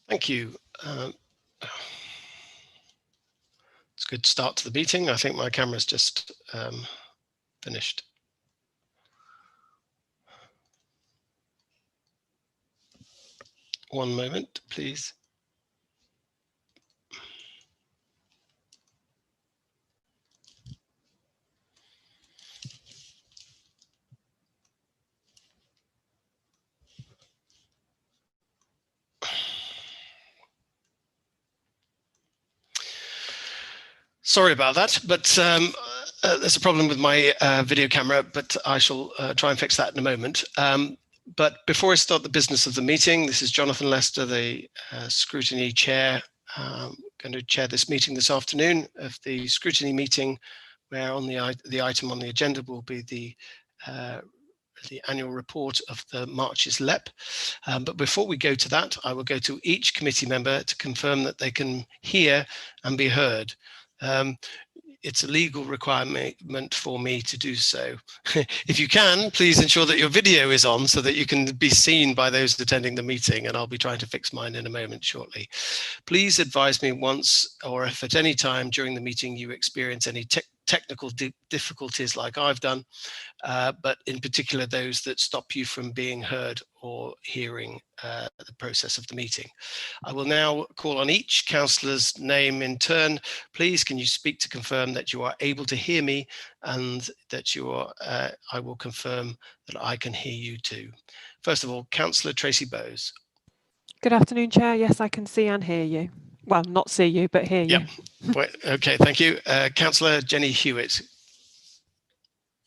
Thank you. It's a good start to the meeting. I think my camera's just finished. One moment, please. Sorry about that, but there's a problem with my video camera, but I shall try and fix that in a moment. But before I start the business of the meeting, this is Jonathan Lester, the scrutiny chair. Going to chair this meeting this afternoon of the scrutiny meeting, where on the item on the agenda will be the annual report of the March's LEP. But before we go to that, I will go to each committee member to confirm that they can hear and be heard. It's a legal requirement for me to do so. If you can, please ensure that your video is on so that you can be seen by those attending the meeting, and I'll be trying to fix mine in a moment shortly. Please advise me once or if at any time during the meeting you experience any technical difficulties like I've done, but in particular those that stop you from being heard or hearing the process of the meeting. I will now call on each councillor's name in turn. Please, can you speak to confirm that you are able to hear me, and that you are, I will confirm that I can hear you too. First of all, Councillor Tracy Bowes. Good afternoon, Chair. Yes, I can see and hear you. Well, not see you, but hear you. Yep. Okay, thank you. Councillor Jenny Hewitt.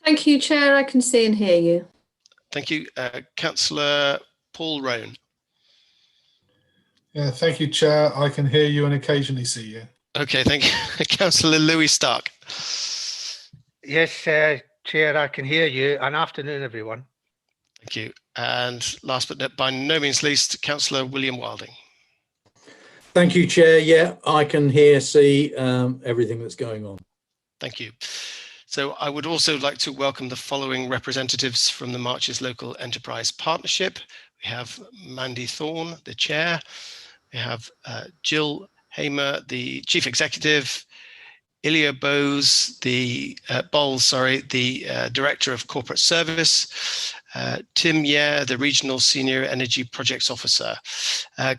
Thank you, Chair. I can see and hear you. Thank you. Councillor Paul Roan. Yeah, thank you, Chair. I can hear you and occasionally see you. Okay, thank you. Councillor Louis Stark. Yes, Chair, I can hear you. And afternoon, everyone. Thank you. And last but by no means least, Councillor William Wilding. Thank you, Chair. Yeah, I can hear, see everything that's going on. Thank you. So I would also like to welcome the following representatives from the March's Local Enterprise Partnership. We have Mandy Thorne, the chair. We have Jill Hamer, the chief executive. Ilya Bowes, the director of corporate service. Tim Yeh, the regional senior energy projects officer.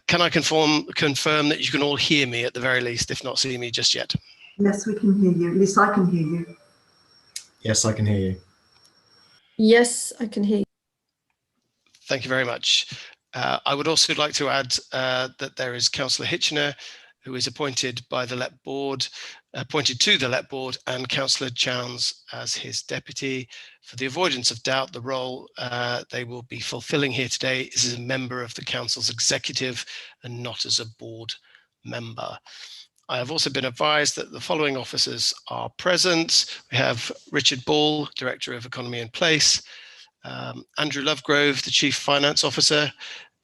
Can I confirm that you can all hear me at the very least, if not see me just yet? Yes, we can hear you. At least I can hear you. Yes, I can hear you. Yes, I can hear you. Thank you very much. I would also like to add that there is Councillor Hitchener, who is appointed by the LEP board, appointed to the LEP board, and Councillor Chowns as his deputy. For the avoidance of doubt, the role they will be fulfilling here today is as a member of the council's executive and not as a board member. I have also been advised that the following officers are present. We have Richard Ball, Director of Economy and Place, Andrew Lovegrove, the Chief Finance Officer,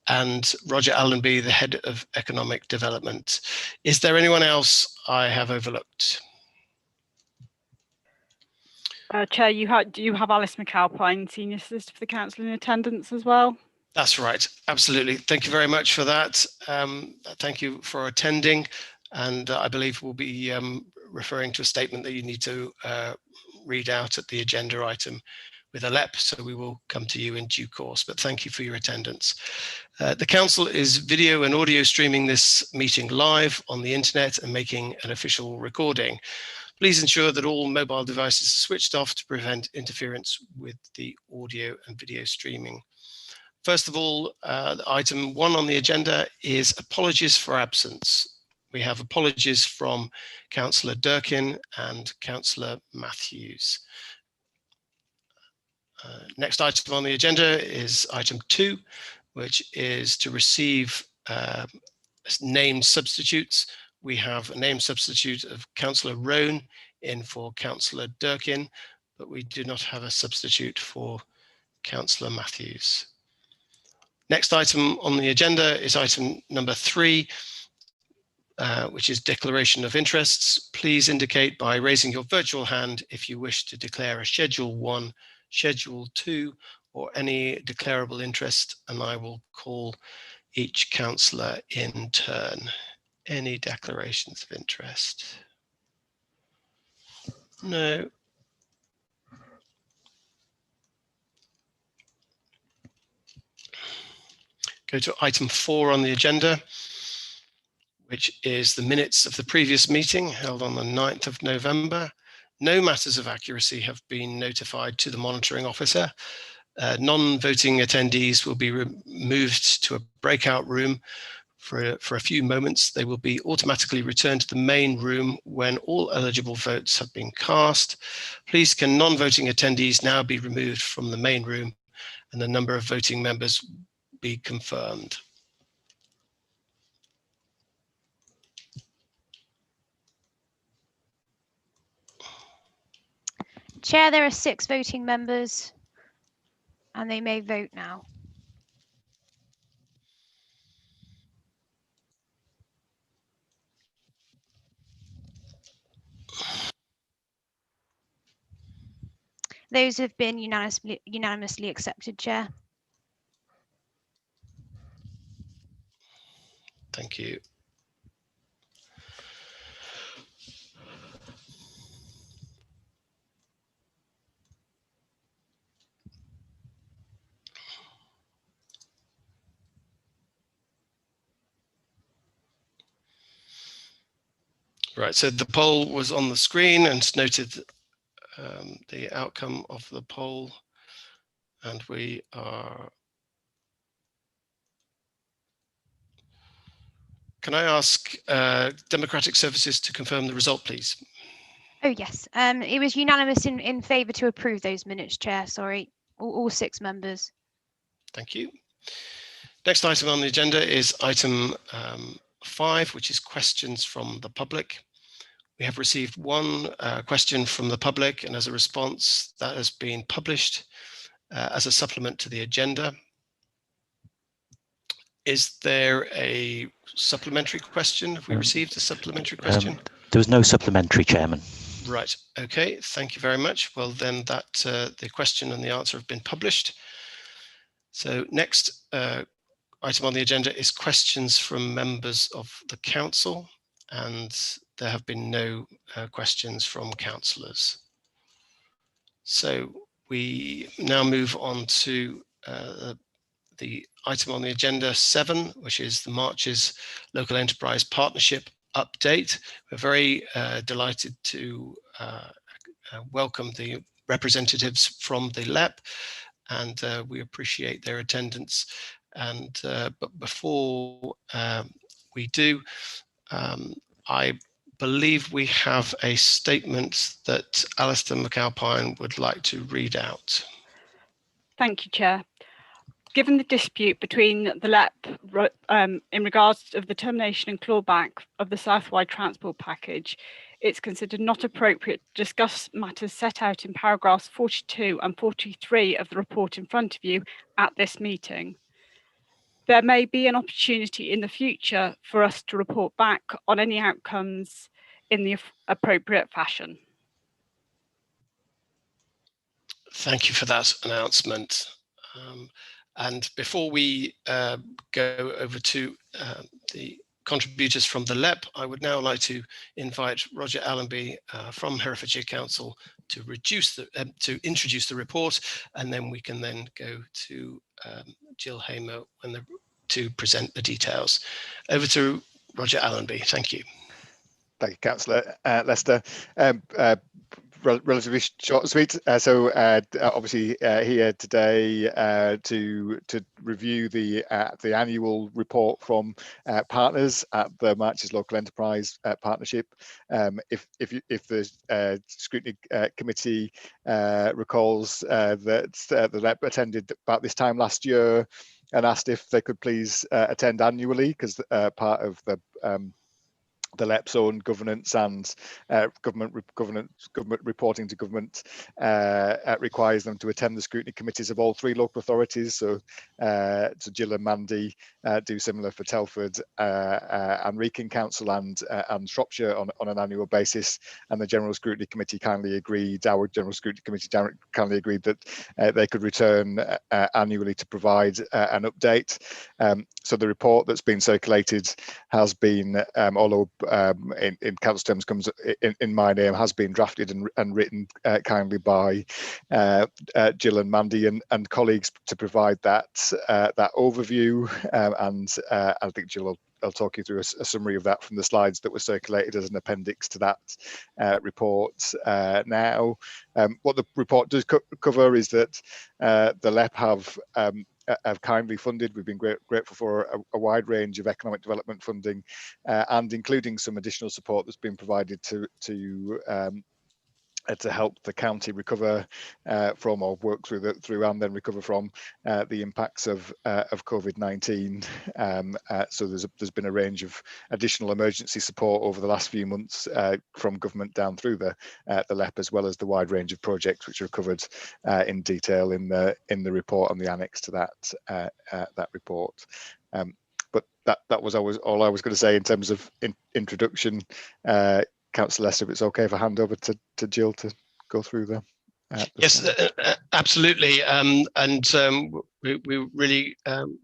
and Roger Allenby, the Head of Economic Development. Is there anyone else I have overlooked? Chair, you have Alice McAlpine, Senior Solicitor for the Council, in attendance as well. That's right, absolutely. Thank you very much for that. Thank you for attending. And I believe we'll be referring to a statement that you need to read out at the agenda item with a LEP, so we will come to you in due course, but thank you for your attendance. The council is video and audio streaming this meeting live on the internet and making an official recording. Please ensure that all mobile devices are switched off to prevent interference with the audio and video streaming. First of all, item 1 on the agenda is apologies for absence. We have apologies from Councillor Durkin and Councillor Matthews. Next item on the agenda is item 2, which is to receive named substitutes. We have a named substitute of Councillor Roan in for Councillor Durkin, but we do not have a substitute for Councillor Matthews. Next item on the agenda is item number 3, which is declaration of interests. Please indicate by raising your virtual hand if you wish to declare a Schedule 1, Schedule 2, or any declarable interest, and I will call each councillor in turn. Any declarations of interest? No. Go to item 4 on the agenda, which is the minutes of the previous meeting held on the 9th of November. No matters of accuracy have been notified to the monitoring officer. Non-voting attendees will be moved to a breakout room for a few moments. They will be automatically returned to the main room when all eligible votes have been cast. Please can non-voting attendees now be removed from the main room and the number of voting members be confirmed. Chair, there are 6 voting members and they may vote now. Those have been unanimously accepted, Chair. Thank you. Right, so the poll was on the screen and noted the outcome of the poll, and we are. Can I ask Democratic Services to confirm the result, please? Oh yes, it was unanimous in favour to approve those minutes, Chair. Sorry, all 6 members. Thank you. Next item on the agenda is item 5, which is questions from the public. We have received one question from the public, and as a response, that has been published as a supplement to the agenda. Is there a supplementary question? Have we received a supplementary question? There was no supplementary, Chairman. Right. Okay. Thank you very much. Well, then that the question and the answer have been published. So next item on the agenda is questions from members of the council, and there have been no questions from councillors. So we now move on to the item on the agenda 7, which is the March's Local Enterprise Partnership update. We're very delighted to welcome the representatives from the LEP, and we appreciate their attendance. And but before we do, I believe we have a statement that Alistair McAlpine would like to read out. Thank you, Chair. Given the dispute between the LEP in regards of the termination and clawback of the Southwide Transport Package, it's considered not appropriate to discuss matters set out in paragraphs 42 and 43 of the report in front of you at this meeting. There may be an opportunity in the future for us to report back on any outcomes in the appropriate fashion. Thank you for that announcement. And before we go over to the contributors from the LEP, I would now like to invite Roger Allenby from Herefordshire Council to introduce the report, and then we can then go to Jill Hamer to present the details. Over to Roger Allenby. Thank you. Thank you, Councillor Lester. Relatively short and sweet. Obviously here today to review the annual report from partners at the March's Local Enterprise Partnership. If the scrutiny committee recalls that the LEP attended about this time last year and asked if they could please attend annually, because part of the the LEP's own governance and government reporting to government requires them to attend the scrutiny committees of all 3 local authorities. So Jill and Mandy do similar for Telford and Wrekin Council and Shropshire on an annual basis. And the General Scrutiny Committee kindly agreed, our General Scrutiny Committee kindly agreed that they could return annually to provide an update. So the report that's been circulated has been, although in council terms comes in my name, has been drafted and written kindly by Jill and Mandy and colleagues to provide that overview, and I think Jill I'll talk you through a summary of that from the slides that were circulated as an appendix to that report now. What the report does cover is that the LEP have kindly funded. We've been grateful for a wide range of economic development funding, and including some additional support that's been provided to help the county recover from, or work through and then recover from the impacts of COVID-19. So there's been a range of additional emergency support over the last few months from government down through the LEP, as well as the wide range of projects which are covered in detail in the report and the annex to that report. But that was all I was going to say in terms of introduction. Councillor Lester, if it's okay if I hand over to Jill to go through the yes, absolutely. We're really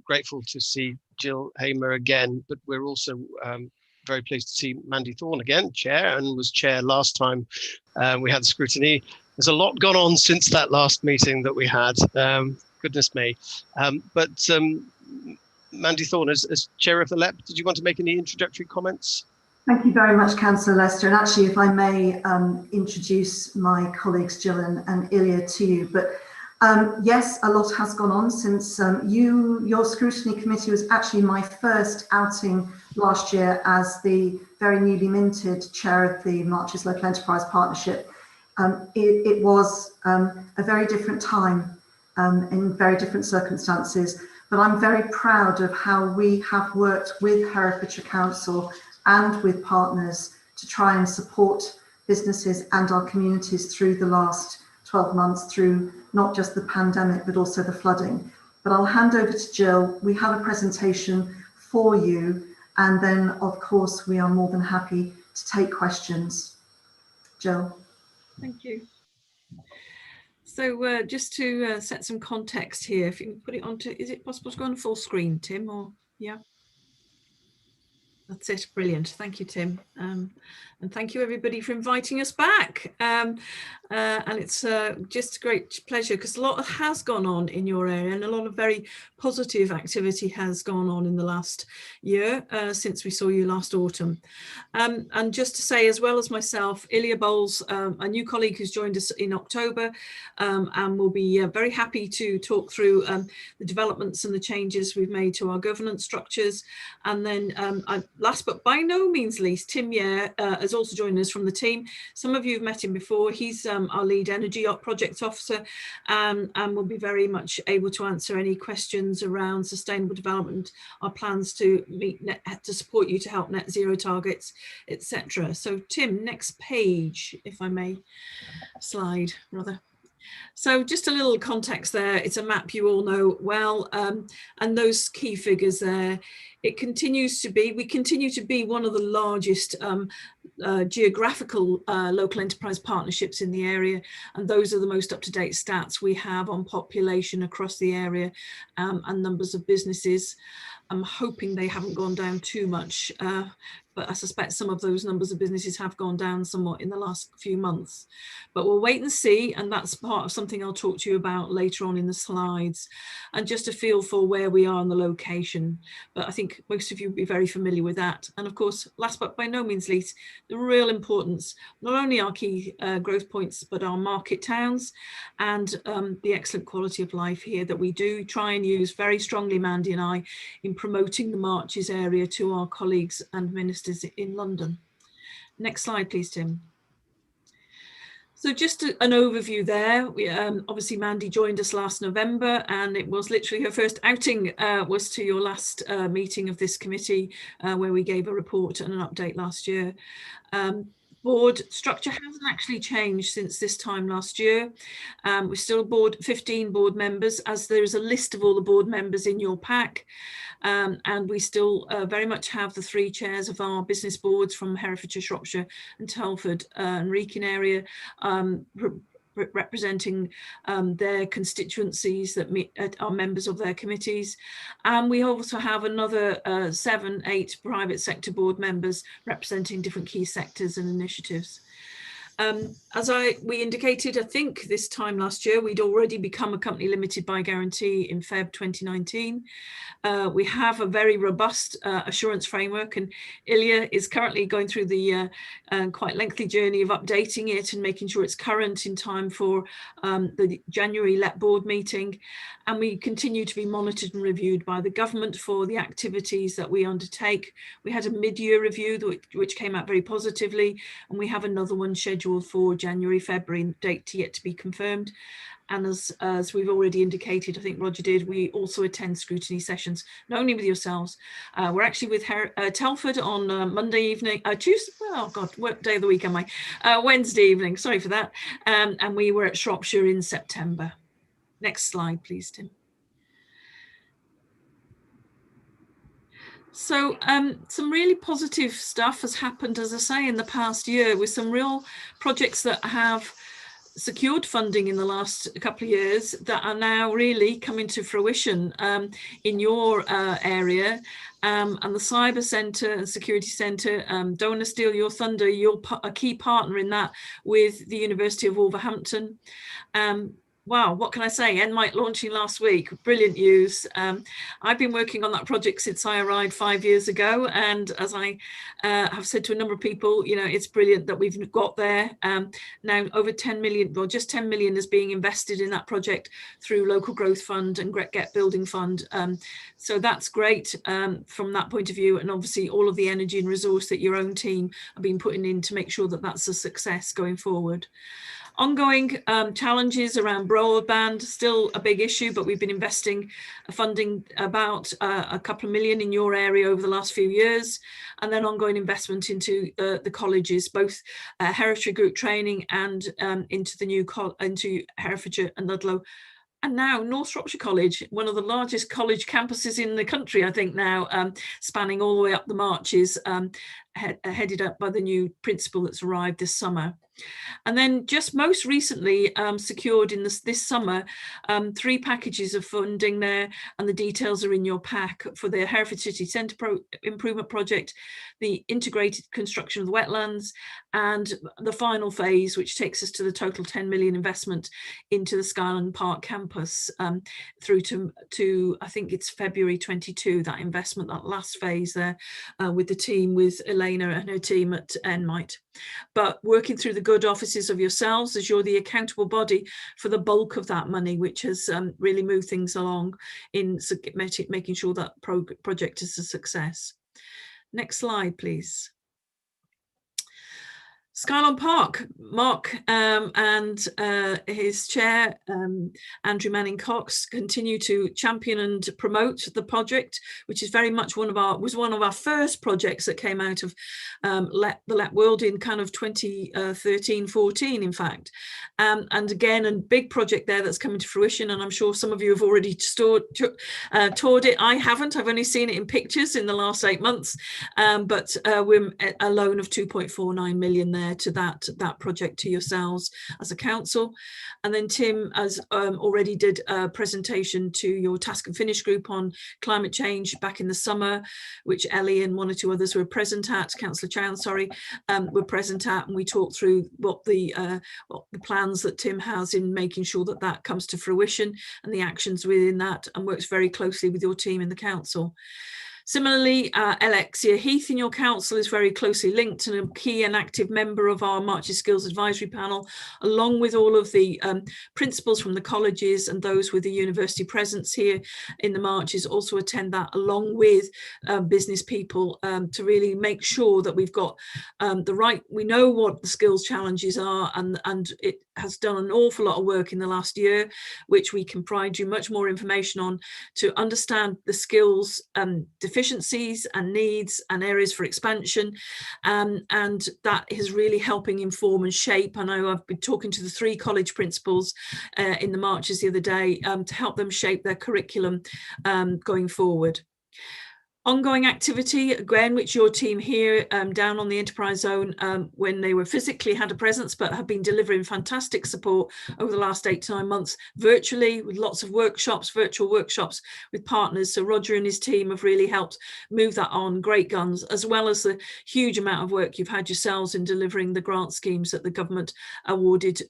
grateful to see Jill Hamer again, but we're also very pleased to see Mandy Thorne again, chair, and was chair last time we had the scrutiny. There's a lot gone on since that last meeting that we had, goodness me. Mandy Thorne, as chair of the LEP, did you want to make any introductory comments? Thank you very much, Councillor Lester. And actually, if I may introduce my colleagues Jill and Ilya to you. But yes, a lot has gone on since your scrutiny committee was actually my first outing last year as the very newly minted chair of the Marches Local Enterprise Partnership. It was a very different time in very different circumstances. But I'm very proud of how we have worked with Herefordshire Council and with partners to try and support businesses and our communities through the last 12 months, through not just the pandemic, but also the flooding. But I'll hand over to Jill. We have a presentation for you, and then of course we are more than happy to take questions. Jill. Thank you. So just to set some context here, if you can put it onto, is it possible to go on full screen, Tim, or yeah? That's it. Brilliant. Thank you, Tim. And thank you, everybody, for inviting us back. And it's just a great pleasure because a lot has gone on in your area and a lot of very positive activity has gone on in the last year since we saw you last autumn. And just to say, as well as myself, Ilya Bowles, a new colleague who's joined us in October, and will be very happy to talk through the developments and the changes we've made to our governance structures. And then last but by no means least, Tim Yare has also joined us from the team. Some of you have met him before. He's our lead energy project officer, and will be very much able to answer any questions around sustainable development, our plans to support you to help net zero targets, etc. So Tim, next page, if I may, slide rather. So just a little context there. It's a map you all know well, and those key figures there. It continues to be, we continue to be one of the largest geographical local enterprise partnerships in the area, and those are the most up-to-date stats we have on population across the area and numbers of businesses. I'm hoping they haven't gone down too much, but I suspect some of those numbers of businesses have gone down somewhat in the last few months. But we'll wait and see, and that's part of something I'll talk to you about later on in the slides, and just a feel for where we are in the location. But I think most of you will be very familiar with that. And of course, last but by no means least, the real importance, not only our key growth points, but our market towns and the excellent quality of life here that we do try and use very strongly, Mandy and I, in promoting the Marches area to our colleagues and ministers in London. Next slide, please, Tim. So just an overview there. We, obviously Mandy joined us last November, and it was literally her first outing was to your last meeting of this committee, where we gave a report and an update last year. Board structure hasn't actually changed since this time last year. We're still 15 board members, as there is a list of all the board members in your pack. And we still very much have the 3 chairs of our business boards from Herefordshire, Shropshire and Telford and Wrekin area, representing their constituencies that are members of their committees. And we also have another 7, 8 private sector board members representing different key sectors and initiatives. As we indicated, I think this time last year, we'd already become a company limited by guarantee in Feb 2019. We have a very robust assurance framework, and Ilya is currently going through the quite lengthy journey of updating it and making sure it's current in time for the January LEP board meeting. And we continue to be monitored and reviewed by the government for the activities that we undertake. We had a mid-year review which came out very positively, and we have another one scheduled for January, February, date yet to be confirmed. And as we've already indicated, I think Roger did, we also attend scrutiny sessions, not only with yourselves. We're actually with Telford on Monday evening, Tuesday, oh God, what day of the week am I? Wednesday evening, sorry for that. And we were at Shropshire in September. Next slide, please, Tim. So some really positive stuff has happened, as I say, in the past year, with some real projects that have secured funding in the last couple of years that are now really coming to fruition in your area. And the Cyber Centre and Security Centre, don't want to steal your thunder, you're a key partner in that with the University of Wolverhampton. Wow, what can I say? NMIT launching last week, brilliant news. I've been working on that project since I arrived 5 years ago. And as I have said to a number of people, you know, it's brilliant that we've got there. Now over 10 million, well, just 10 million is being invested in that project through Local Growth Fund and Get Building Fund. So that's great from that point of view. And obviously all of the energy and resource that your own team have been putting in to make sure that that's a success going forward. Ongoing challenges around broadband, still a big issue, but we've been investing funding about a couple of million in your area over the last few years, and then ongoing investment into the colleges, both Herefordshire Group Training and into the new into Herefordshire and Ludlow. And now North Shropshire College, one of the largest college campuses in the country, I think now, spanning all the way up the marches, headed up by the new principal that's arrived this summer. And then just most recently secured in this summer 3 packages of funding there, and the details are in your pack for the Hereford City Centre Improvement Project, the integrated construction of the wetlands, and the final phase, which takes us to the total 10 million investment into the Skyland Park campus through to I think it's February 22, that investment, that last phase there with the team, with Elena and her team at NMIT. But working through the good offices of yourselves, as you're the accountable body for the bulk of that money, which has really moved things along in making sure that project is a success. Next slide, please. Skyland Park, Mark and his chair, Andrew Manning Cox, continue to champion and promote the project, which is very much one of our first projects that came out of the LEP world in kind of 2013-14, in fact. And again, a big project there that's coming to fruition, and I'm sure some of you have already toured it. I haven't, I've only seen it in pictures in the last 8 months, but we're at a loan of 2.49 million there to that project to yourselves as a council. And then Tim has already did a presentation to your task and finish group on climate change back in the summer, which Ellie and 1 or 2 others were present at, Councillor Chown, sorry, were present at, and we talked through what the plans that Tim has in making sure that that comes to fruition and the actions within that, and works very closely with your team in the council. Similarly, Alexia Heath in your council is very closely linked and a key and active member of our Marches Skills Advisory Panel, along with all of the principals from the colleges and those with the university presence here in the Marches also attend that, along with business people, to really make sure that we've got we know what the skills challenges are, and it has done an awful lot of work in the last year, which we can provide you much more information on to understand the skills deficiencies and needs and areas for expansion, and that is really helping inform and shape. I know I've been talking to the 3 college principals in the Marches the other day to help them shape their curriculum going forward. Ongoing activity, again, which your team here down on the Enterprise Zone, when they were physically had a presence, but have been delivering fantastic support over the last 8 to 9 months, virtually, with lots of workshops, virtual workshops with partners. So Roger and his team have really helped move that on, great guns, as well as the huge amount of work you've had yourselves in delivering the grant schemes that the government awarded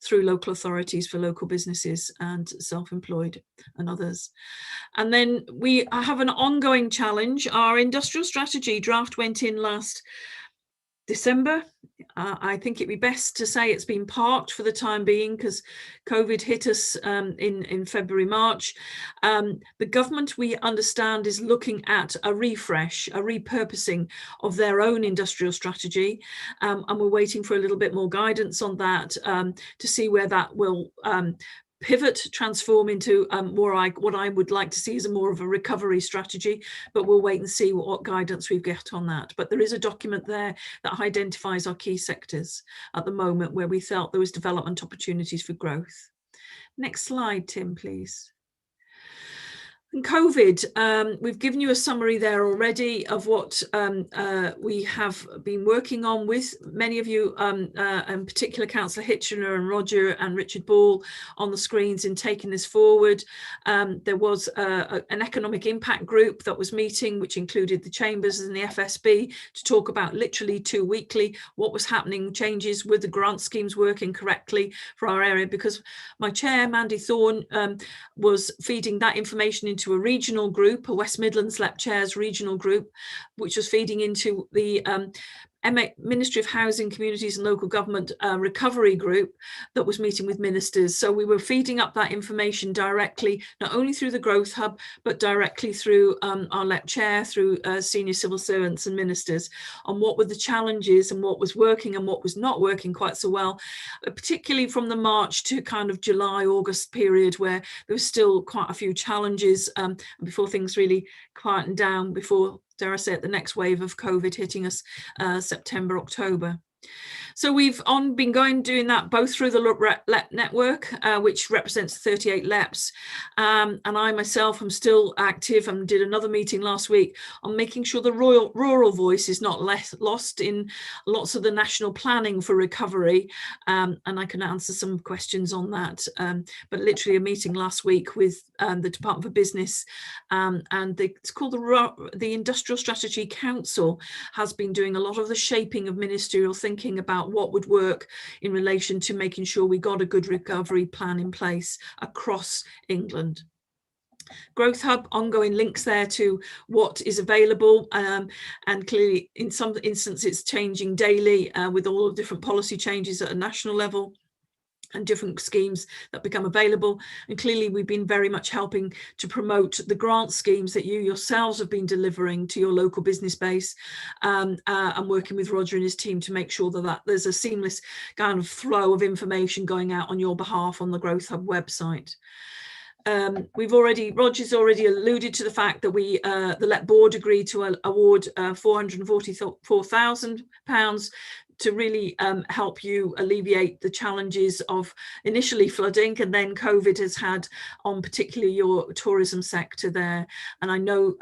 through local authorities for local businesses and self-employed and others. And then we have an ongoing challenge. Our industrial strategy draft went in last December. I think it'd be best to say it's been parked for the time being because COVID hit us in February, March. The government, we understand, is looking at a refresh, a repurposing of their own industrial strategy. And we're waiting for a little bit more guidance on that to see where that will pivot, transform into what I would like to see as more of a recovery strategy, but we'll wait and see what guidance we get on that. But there is a document there that identifies our key sectors at the moment where we felt there was development opportunities for growth. Next slide, Tim, please. And COVID, we've given you a summary there already of what we have been working on with many of you, in particular Councillor Hitchener and Roger and Richard Ball on the screens in taking this forward. There was an economic impact group that was meeting, which included the Chambers and the FSB, to talk about literally 2 weekly what was happening, changes with the grant schemes working correctly for our area, because my chair, Mandy Thorne, was feeding that information into a regional group, a West Midlands LEP Chairs regional group, which was feeding into the Ministry of Housing, Communities and Local Government recovery group that was meeting with ministers. So we were feeding up that information directly, not only through the Growth Hub, but directly through our LEP Chair, through senior civil servants and ministers, on what were the challenges and what was working and what was not working quite so well, particularly from the March to kind of July, August period, where there was still quite a few challenges before things really quietened down, before, dare I say it, the next wave of COVID hitting us September, October. So we've been doing that both through the LEP network, which represents 38 LEPs, and I myself am still active and did another meeting last week on making sure the rural voice is not lost in lots of the national planning for recovery, and I can answer some questions on that. But literally a meeting last week with the Department for Business, and it's called the Industrial Strategy Council, has been doing a lot of the shaping of ministerial thinking about what would work in relation to making sure we got a good recovery plan in place across England. Growth Hub, ongoing links there to what is available, and clearly in some instances it's changing daily with all the different policy changes at a national level and different schemes that become available. And clearly we've been very much helping to promote the grant schemes that you yourselves have been delivering to your local business base, and working with Roger and his team to make sure that there's a seamless kind of flow of information going out on your behalf on the Growth Hub website. Roger's already alluded to the fact that the LEP board agreed to award £444,000 to really help you alleviate the challenges of initially flooding and then COVID has had on particularly your tourism sector there. And I know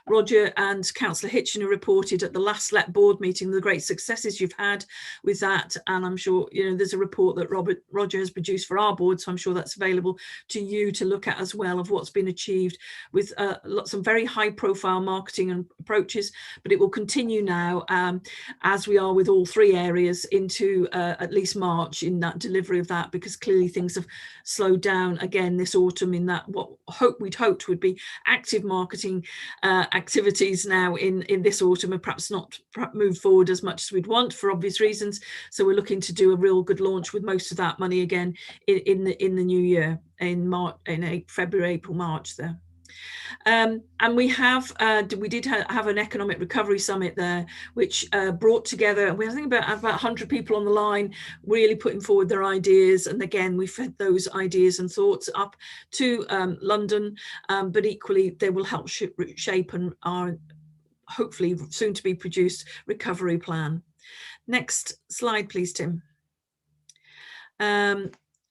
Roger and Councillor Hitchener reported at the last LEP board meeting the great successes you've had with that, and I'm sure there's a report that Roger has produced for our board, so I'm sure that's available to you to look at as well, of what's been achieved with some very high profile marketing and approaches. But it will continue now, as we are with all 3 areas into at least March in that delivery of that, because clearly things have slowed down again this autumn in that what we'd hoped would be active marketing activities now in this autumn are perhaps not moved forward as much as we'd want for obvious reasons. So we're looking to do a real good launch with most of that money again in the new year, in March, in February, April, March there. And we did have an economic recovery summit there, which brought together, I think about 100 people on the line, really putting forward their ideas. And again, we fed those ideas and thoughts up to London, but equally they will help shape our hopefully soon to be produced recovery plan. Next slide, please, Tim.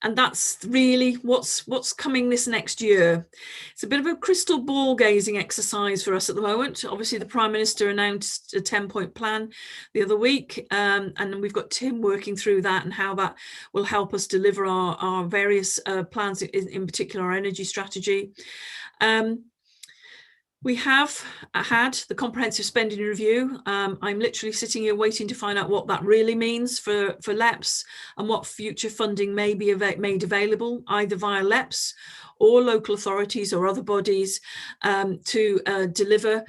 And that's really what's coming this next year. It's a bit of a crystal ball gazing exercise for us at the moment. Obviously, the Prime Minister announced a 10-point plan the other week, and we've got Tim working through that and how that will help us deliver our various plans, in particular our energy strategy. We have had the comprehensive spending review. I'm literally sitting here waiting to find out what that really means for LEPs and what future funding may be made available either via LEPs or local authorities or other bodies to deliver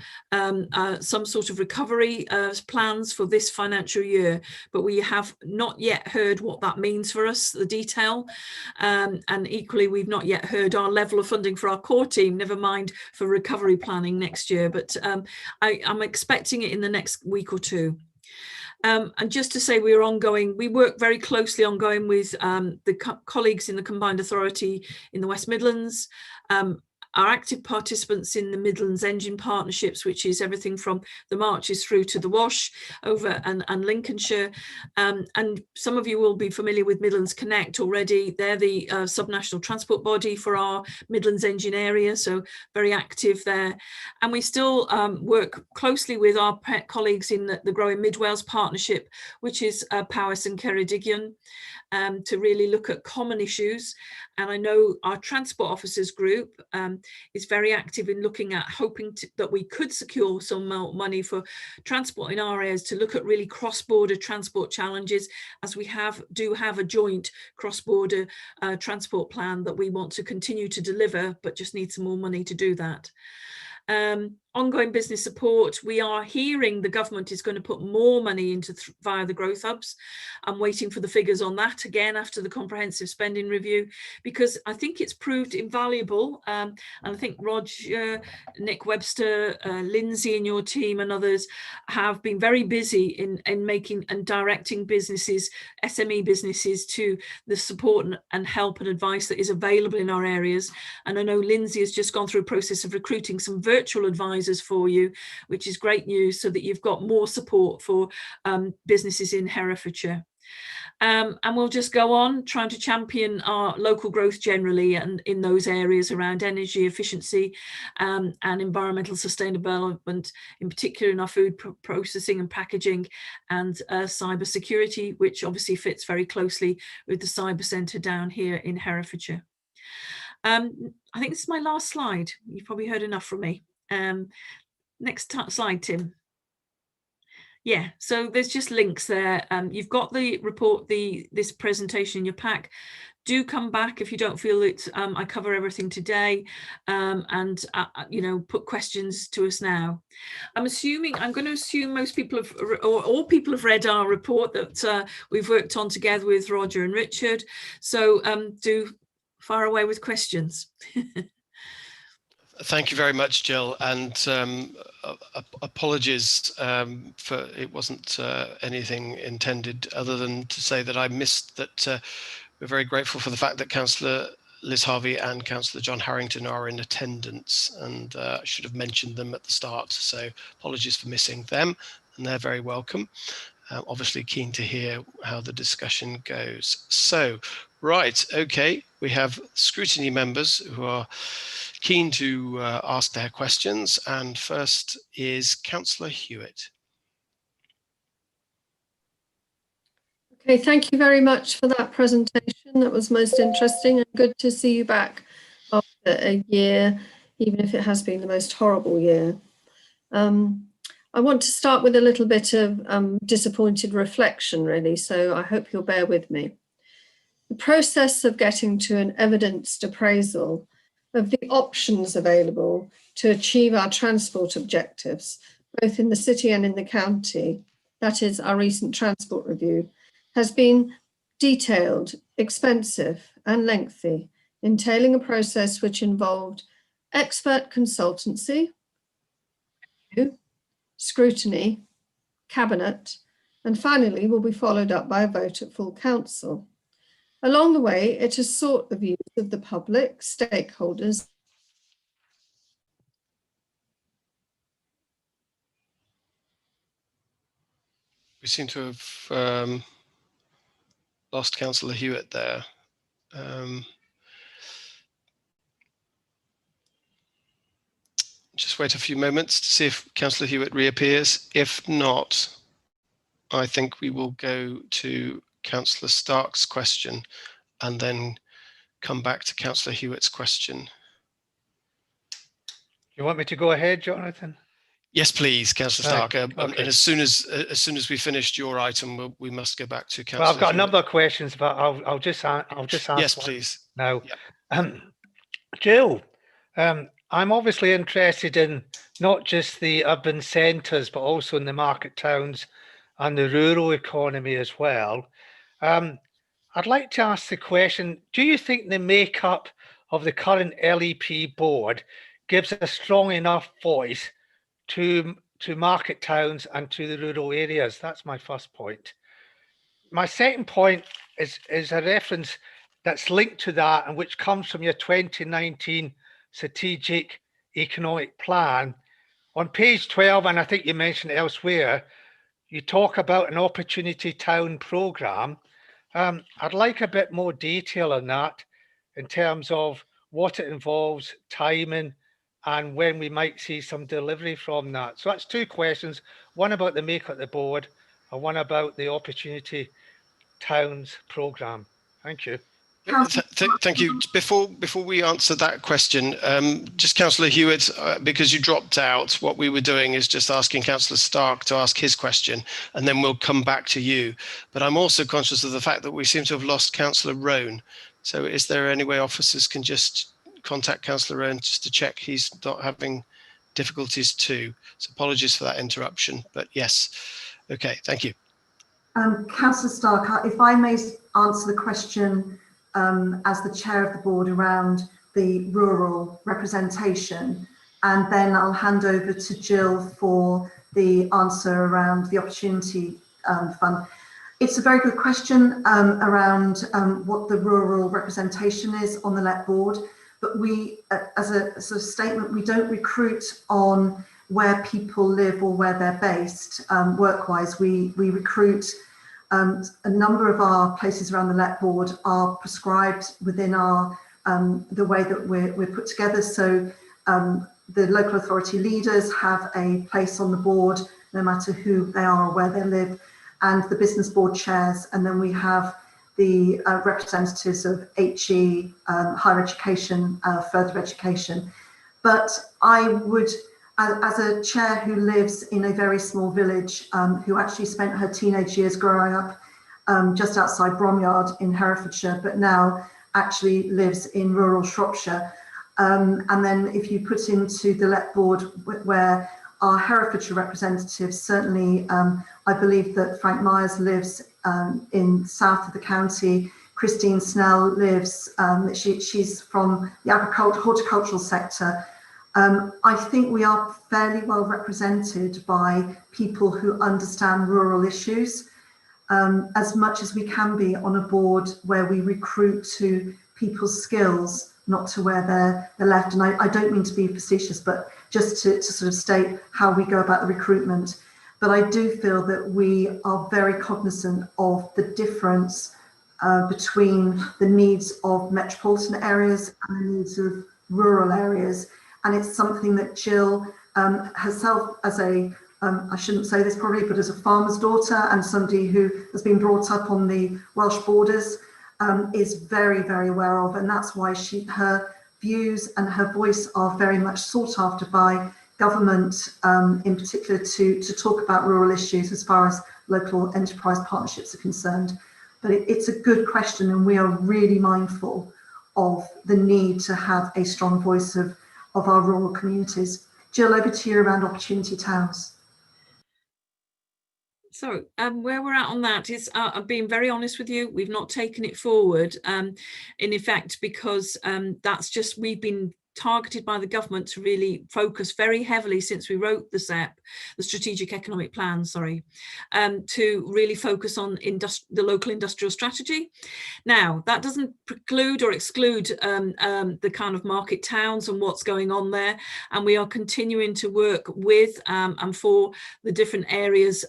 some sort of recovery plans for this financial year. But we have not yet heard what that means for us, the detail. And equally, we've not yet heard our level of funding for our core team, never mind for recovery planning next year. But I'm expecting it in the next week or two. And just to say, we work very closely ongoing with the colleagues in the Combined Authority in the West Midlands, our active participants in the Midlands Engine Partnerships, which is everything from the Marches through to the Wash over and Lincolnshire. And some of you will be familiar with Midlands Connect already. They're the subnational transport body for our Midlands Engine area, so very active there. And we still work closely with our colleagues in the growing Mid Wales Partnership, which is Powys and Ceredigion, to really look at common issues. And I know our transport officers group is very active in looking at hoping that we could secure some money for transport in our areas to look at really cross-border transport challenges, as we do have a joint cross-border transport plan that we want to continue to deliver, but just need some more money to do that. Ongoing business support, we are hearing the government is going to put more money into via the growth hubs. I'm waiting for the figures on that again after the comprehensive spending review, because I think it's proved invaluable. And I think Roger, Nick Webster, Lindsay and your team and others have been very busy in making and directing businesses, SME businesses, to the support and help and advice that is available in our areas. And I know Lindsay has just gone through a process of recruiting some virtual advisors for you, which is great news, so that you've got more support for businesses in Herefordshire. And we'll just go on trying to champion our local growth generally, and in those areas around energy efficiency and environmental sustainable development, in particular in our food processing and packaging, and cyber security, which obviously fits very closely with the cyber centre down here in Herefordshire. I think this is my last slide. You've probably heard enough from me. Next slide, Tim. Yeah, so there's just links there. You've got the report, this presentation in your pack. Do come back if you don't feel that I cover everything today, and you know, put questions to us now. I'm going to assume most people have, or all people have read our report that we've worked on together with Roger and Richard. So do fire away with questions. Thank you very much, Jill, and apologies for it wasn't anything intended other than to say that I missed that. We're very grateful for the fact that Councillor Liz Harvey and Councillor John Harrington are in attendance, and I should have mentioned them at the start, so apologies for missing them, and they're very welcome. Obviously keen to hear how the discussion goes. So, right, okay, we have scrutiny members who are keen to ask their questions, and first is Councillor Hewitt. Okay, thank you very much for that presentation. That was most interesting, and good to see you back after a year, even if it has been the most horrible year. I want to start with a little bit of disappointed reflection, really, so I hope you'll bear with me. The process of getting to an evidenced appraisal of the options available to achieve our transport objectives, both in the city and in the county, that is our recent transport review, has been detailed, expensive and lengthy, entailing a process which involved expert consultancy, scrutiny, cabinet, and finally will be followed up by a vote at full council. Along the way, it has sought the views of the public, stakeholders. We seem to have lost Councillor Hewitt there. Just wait a few moments to see if Councillor Hewitt reappears. If not, I think we will go to Councillor Stark's question and then come back to Councillor Hewitt's question. You want me to go ahead, Jonathan? Yes, please, Councillor Stark. Okay. And as soon as we finished your item, we must go back to Councillor. Well, I've got Hewitt. a number of questions, but I'll just ask. Yes, please. Now, yep. Jill, I'm obviously interested in not just the urban centres, but also in the market towns and the rural economy as well. I'd like to ask the question, do you think the makeup of the current LEP board gives a strong enough voice to market towns and to the rural areas? That's my first point. My second point is a reference that's linked to that and which comes from your 2019 Strategic Economic Plan. On page 12, and I think you mentioned elsewhere, you talk about an opportunity town programme. I'd like a bit more detail on that in terms of what it involves, timing, and when we might see some delivery from that. So that's two questions, one about the makeup of the board and one about the opportunity towns programme. Thank you. Thank you. Before we answer that question, just Councillor Hewitt, because you dropped out, what we were doing is just asking Councillor Stark to ask his question, and then we'll come back to you. But I'm also conscious of the fact that we seem to have lost Councillor Roan. So is there any way officers can just contact Councillor Roan just to check he's not having difficulties too? So apologies for that interruption, but yes. Okay, thank you. Councillor Stark, if I may answer the question as the chair of the board around the rural representation, and then I'll hand over to Jill for the answer around the opportunity fund. It's a very good question around what the rural representation is on the LEP board, but we, as a sort of statement, we don't recruit on where people live or where they're based work-wise. We recruit. A number of our places around the LEP board are prescribed within our the way that we're put together. So the local authority leaders have a place on the board, no matter who they are or where they live, and the business board chairs. And then we have the representatives of HE, higher education, further education. But I would, as a chair who lives in a very small village, who actually spent her teenage years growing up just outside Bromyard in Herefordshire, but now actually lives in rural Shropshire. And then if you put into the LEP board where our Herefordshire representatives, certainly I believe that Frank Myers lives in south of the county, Christine Snell lives, she's from the horticultural sector. I think we are fairly well represented by people who understand rural issues, as much as we can be on a board where we recruit to people's skills, not to where they're left. And I don't mean to be facetious, but just to sort of state how we go about the recruitment. But I do feel that we are very cognizant of the difference between the needs of metropolitan areas and the needs of rural areas. And it's something that Jill herself, as a, I shouldn't say this probably, but as a farmer's daughter and somebody who has been brought up on the Welsh borders, is very, very aware of. And that's why her views and her voice are very much sought after by government in particular to talk about rural issues as far as local enterprise partnerships are concerned. But it's a good question, and we are really mindful of the need to have a strong voice of our rural communities. Jill, over to you around opportunity towns. So where we're at on that is, I'm being very honest with you, we've not taken it forward in effect because that's just, we've been targeted by the government to really focus very heavily since we wrote the SEP, the Strategic Economic Plan, sorry, to really focus on the local industrial strategy. Now, that doesn't preclude or exclude the kind of market towns and what's going on there. And we are continuing to work with and for the different areas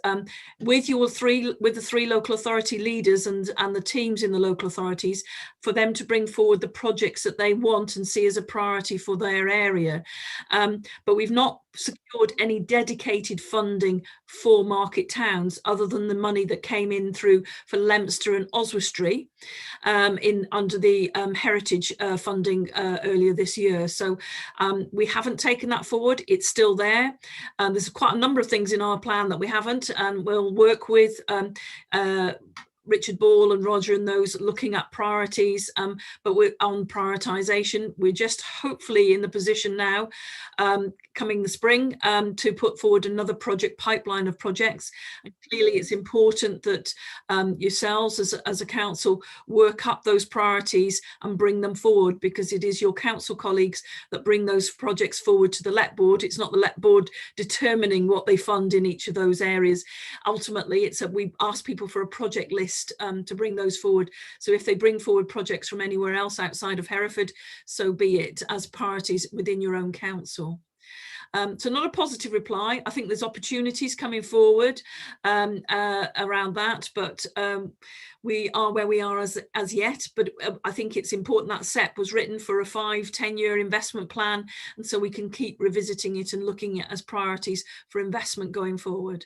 with the three local authority leaders and the teams in the local authorities for them to bring forward the projects that they want and see as a priority for their area. But we've not secured any dedicated funding for market towns other than the money that came in through for Leominster and Oswestry under the heritage funding earlier this year. So we haven't taken that forward. It's still there. There's quite a number of things in our plan that we haven't, and we'll work with Richard Ball and Roger and those looking at priorities, but we're on prioritisation. We're just hopefully in the position now, coming the spring, to put forward another project pipeline of projects. And clearly it's important that yourselves as a council work up those priorities and bring them forward, because it is your council colleagues that bring those projects forward to the LEP board. It's not the LEP board determining what they fund in each of those areas. Ultimately, it's that we ask people for a project list to bring those forward. So if they bring forward projects from anywhere else outside of Hereford, so be it, as priorities within your own council. So not a positive reply. I think there's opportunities coming forward around that, but we are where we are as yet. But I think it's important that SEP was written for a 5-10-year investment plan, and so we can keep revisiting it and looking at as priorities for investment going forward.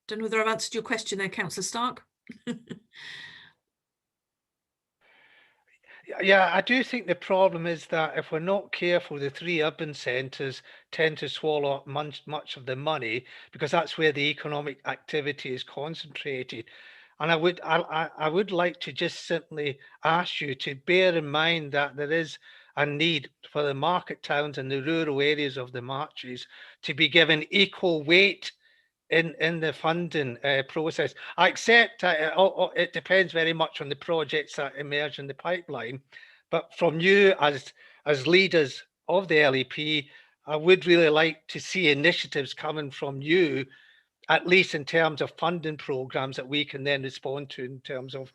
Don't know whether I've answered your question there, Councillor Stark. Yeah, I do think the problem is that if we're not careful, the three urban centres tend to swallow up much of the money, because that's where the economic activity is concentrated. And I would like to just simply ask you to bear in mind that there is a need for the market towns and the rural areas of the marches to be given equal weight in the funding process. I accept it depends very much on the projects that emerge in the pipeline, but from you as leaders of the LEP, I would really like to see initiatives coming from you, at least in terms of funding programs that we can then respond to in terms of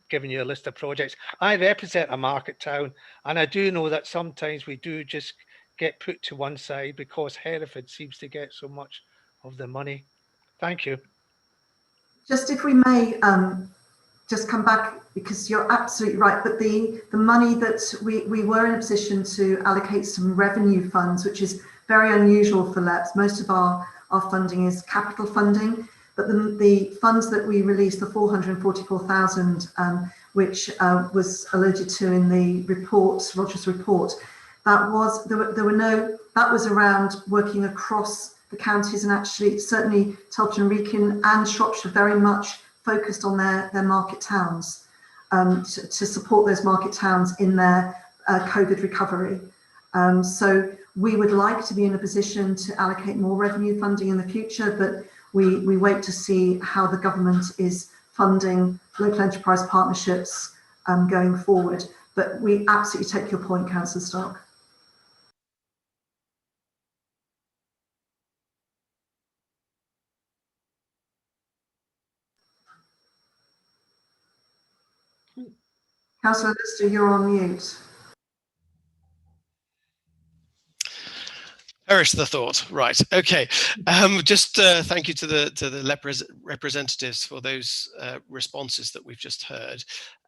giving you a list of projects. I represent a market town, and I do know that sometimes we do just get put to one side because Hereford seems to get so much of the money. Thank you. Just if we may just come back, because you're absolutely right, but the money that we were in a position to allocate some revenue funds, which is very unusual for LEPs. Most of our funding is capital funding, but the funds that we released, the 444,000, which was alluded to in the report, Roger's report, that was around working across the counties, and actually certainly Telford and Wrekin and Shropshire very much focused on their market towns to support those market towns in their COVID recovery. So we would like to be in a position to allocate more revenue funding in the future, but we wait to see how the government is funding local enterprise partnerships going forward. But we absolutely take your point, Councillor Stark. Councillor Lister, you're on mute. Perish the thought. Right. Okay. Just thank you to the LEP representatives for those responses that we've just heard.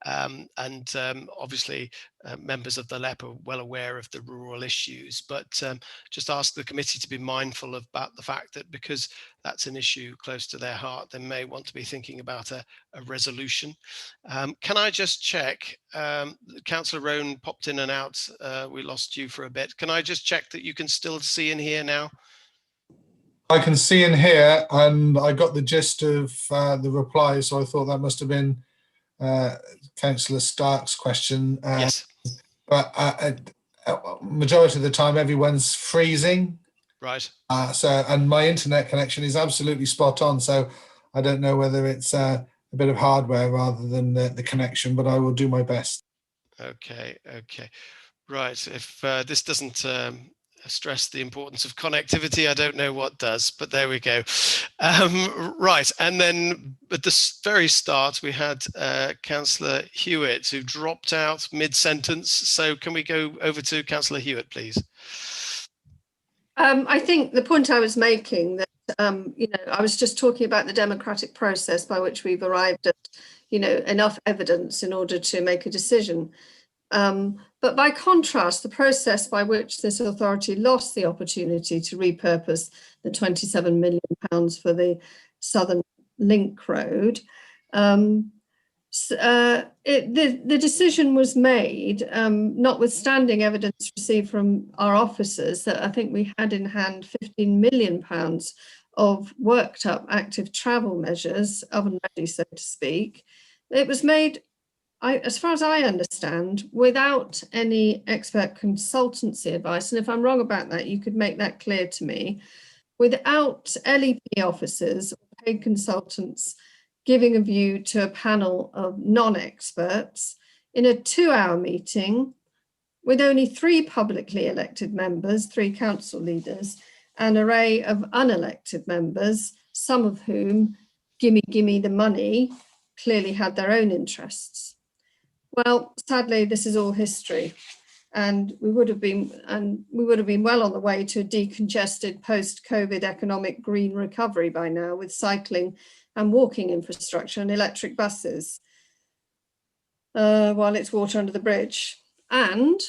Obviously members of the LEP are well aware of the rural issues, but just ask the committee to be mindful about the fact that because that's an issue close to their heart, they may want to be thinking about a resolution. Can I just check, Councillor Rowan popped in and out, we lost you for a bit. Can I just check that you can still see and hear now? I can see and hear, and I got the gist of the reply, so I thought that must have been Councillor Stark's question. Yes. But majority of the time, everyone's freezing. Right. And my internet connection is absolutely spot on. So I don't know whether it's a bit of hardware rather than the connection, but I will do my best. Okay. Right. If this doesn't stress the importance of connectivity, I don't know what does, but there we go. Right, and then at the very start we had Councillor Hewitt who dropped out mid-sentence, so can we go over to Councillor Hewitt, please? I think the point I was making that I was just talking about the democratic process by which we've arrived at enough evidence in order to make a decision. But by contrast, the process by which this authority lost the opportunity to repurpose the £27 million for the Southern Link Road, the decision was made, notwithstanding evidence received from our officers that I think we had in hand £15 million of worked up active travel measures, oven ready, so to speak. It was made, as far as I understand, without any expert consultancy advice, and if I'm wrong about that, you could make that clear to me, without LEP officers or paid consultants giving a view to a panel of non-experts in a 2-hour meeting with only 3 publicly elected members, 3 council leaders, an array of unelected members, some of whom, gimme the money, clearly had their own interests. Well, sadly, this is all history, and we would have been well on the way to a decongested post-COVID economic green recovery by now, with cycling and walking infrastructure and electric buses, while it's water under the bridge. And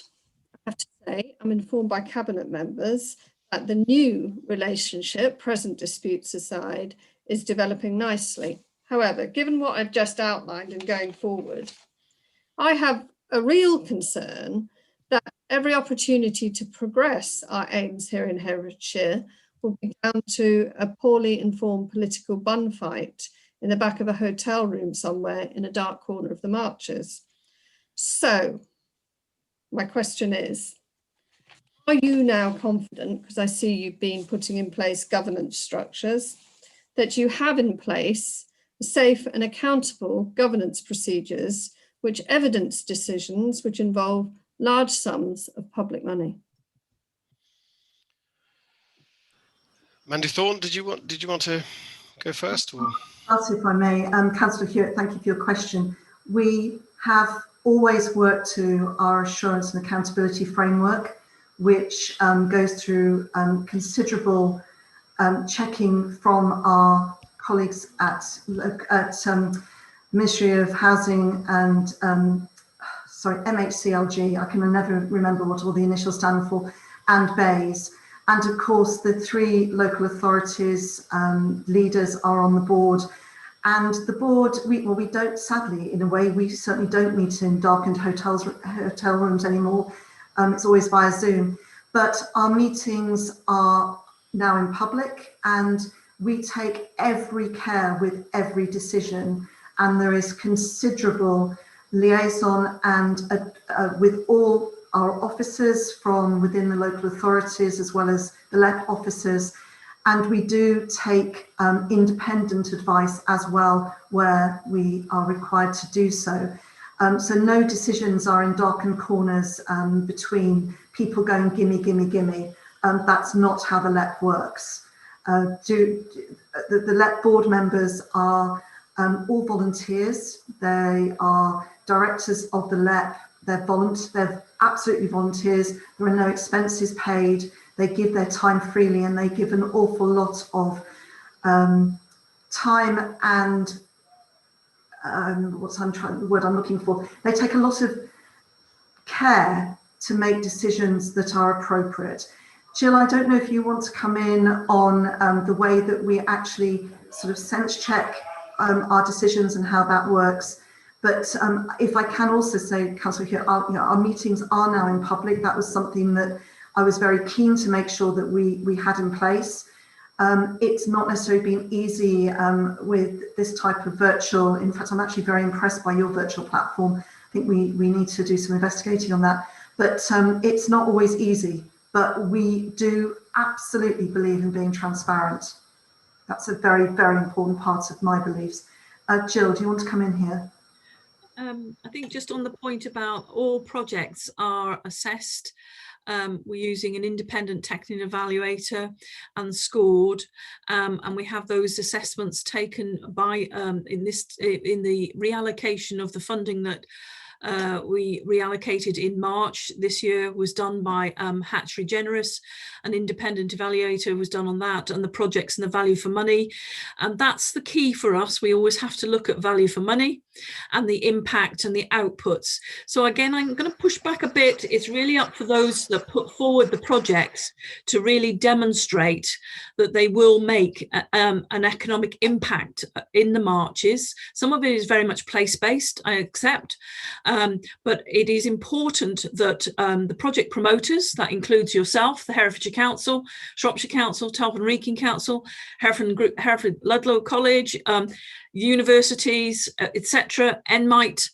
I have to say, I'm informed by cabinet members that the new relationship, present disputes aside, is developing nicely. However, given what I've just outlined and going forward, I have a real concern that every opportunity to progress our aims here in Herefordshire will be down to a poorly informed political bun fight in the back of a hotel room somewhere in a dark corner of the Marches. So my question is, are you now confident, because I see you've been putting in place governance structures, that you have in place safe and accountable governance procedures which evidence decisions which involve large sums of public money? Mandy Thorne, did you want to go first? Or? If I may, Councillor Hewitt, thank you for your question. We have always worked to our assurance and accountability framework, which goes through considerable checking from our colleagues at Ministry of Housing and MHCLG, I can never remember what all the initials stand for, and BAYS. And of course, the 3 local authorities leaders are on the board. And the board, we don't, sadly, in a way, we certainly don't meet in darkened hotel rooms anymore. It's always via Zoom. But our meetings are now in public, and we take every care with every decision. And there is considerable liaison and with all our officers from within the local authorities, as well as the LEP officers. And we do take independent advice as well, where we are required to do so. So no decisions are in darkened corners between people going, gimme, gimme, gimme. That's not how the LEP works. The LEP board members are all volunteers. They are directors of the LEP. They're absolutely volunteers. There are no expenses paid. They give their time freely, and they give an awful lot of time and the word I'm looking for. They take a lot of care to make decisions that are appropriate. Jill, I don't know if you want to come in on the way that we actually sort of sense check our decisions and how that works. But if I can also say, Councillor Hugh, our meetings are now in public. That was something that I was very keen to make sure that we had in place. It's not necessarily been easy with this type of virtual. In fact, I'm actually very impressed by your virtual platform. I think we need to do some investigating on that. But it's not always easy. But we do absolutely believe in being transparent. That's a very, very important part of my beliefs. Jill, do you want to come in here? I think just on the point about all projects are assessed. We're using an independent technical evaluator and scored, and we have those assessments taken by in the reallocation of the funding that we reallocated in March this year was done by Hatchery Generous. An independent evaluator was done on that, and the projects and the value for money. And that's the key for us. We always have to look at value for money and the impact and the outputs. So again, I'm going to push back a bit. It's really up for those that put forward the projects to really demonstrate that they will make an economic impact in the marches. Some of it is very much place-based, I accept. But it is important that the project promoters, that includes yourself, the Herefordshire Council, Shropshire Council, Telford and Wrekin Council, Hereford Ludlow College, universities, etc., NMIT,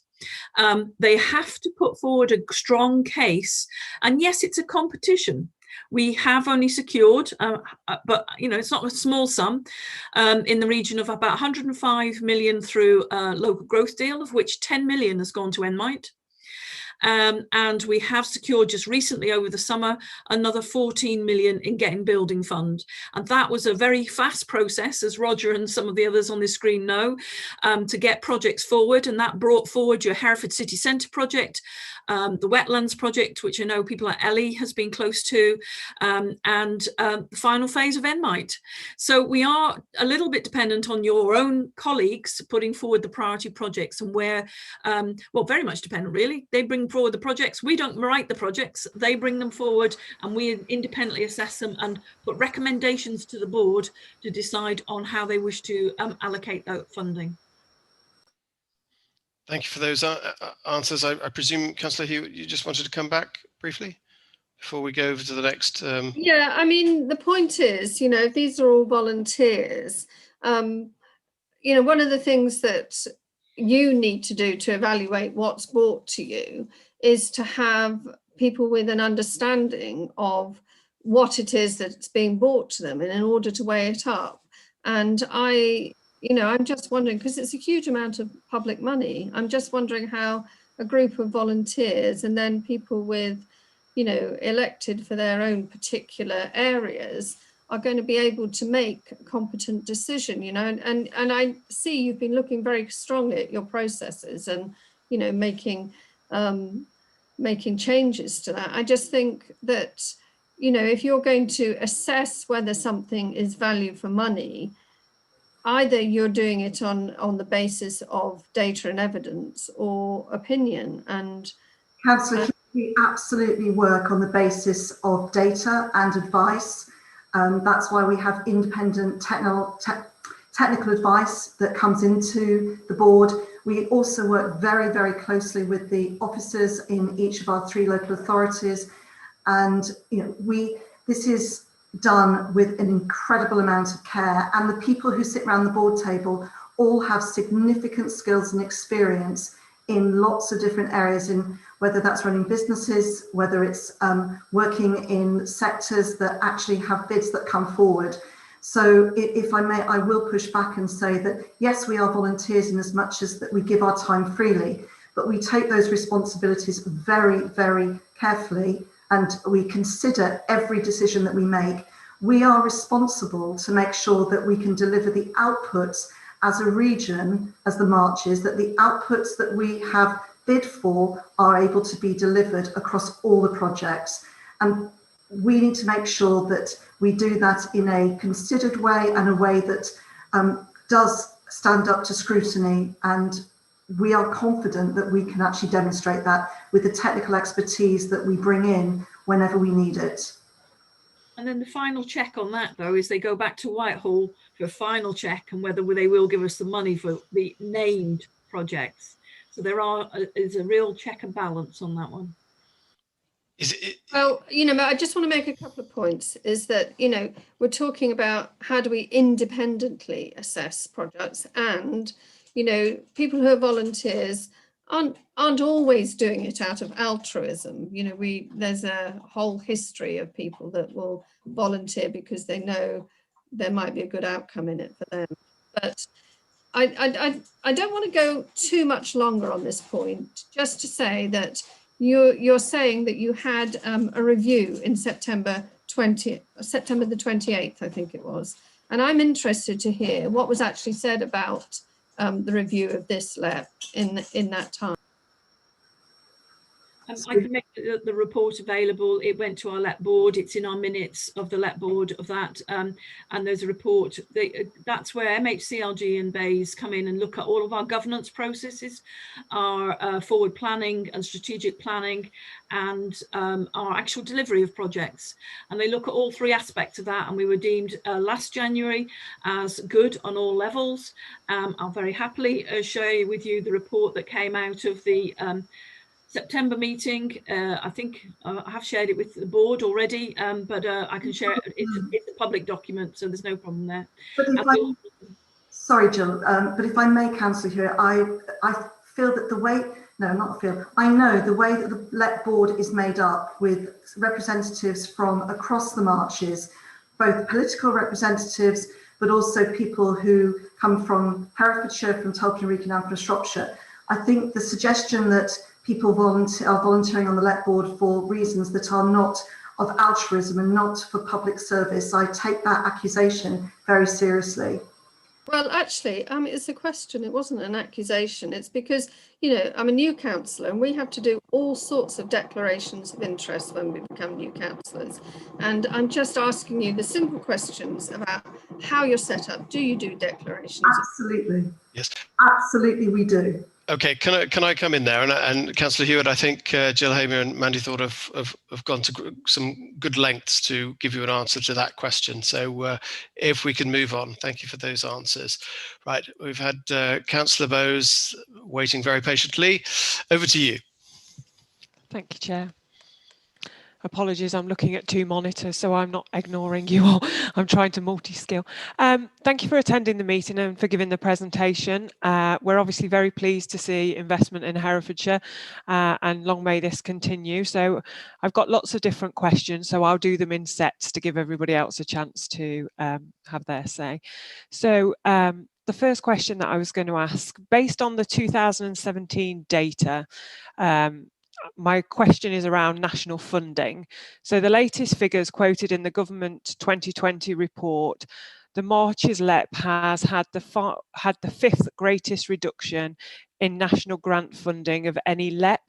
they have to put forward a strong case. And yes, it's a competition. We have only secured, but it's not a small sum, in the region of about 105 million through a local growth deal, of which 10 million has gone to NMIT. And we have secured just recently over the summer another 14 million in Getting Building Fund. And that was a very fast process, as Roger and some of the others on the screen know, to get projects forward. And that brought forward your Hereford City Centre project, the Wetlands project, which I know people at Ellie has been close to, and the final phase of NMIT. So we are a little bit dependent on your own colleagues putting forward the priority projects, and where, well, very much dependent really. They bring forward the projects. We don't write the projects, they bring them forward, and we independently assess them and put recommendations to the board to decide on how they wish to allocate that funding. Thank you for those answers. I presume, Councillor Hugh, you just wanted to come back briefly before we go over to the next. Yeah, I mean, the point is, these are all volunteers. One of the things that you need to do to evaluate what's brought to you is to have people with an understanding of what it is that's being brought to them, and in order to weigh it up. And I'm just wondering, because it's a huge amount of public money, I'm just wondering how a group of volunteers and then people with, elected for their own particular areas are going to be able to make a competent decision, and I see you've been looking very strongly at your processes and, making changes to that. I just think that, if you're going to assess whether something is value for money, either you're doing it on the basis of data and evidence or opinion. And Councillor, we absolutely work on the basis of data and advice. That's why we have independent technical advice that comes into the board. We also work very, very closely with the officers in each of our 3 local authorities. And this is done with an incredible amount of care, and the people who sit around the board table all have significant skills and experience in lots of different areas, in whether that's running businesses, whether it's working in sectors that actually have bids that come forward. So if I may, I will push back and say that yes, we are volunteers in as much as that we give our time freely, but we take those responsibilities very, very carefully, and we consider every decision that we make. We are responsible to make sure that we can deliver the outputs as a region, as the marches, that the outputs that we have bid for are able to be delivered across all the projects. And we need to make sure that we do that in a considered way, and a way that does stand up to scrutiny and we are confident that we can actually demonstrate that with the technical expertise that we bring in whenever we need it. And then the final check on that, though, is they go back to Whitehall for a final check and whether they will give us the money for the named projects. So is a real check and balance on that one. Well, I just want to make a couple of points, is that, we're talking about how do we independently assess projects, and, people who are volunteers aren't always doing it out of altruism. There's a whole history of people that will volunteer because they know there might be a good outcome in it for them. But I don't want to go too much longer on this point, just to say that you're saying that you had a review in September the 28th, I think it was. And I'm interested to hear what was actually said about the review of this LEP in that time. I can make the report available. It went to our LEP board. It's in our minutes of the LEP board of that. And there's a report. That's where MHCLG and BEIS come in and look at all of our governance processes, our forward planning and strategic planning, and our actual delivery of projects. And they look at all three aspects of that. And we were deemed last January as good on all levels. I'll very happily share with you the report that came out of the September meeting. I think I have shared it with the board already, but I can share it. It's a public document, so there's no problem there. But sorry, Jill, but if I may, Councillor here, I feel that the way, no, not feel, I know the way that the LEP board is made up with representatives from across the marches, both political representatives, but also people who come from Herefordshire, from Tolkien, Wrekin and from Shropshire. I think the suggestion that people are volunteering on the LEP board for reasons that are not of altruism and not for public service, I take that accusation very seriously. Well, actually, it's a question. It wasn't an accusation. It's because, I'm a new councillor and we have to do all sorts of declarations of interest when we become new councillors. And I'm just asking you the simple questions about how you're set up. Do you do declarations? Absolutely. Yes. Absolutely, we do. Okay, can I come in there? And Councillor Hewitt, I think Jill Hamer and Mandy Thought have gone to some good lengths to give you an answer to that question. So if we can move on, thank you for those answers. Right, we've had Councillor Bowes waiting very patiently. Over to you. Thank you, Chair. Apologies, I'm looking at two monitors, so I'm not ignoring you all. I'm trying to multi-skill. Thank you for attending the meeting and for giving the presentation. We're obviously very pleased to see investment in Herefordshire, and long may this continue. So I've got lots of different questions, so I'll do them in sets to give everybody else a chance to have their say. So the first question that I was going to ask, based on the 2017 data, my question is around national funding. So the latest figures quoted in the government 2020 report, the Marches LEP has had the fifth greatest reduction in national grant funding of any LEP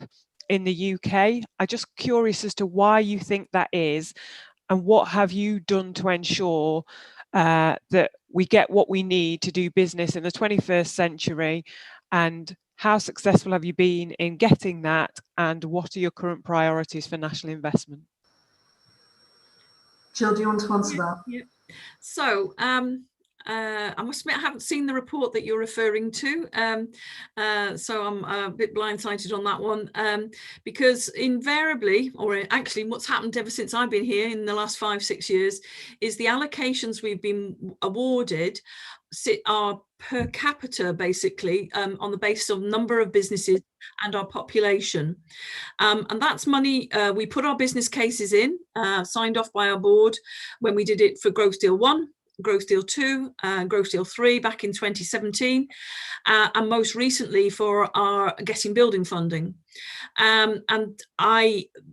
in the UK. I'm just curious as to why you think that is, and what have you done to ensure that we get what we need to do business in the 21st century, and how successful have you been in getting that, and what are your current priorities for national investment? Jill, do you want to answer that? Yeah. So I must admit I haven't seen the report that you're referring to, so I'm a bit blindsided on that one, because invariably, or actually what's happened ever since I've been here in the last 5-6 years, is the allocations we've been awarded are per capita, basically, on the basis of number of businesses and our population. And that's money we put our business cases in, signed off by our board when we did it for Growth Deal 1, Growth Deal 2, Growth Deal 3 back in 2017, and most recently for our Getting Building funding. And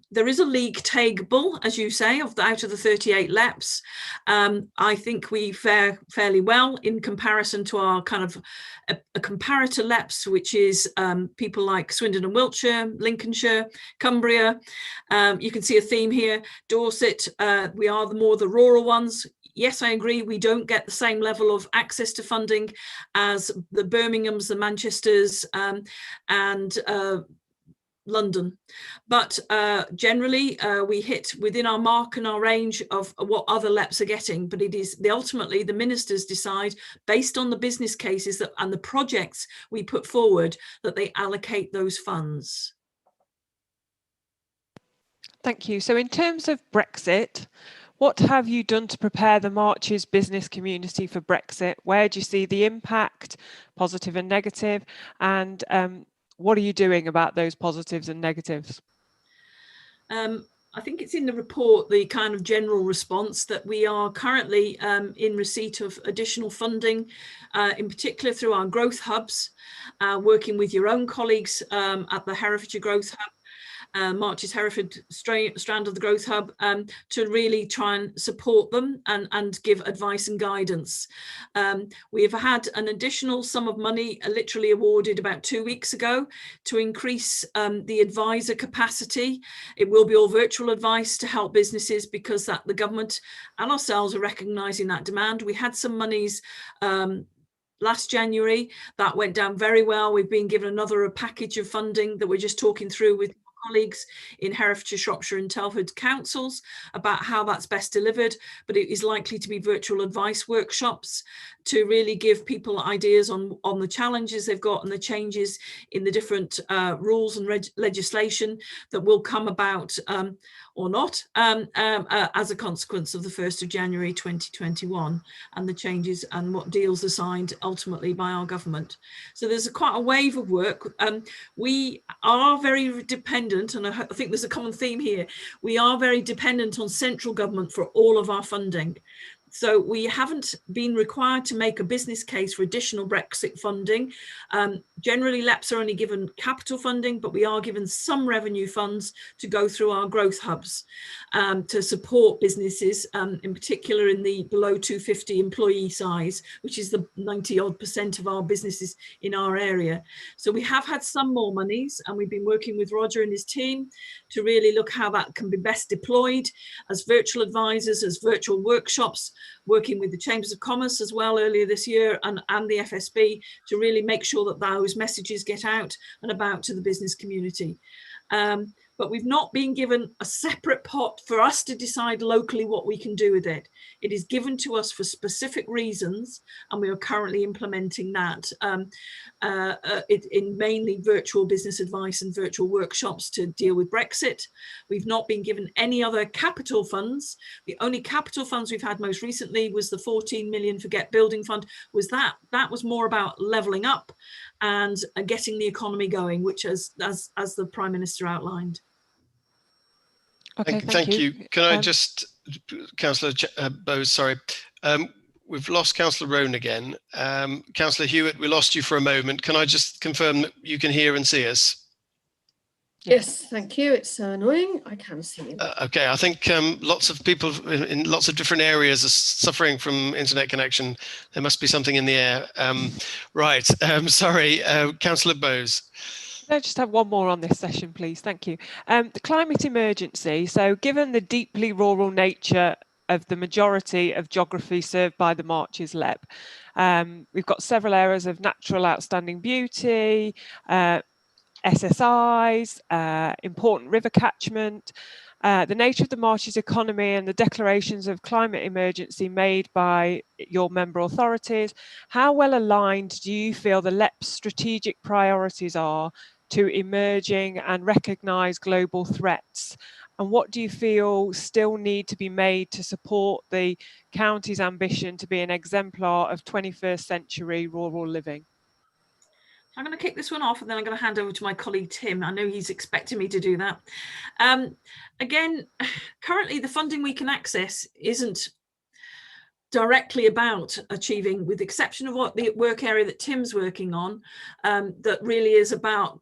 there is a league table, as you say, out of the 38 LEPs. I think we fare fairly well in comparison to our kind of a comparator LEPs, which is people like Swindon and Wiltshire, Lincolnshire, Cumbria. You can see a theme here. Dorset, we are more the rural ones. yes, I agree, we don't get the same level of access to funding as the Birminghams, the Manchesters, and London, but generally we hit within our mark and our range of what other LEPs are getting. But it is ultimately the ministers decide, based on the business cases and the projects we put forward, that they allocate those funds. Thank you. So in terms of Brexit, what have you done to prepare the Marches business community for Brexit? Where do you see the impact, positive and negative? And what are you doing about those positives and negatives? I think it's in the report, the kind of general response, that we are currently in receipt of additional funding, in particular through our growth hubs, working with your own colleagues at the Herefordshire Growth Hub, Marches Hereford strand of the Growth Hub, to really try and support them and give advice and guidance. We have had an additional sum of money literally awarded about 2 weeks ago to increase the advisor capacity. It will be all virtual advice to help businesses, because the government and ourselves are recognising that demand. We had some monies last January that went down very well. We've been given another package of funding that we're just talking through with colleagues in Herefordshire, Shropshire and Telford councils about how that's best delivered, but it is likely to be virtual advice workshops to really give people ideas on the challenges they've got and the changes in the different rules and legislation that will come about or not as a consequence of the 1st of January 2021 and the changes and what deals are signed ultimately by our government. So there's quite a wave of work. We are very dependent, and I think there's a common theme here, we are very dependent on central government for all of our funding. So we haven't been required to make a business case for additional Brexit funding. Generally, LEPs are only given capital funding, but we are given some revenue funds to go through our growth hubs to support businesses, in particular in the below 250 employee size, which is the 90% of our businesses in our area. So we have had some more monies, and we've been working with Roger and his team to really look how that can be best deployed as virtual advisors, as virtual workshops, working with the Chambers of Commerce as well earlier this year and the FSB to really make sure that those messages get out and about to the business community. But we've not been given a separate pot for us to decide locally what we can do with it. It is given to us for specific reasons, and we are currently implementing that in mainly virtual business advice and virtual workshops to deal with Brexit. We've not been given any other capital funds. The only capital funds we've had most recently was the 14 million for Get Building Fund. That was more about levelling up and getting the economy going, which as the Prime Minister outlined. Okay, thank you. Can I just, Councillor Bowes, sorry. We've lost Councillor Rowan again. Councillor Hewitt, we lost you for a moment. Can I just confirm that you can hear and see us? Yes, thank you. It's so annoying. I can see you. Okay, I think lots of people in lots of different areas are suffering from internet connection. There must be something in the air. Right, sorry, Councillor Bowes. I just have one more on this session, please. Thank you. The climate emergency. So given the deeply rural nature of the majority of geography served by the Marches LEP, we've got several areas of natural outstanding beauty, SSIs, important river catchment, the nature of the Marches economy and the declarations of climate emergency made by your member authorities. How well aligned do you feel the LEP's strategic priorities are to emerging and recognise global threats? And what do you feel still need to be made to support the county's ambition to be an exemplar of 21st century rural living? I'm going to kick this one off and then I'm going to hand over to my colleague Tim. I know he's expecting me to do that. Again, currently the funding we can access isn't directly about achieving, with the exception of what the work area that Tim's working on, that really is about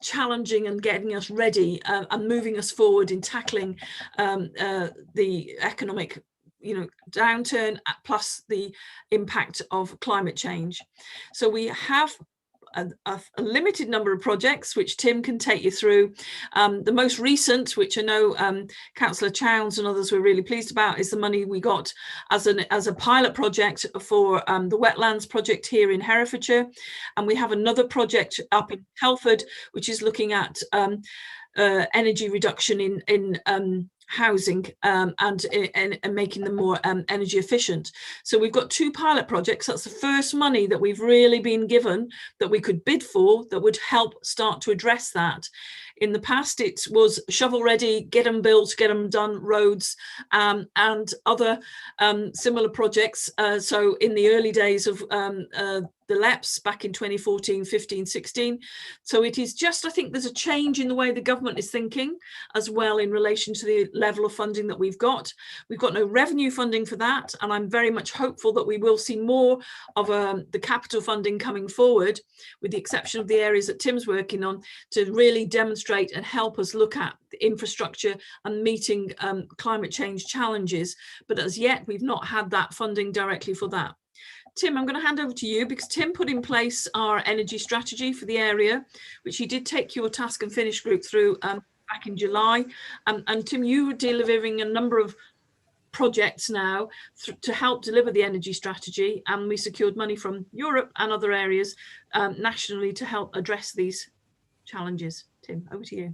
challenging and getting us ready and moving us forward in tackling the economic downturn plus the impact of climate change. So we have a limited number of projects, which Tim can take you through. The most recent, which I know Councillor Chowns and others were really pleased about, is the money we got as a pilot project for the wetlands project here in Herefordshire. And we have another project up in Telford, which is looking at energy reduction in housing and making them more energy efficient. So we've got 2 pilot projects. That's the first money that we've really been given that we could bid for that would help start to address that. In the past, it was shovel ready, get them built, get them done, roads and other similar projects. So in the early days of the LEPs back in 2014, 15, 16. So it is just, I think there's a change in the way the government is thinking as well in relation to the level of funding that we've got. We've got no revenue funding for that. And I'm very much hopeful that we will see more of the capital funding coming forward, with the exception of the areas that Tim's working on, to really demonstrate and help us look at the infrastructure and meeting climate change challenges. But as yet, we've not had that funding directly for that. Tim, I'm going to hand over to you, because Tim put in place our energy strategy for the area, which he did take your task and finish group through back in July. And Tim, you were delivering a number of projects now to help deliver the energy strategy, and we secured money from Europe and other areas nationally to help address these challenges. Tim, over to you.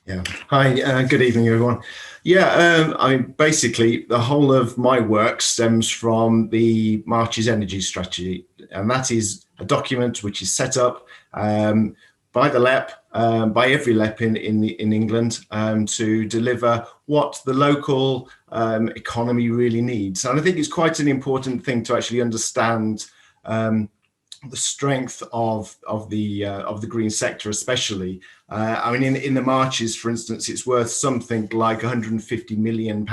Yeah. Hi, good evening, everyone. Yeah, I mean, basically, the whole of my work stems from the March's energy strategy, and that is a document which is set up by the LEP, by every LEP in England, to deliver what the local economy really needs. And I think it's quite an important thing to actually understand the strength of the green sector, especially. I mean, in the Marches, for instance, it's worth something like £150 million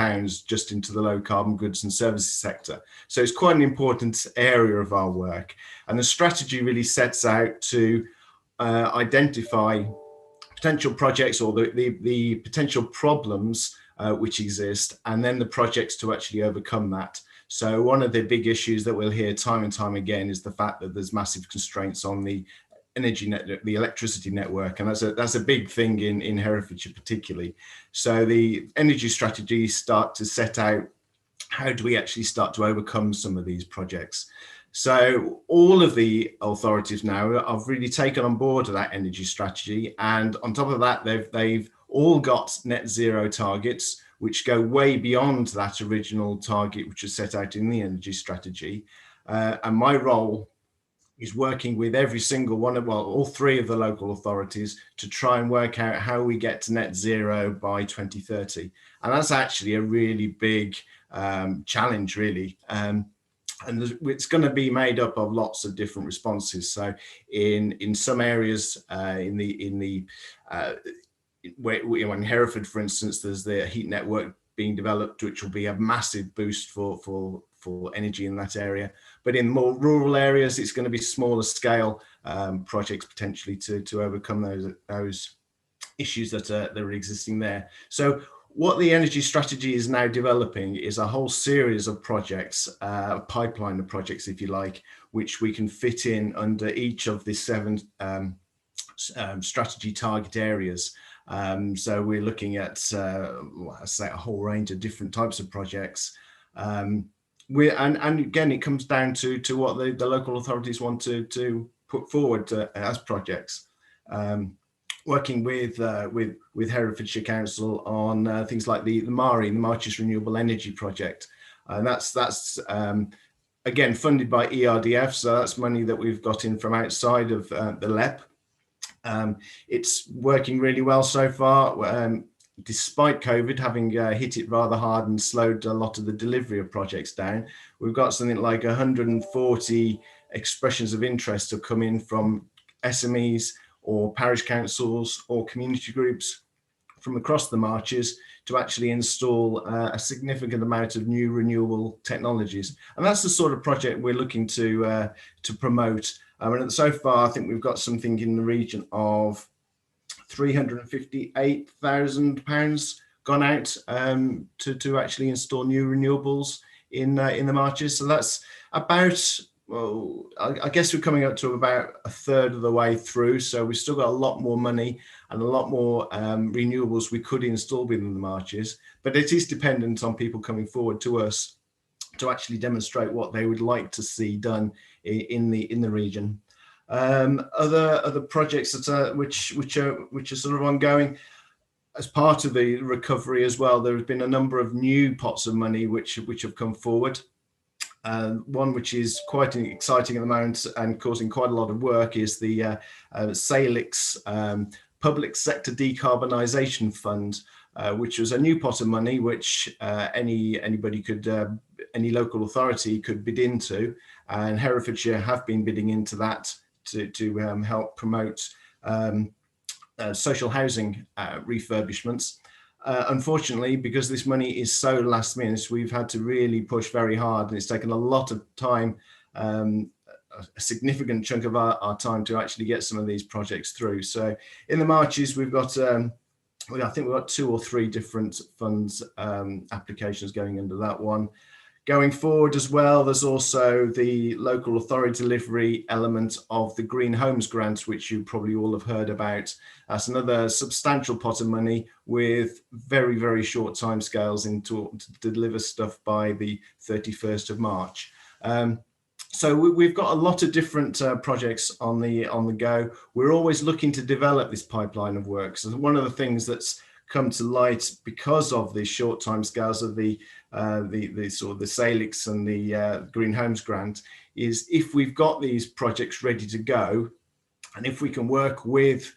just into the low carbon goods and services sector. So it's quite an important area of our work. And the strategy really sets out to identify potential projects or the potential problems which exist, and then the projects to actually overcome that. So one of the big issues that we'll hear time and time again is the fact that there's massive constraints on the energy network, the electricity network, and that's a big thing in Herefordshire particularly. So the energy strategies start to set out how do we actually start to overcome some of these projects. So all of the authorities now have really taken on board that energy strategy, and on top of that, they've all got net zero targets, which go way beyond that original target, which was set out in the energy strategy. And my role is working with every single one of, well, all 3 of the local authorities to try and work out how we get to net zero by 2030. And that's actually a really big challenge, really. And it's going to be made up of lots of different responses. So in some areas, in Hereford, for instance, there's the heat network being developed, which will be a massive boost for energy in that area. But in more rural areas, it's going to be smaller scale projects potentially to overcome those issues that are existing there. So what the energy strategy is now developing is a whole series of projects, a pipeline of projects, if you like, which we can fit in under each of the 7 strategy target areas. So we're looking at, I say, a whole range of different types of projects. And again, it comes down to what the local authorities want to put forward as projects. Working with Herefordshire Council on things like the MARE, the Marches Renewable Energy Project. And that's again funded by ERDF, so that's money that we've got in from outside of the LEP. It's working really well so far, despite COVID having hit it rather hard and slowed a lot of the delivery of projects down. We've got something like 140 expressions of interest have come in from SMEs or parish councils or community groups from across the Marches to actually install a significant amount of new renewable technologies. And that's the sort of project we're looking to promote. And so far, I think we've got something in the region of £358,000 gone out to actually install new renewables in the Marches. So that's about well, I guess we're coming up to about a third of the way through, so we've still got a lot more money and a lot more renewables we could install within the marches, but it is dependent on people coming forward to us to actually demonstrate what they would like to see done in the region. Other projects that which are sort of ongoing as part of the recovery as well. There have been a number of new pots of money which have come forward. One which is quite exciting at the moment and causing quite a lot of work is the SALIX Public Sector Decarbonisation Fund, which was a new pot of money which anybody could, any local authority could bid into, and Herefordshire have been bidding into that to help promote social housing refurbishments. Unfortunately, because this money is so last minute, we've had to really push very hard, and it's taken a lot of time, a significant chunk of our time to actually get some of these projects through. So in the marches, we've got, I think we've got 2 or 3 different funds applications going under that one. Going forward as well, there's also the local authority delivery element of the Green Homes Grant, which you probably all have heard about. That's another substantial pot of money with very, very short timescales to deliver stuff by the 31st of March. So we've got a lot of different projects on the go. We're always looking to develop this pipeline of work. So one of the things that's come to light because of the short timescales of the sort of the SALIX and the Green Homes Grant is if we've got these projects ready to go, and if we can work with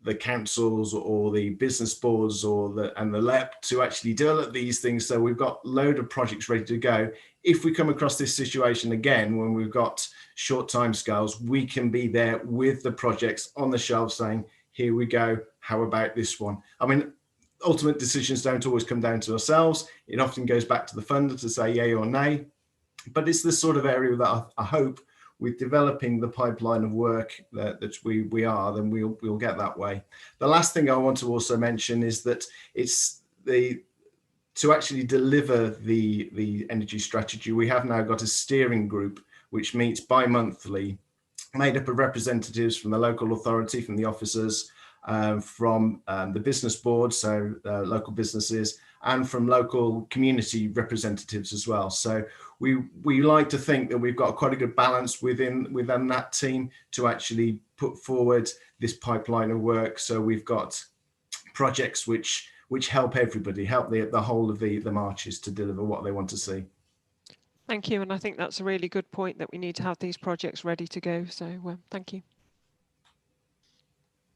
the councils or the business boards and the LEP to actually develop these things, so we've got a load of projects ready to go. If we come across this situation again when we've got short timescales, we can be there with the projects on the shelf saying, here we go, how about this one? I mean, ultimate decisions don't always come down to ourselves. It often goes back to the funder to say yay or nay. But it's the sort of area that I hope with developing the pipeline of work that we are, then we'll get that way. The last thing I want to also mention is that it's to actually deliver the energy strategy, we have now got a steering group which meets bi-monthly, made up of representatives from the local authority, from the officers, from the business board, so local businesses, and from local community representatives as well. So we like to think that we've got quite a good balance within that team to actually put forward this pipeline of work. So we've got projects which help everybody, help the whole of the marches to deliver what they want to see. Thank you, and I think that's a really good point that we need to have these projects ready to go. So thank you.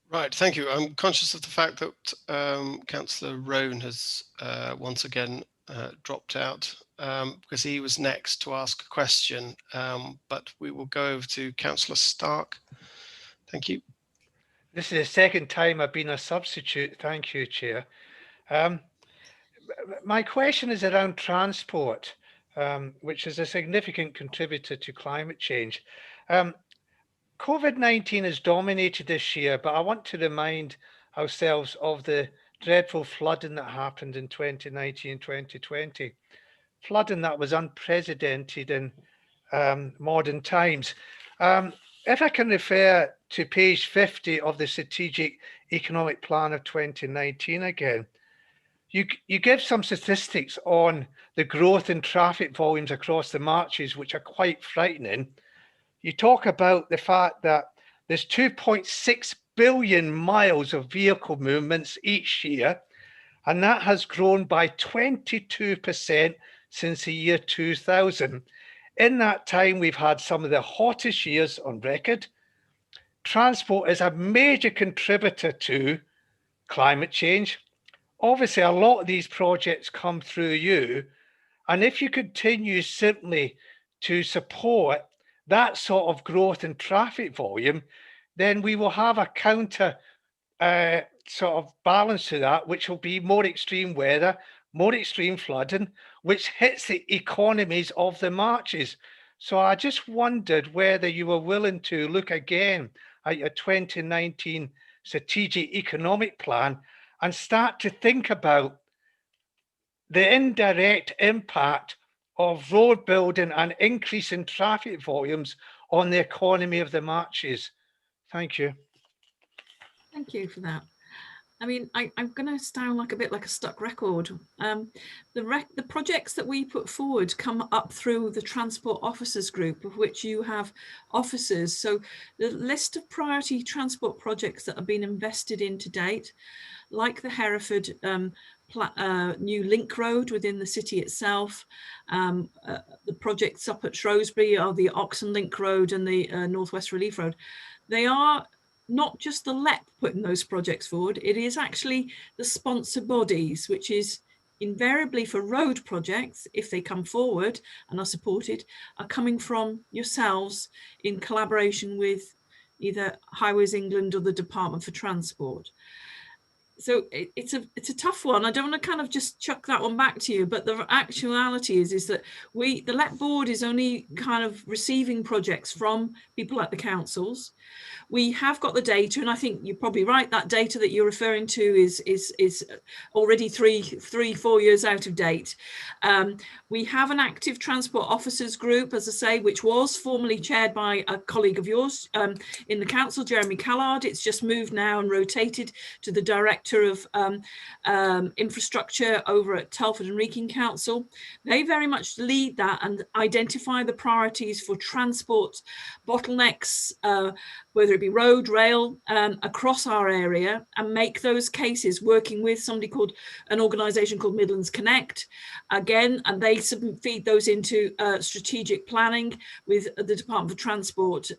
Right, thank you. I'm conscious of the fact that Councillor Roan has once again dropped out because he was next to ask a question, but we will go over to Councillor Stark. Thank you. This is the second time I've been a substitute. Thank you, Chair. My question is around transport, which is a significant contributor to climate change. COVID-19 has dominated this year, but I want to remind ourselves of the dreadful flooding that happened in 2019 and 2020. Flooding that was unprecedented in modern times. If I can refer to page 50 of the Strategic Economic Plan of 2019 again, you give some statistics on the growth in traffic volumes across the marches, which are quite frightening. You talk about the fact that there's 2.6 billion miles of vehicle movements each year, and that has grown by 22% since the year 2000. In that time, we've had some of the hottest years on record. Transport is a major contributor to climate change. Obviously, a lot of these projects come through you, and if you continue simply to support that sort of growth in traffic volume, then we will have a counter sort of balance to that, which will be more extreme weather, more extreme flooding, which hits the economies of the marches. So I just wondered whether you were willing to look again at your 2019 Strategic Economic Plan and start to think about the indirect impact of road building and increase in traffic volumes on the economy of the marches? Thank you. Thank you for that. I mean, I'm going to sound like a bit like a stuck record. The projects that we put forward come up through the Transport Officers Group, of which you have officers. So the list of priority transport projects that have been invested in to date, like the Hereford new link road within the city itself, the projects up at Shrewsbury are the Oxon Link Road and the Northwest Relief Road. They are not just the LEP putting those projects forward, it is actually the sponsor bodies, which is invariably for road projects, if they come forward and are supported, are coming from yourselves in collaboration with either Highways England or the Department for Transport. So it's a tough one. I don't want to kind of just chuck that one back to you, but the actuality is that the LEP board is only kind of receiving projects from people like the councils. We have got the data, and I think you're probably right, that data that you're referring to is already 4 years out of date. We have an active transport officers group, as I say, which was formerly chaired by a colleague of yours in the council, Jeremy Callard. It's just moved now and rotated to the director of infrastructure over at Telford and Wrekin Council. They very much lead that and identify the priorities for transport bottlenecks, whether it be road, rail, across our area, and make those cases working with an organisation called Midlands Connect, again, and they feed those into strategic planning with the Department for Transport,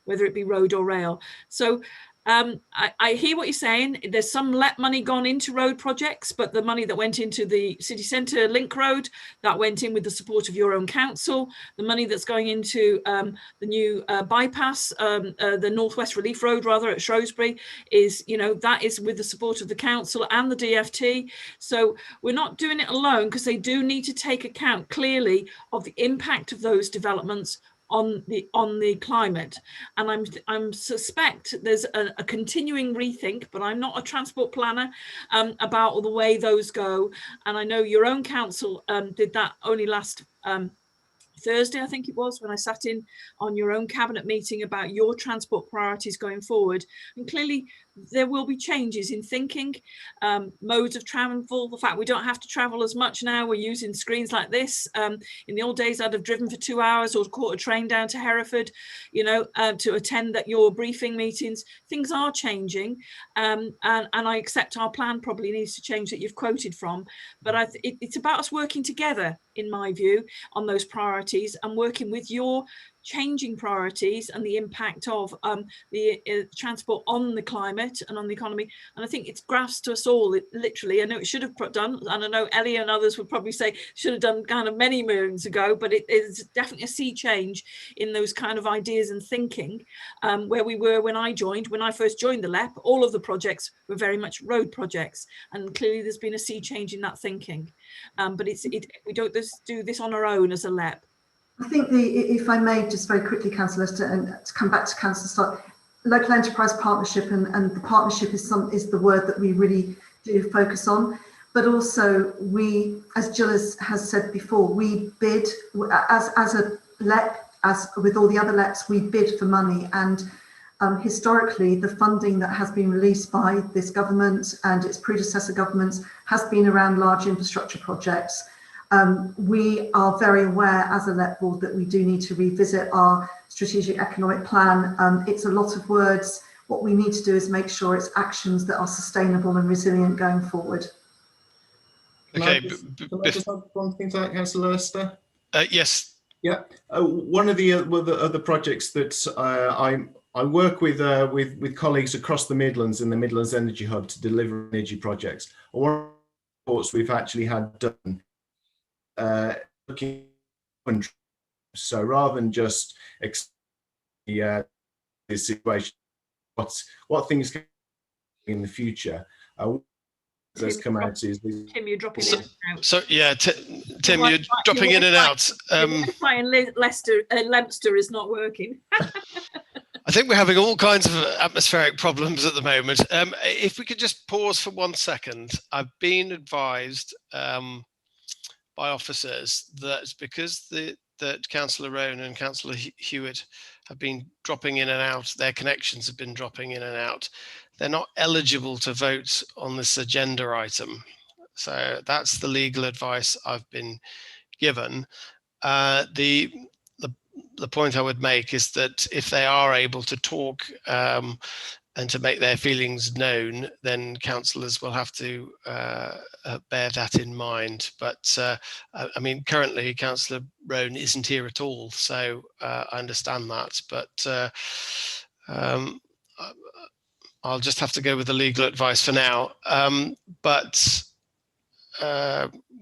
whether it be road or rail. So I hear what you're saying. There's some LEP money gone into road projects, but the money that went into the city centre link road, that went in with the support of your own council. The money that's going into the new bypass, the Northwest Relief Road, rather, at Shrewsbury, is, that is with the support of the council and the DFT. So we're not doing it alone, because they do need to take account clearly of the impact of those developments on the climate. And I'm suspect there's a continuing rethink, but I'm not a transport planner, about the way those go. And I know your own council did that only last Thursday, I think it was, when I sat in on your own cabinet meeting about your transport priorities going forward. And clearly there will be changes in thinking, modes of travel, the fact we don't have to travel as much now, we're using screens like this. In the old days, I'd have driven for 2 hours or caught a train down to Hereford, to attend your briefing meetings. Things are changing, and I accept our plan probably needs to change that you've quoted from, but it's about us working together, in my view, on those priorities, and working with your changing priorities and the impact of the transport on the climate and on the economy. And I think it's graphs to us all, literally. I know it should have done, and I know Ellie and others would probably say should have done kind of many moons ago, but it is definitely a sea change in those kind of ideas and thinking, where we were when I first joined the LEP. All of the projects were very much road projects, and clearly there's been a sea change in that thinking. But we don't just do this on our own as a LEP. I think if I may, just very quickly, Councillor Lester, and to come back to Councillor Stark, local enterprise partnership, and the partnership is the word that we really do focus on. But also we, as Jill has said before, we bid as a LEP, as with all the other LEPs, we bid for money. And historically, the funding that has been released by this government and its predecessor governments has been around large infrastructure projects. We are very aware as a LEP board that we do need to revisit our strategic economic plan. It's a lot of words. What we need to do is make sure it's actions that are sustainable and resilient going forward. Okay. Can I just add one thing to that, Councillor Lester? Yes. Yeah. One of the other projects that I work with colleagues across the Midlands in the Midlands Energy Hub to deliver energy projects. One of the reports we've actually had done. Looking, so rather than just this situation, what things can in the future, that's come out is Tim, you're dropping in and out. So yeah, Tim, you're dropping in and out. Leinster is not working. I think we're having all kinds of atmospheric problems at the moment. If we could just pause for 1 second. I've been advised by officers that because that Councillor Rowan and Councillor Hewitt have been dropping in and out, their connections have been dropping in and out, they're not eligible to vote on this agenda item. So that's the legal advice I've been given. The point I would make is that if they are able to talk and to make their feelings known, then councillors will have to bear that in mind. But I mean, currently Councillor Rowan isn't here at all, so I understand that. But I'll just have to go with the legal advice for now.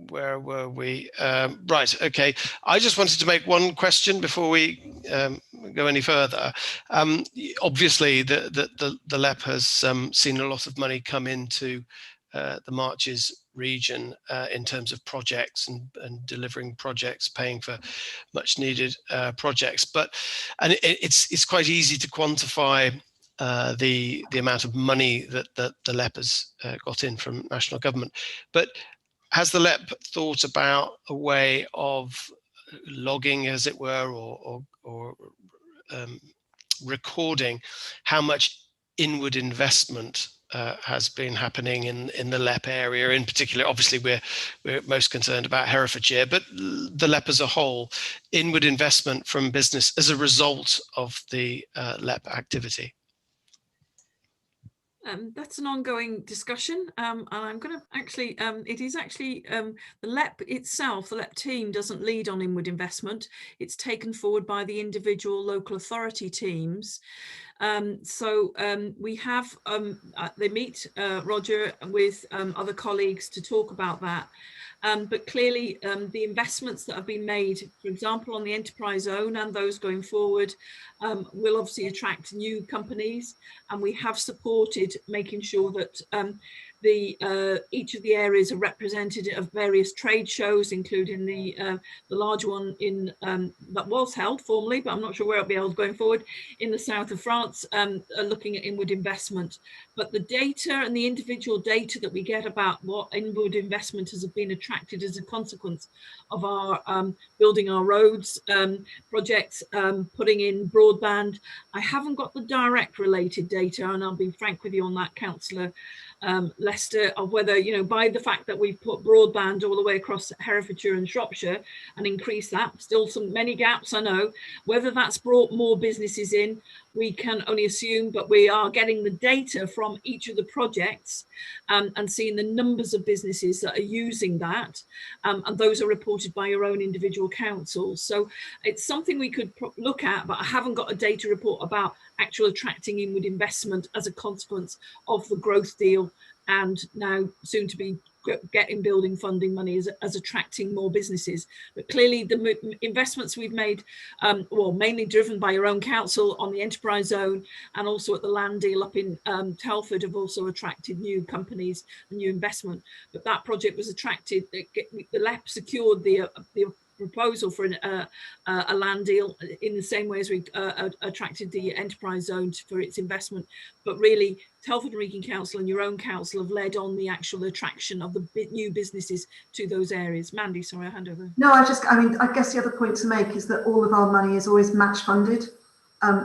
Where were we? Right, okay. I just wanted to make one question before we go any further. Obviously, the LEP has seen a lot of money come into the Marches region in terms of projects and delivering projects, paying for much needed projects. And it's quite easy to quantify the amount of money that the LEP has got in from national government. But has the LEP thought about a way of logging, as it were, or recording how much inward investment has been happening in the LEP area? In particular, obviously, we're most concerned about Herefordshire, but the LEP as a whole, inward investment from business as a result of the LEP activity. That's an ongoing discussion, and I'm going to actually, it is actually the LEP itself, the LEP team doesn't lead on inward investment. It's taken forward by the individual local authority teams. We have, they meet, Roger, with other colleagues to talk about that. But clearly the investments that have been made, for example, on the enterprise zone and those going forward, will obviously attract new companies, and we have supported making sure that each of the areas are represented at various trade shows, including the large one in that was held formerly, but I'm not sure where it'll be held going forward, in the south of France, looking at inward investment. But the data and the individual data that we get about what inward investment has been attracted as a consequence of our building our roads projects, putting in broadband. I haven't got the direct related data, and I'll be frank with you on that, Councillor Lester, of whether, you know, by the fact that we've put broadband all the way across Herefordshire and Shropshire and increased that, still many gaps, I know, whether that's brought more businesses in, we can only assume, but we are getting the data from each of the projects and seeing the numbers of businesses that are using that, and those are reported by your own individual councils. So it's something we could look at, but I haven't got a data report about actual attracting inward investment as a consequence of the growth deal and now soon to be getting building funding money as attracting more businesses. But clearly the investments we've made, well, mainly driven by your own council on the enterprise zone and also at the land deal up in Telford, have also attracted new companies and new investment. But that project was attracted, the LEP secured the proposal for a land deal in the same way as we attracted the enterprise zone for its investment. But really, Telford and Wrekin Council and your own council have led on the actual attraction of the new businesses to those areas. Mandy, sorry, I hand over. No, I guess the other point to make is that all of our money is always match funded,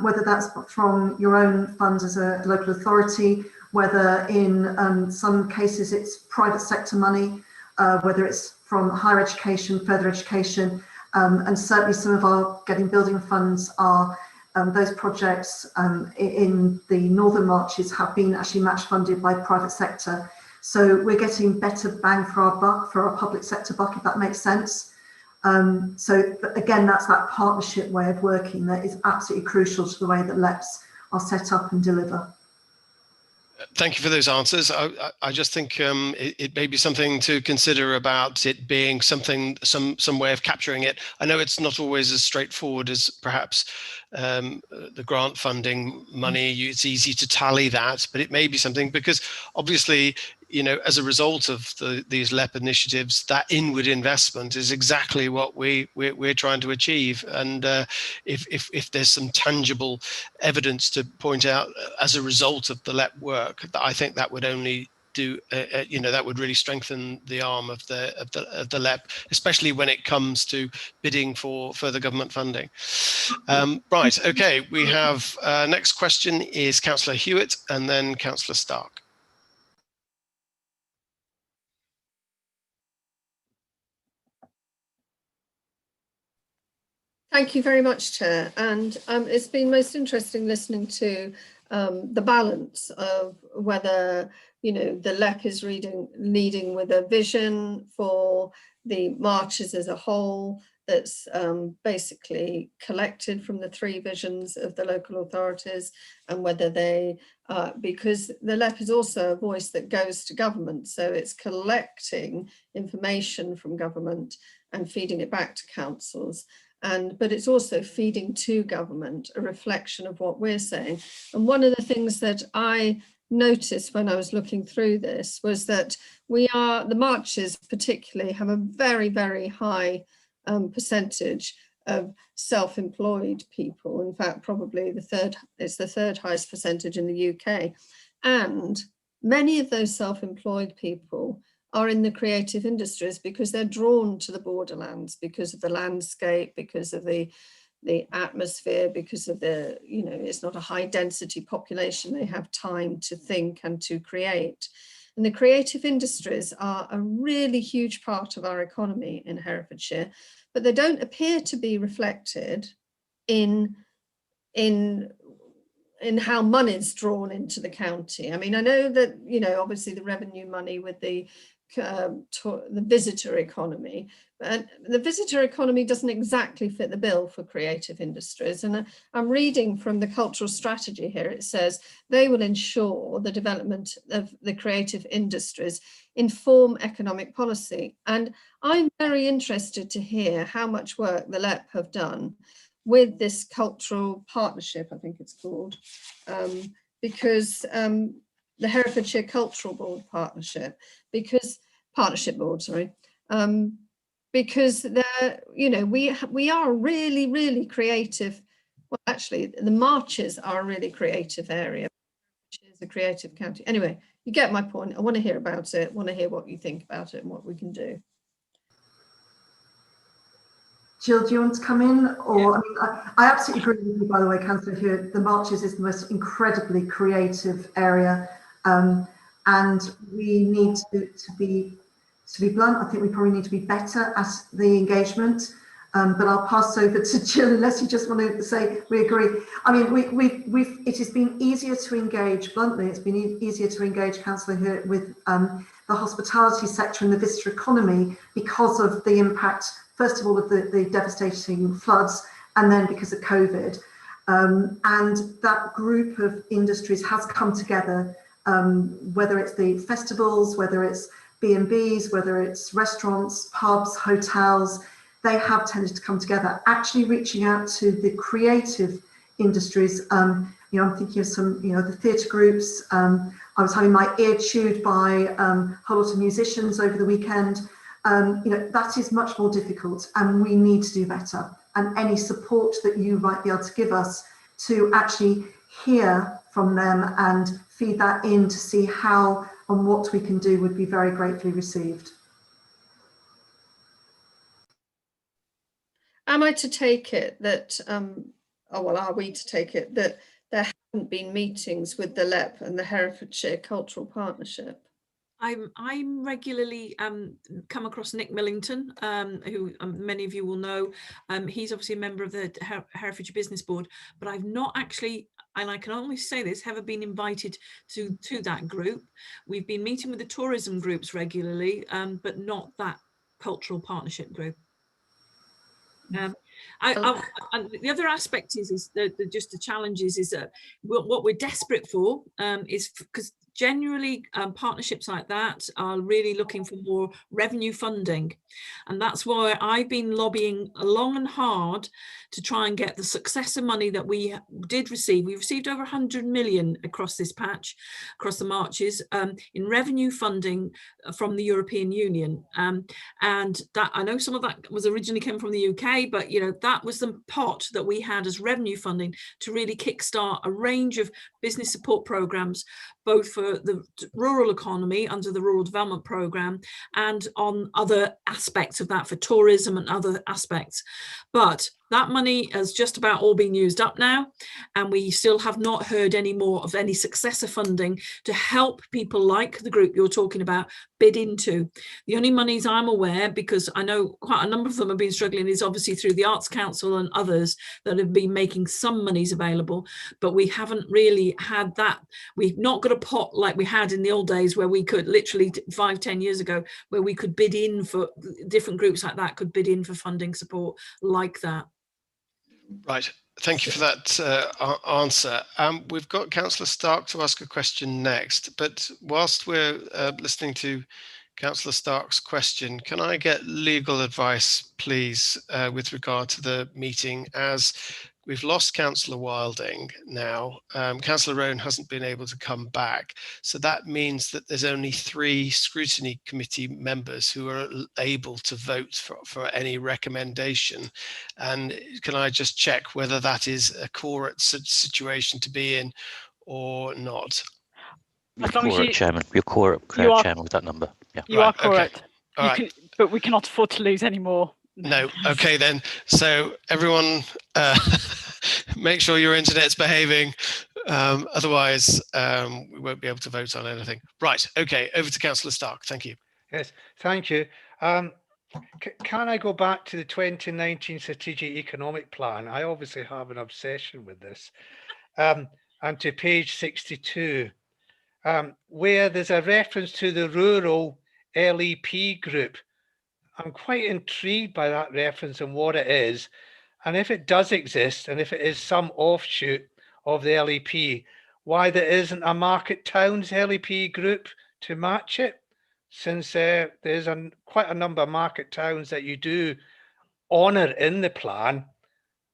whether that's from your own funds as a local authority, whether in some cases it's private sector money, whether it's from higher education, further education, and certainly some of our Getting Building funds are those projects in the Northern Marches have been actually match funded by private sector. So we're getting better bang for our buck, for our public sector buck, if that makes sense. So again, that's that partnership way of working that is absolutely crucial to the way that LEPs are set up and deliver. Thank you for those answers. I just think it may be something to consider about it being something, some way of capturing it. I know it's not always as straightforward as perhaps the grant funding money. It's easy to tally that, but it may be something, because obviously, you know, as a result of these LEP initiatives, that inward investment is exactly what we're trying to achieve. And if there's some tangible evidence to point out as a result of the LEP work, I think that would only do, that would really strengthen the arm of the LEP, especially when it comes to bidding for further government funding. Right, okay, we have next question is Councillor Hewitt and then Councillor Stark. Thank you very much, Chair. And it's been most interesting listening to the balance of whether, the LEP is leading with a vision for the marches as a whole that's basically collected from the 3 visions of the local authorities, and whether they, because the LEP is also a voice that goes to government, so it's collecting information from government and feeding it back to councils. But it's also feeding to government a reflection of what we're saying. And one of the things that I noticed when I was looking through this was that the marches particularly have a very, very high percentage of self-employed people. In fact, probably it's the third highest percentage in the UK. And many of those self-employed people are in the creative industries because they're drawn to the borderlands, because of the landscape, because of the atmosphere, because of it's not a high density population. They have time to think and to create. And the creative industries are a really huge part of our economy in Herefordshire, but they don't appear to be reflected in how money is drawn into the county. I mean, I know that, obviously the revenue money with the visitor economy, but the visitor economy doesn't exactly fit the bill for creative industries. And I'm reading from the cultural strategy here. It says they will ensure the development of the creative industries, inform economic policy. And I'm very interested to hear how much work the LEP have done with this cultural partnership, I think it's called, because the Herefordshire Cultural Board Partnership, because they're, we are really, really creative. Well, actually, the marches are a really creative area, which is a creative county. Anyway, you get my point. I want to hear about it, want to hear what you think about it and what we can do. Jill, do you want to come in? Or, I mean, I absolutely agree with you, by the way, Councillor Hewitt. The marches is the most incredibly creative area. And we need to be blunt. I think we probably need to be better at the engagement. But I'll pass over to Jill unless you just want to say we agree. I mean, it has been easier to engage bluntly. It's been easier to engage, Councillor Hewitt, with the hospitality sector and the visitor economy because of the impact, first of all, of the devastating floods, and then because of COVID. And that group of industries has come together, whether it's the festivals, whether it's B&Bs, whether it's restaurants, pubs, hotels, they have tended to come together, actually reaching out to the creative industries. I'm thinking of some, the theatre groups. I was having my ear chewed by a whole lot of musicians over the weekend. That is much more difficult, and we need to do better. And any support that you might be able to give us to actually hear from them and feed that in to see how and what we can do would be very gratefully received. Am I to take it that, are we to take it that there haven't been meetings with the LEP and the Herefordshire Cultural Partnership? I'm regularly come across Nick Millington, who many of you will know. He's obviously a member of the Herefordshire Business Board, but I've not actually, and I can only say this, ever been invited to that group. We've been meeting with the tourism groups regularly, but not that cultural partnership group. And the other aspect is just the challenges is that what we're desperate for is because generally partnerships like that are really looking for more revenue funding, and that's why I've been lobbying long and hard to try and get the successor money that we did receive. We received over 100 million across this patch, across the marches, in revenue funding from the European Union, and that I know some of that was originally came from the UK, but that was the pot that we had as revenue funding to really kickstart a range of business support programs, both for the rural economy under the Rural Development Programme and on other aspects of that for tourism and other aspects. But that money has just about all been used up now, and we still have not heard any more of any successor funding to help people like the group you're talking about bid into. The only monies I'm aware, because I know quite a number of them have been struggling, is obviously through the Arts Council and others that have been making some monies available, but we haven't really had that. We've not got a pot like we had in the old days where we could literally 5-10 years ago, where we could bid in for different groups like that, could bid in for funding support like that. Right. Thank you for that answer. We've got Councillor Stark to ask a question next, but whilst we're listening to Councillor Stark's question, can I get legal advice, please, with regard to the meeting, as we've lost Councillor Wilding now. Councillor Rowan hasn't been able to come back. So that means that there's only 3 scrutiny committee members who are able to vote for any recommendation. And can I just check whether that is a quorum situation to be in or not? You're correct, Chairman. You're correct, Chairman, with that number. Yeah. You are correct. Okay. But we cannot afford to lose any more. No. Okay, then. So everyone, make sure your internet's behaving. Otherwise, we won't be able to vote on anything. Right. Okay. Over to Councillor Stark. Thank you. Yes. Thank you. Can I go back to the 2019 Strategic Economic Plan? I obviously have an obsession with this. And to page 62, where there's a reference to the rural LEP group. I'm quite intrigued by that reference and what it is. And if it does exist, and if it is some offshoot of the LEP, why there isn't a Market Towns LEP group to match it, since there's quite a number of market towns that you do honour in the plan,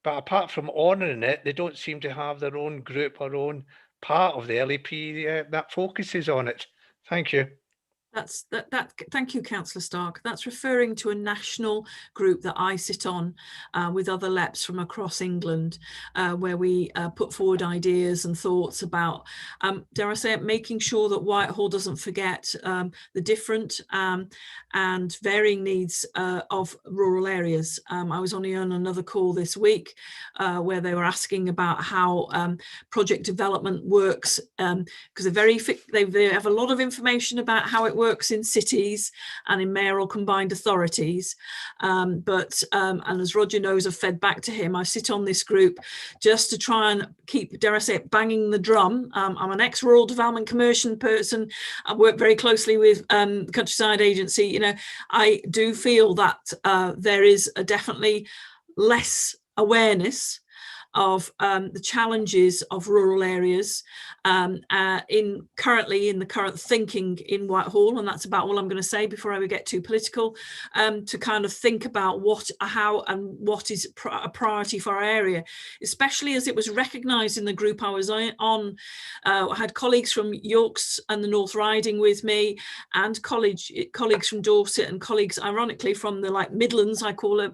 but apart from honouring it, they don't seem to have their own group or own part of the LEP that focuses on it. Thank you. Thank you, Councillor Stark. That's referring to a national group that I sit on with other LEPs from across England, where we put forward ideas and thoughts about, dare I say it, making sure that Whitehall doesn't forget the different and varying needs of rural areas. I was only on another call this week where they were asking about how project development works, because they have a lot of information about how it works in cities and in mayoral combined authorities, and as Roger knows, I've fed back to him, I sit on this group just to try and keep, dare I say it, banging the drum. I'm an ex-rural development commission person. I work very closely with Countryside Agency. You know, I do feel that there is definitely less awareness of the challenges of rural areas currently in the current thinking in Whitehall, and that's about all I'm going to say before I get too political, to kind of think about how and what is a priority for our area, especially as it was recognised in the group I was on. I had colleagues from Yorks and the North Riding with me, and colleagues from Dorset, and colleagues ironically from the Midlands, I call it,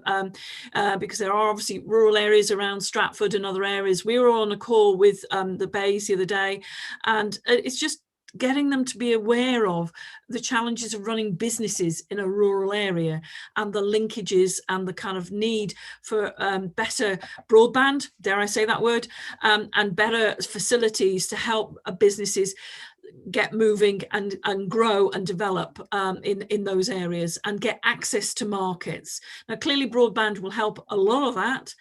because there are obviously rural areas around Stratford and other areas. We were on a call with the Bays the other day, and it's just getting them to be aware of the challenges of running businesses in a rural area and the linkages and the kind of need for better broadband, dare I say that word, and better facilities to help businesses get moving and grow and develop in those areas and get access to markets. Now, clearly broadband will help a lot of that,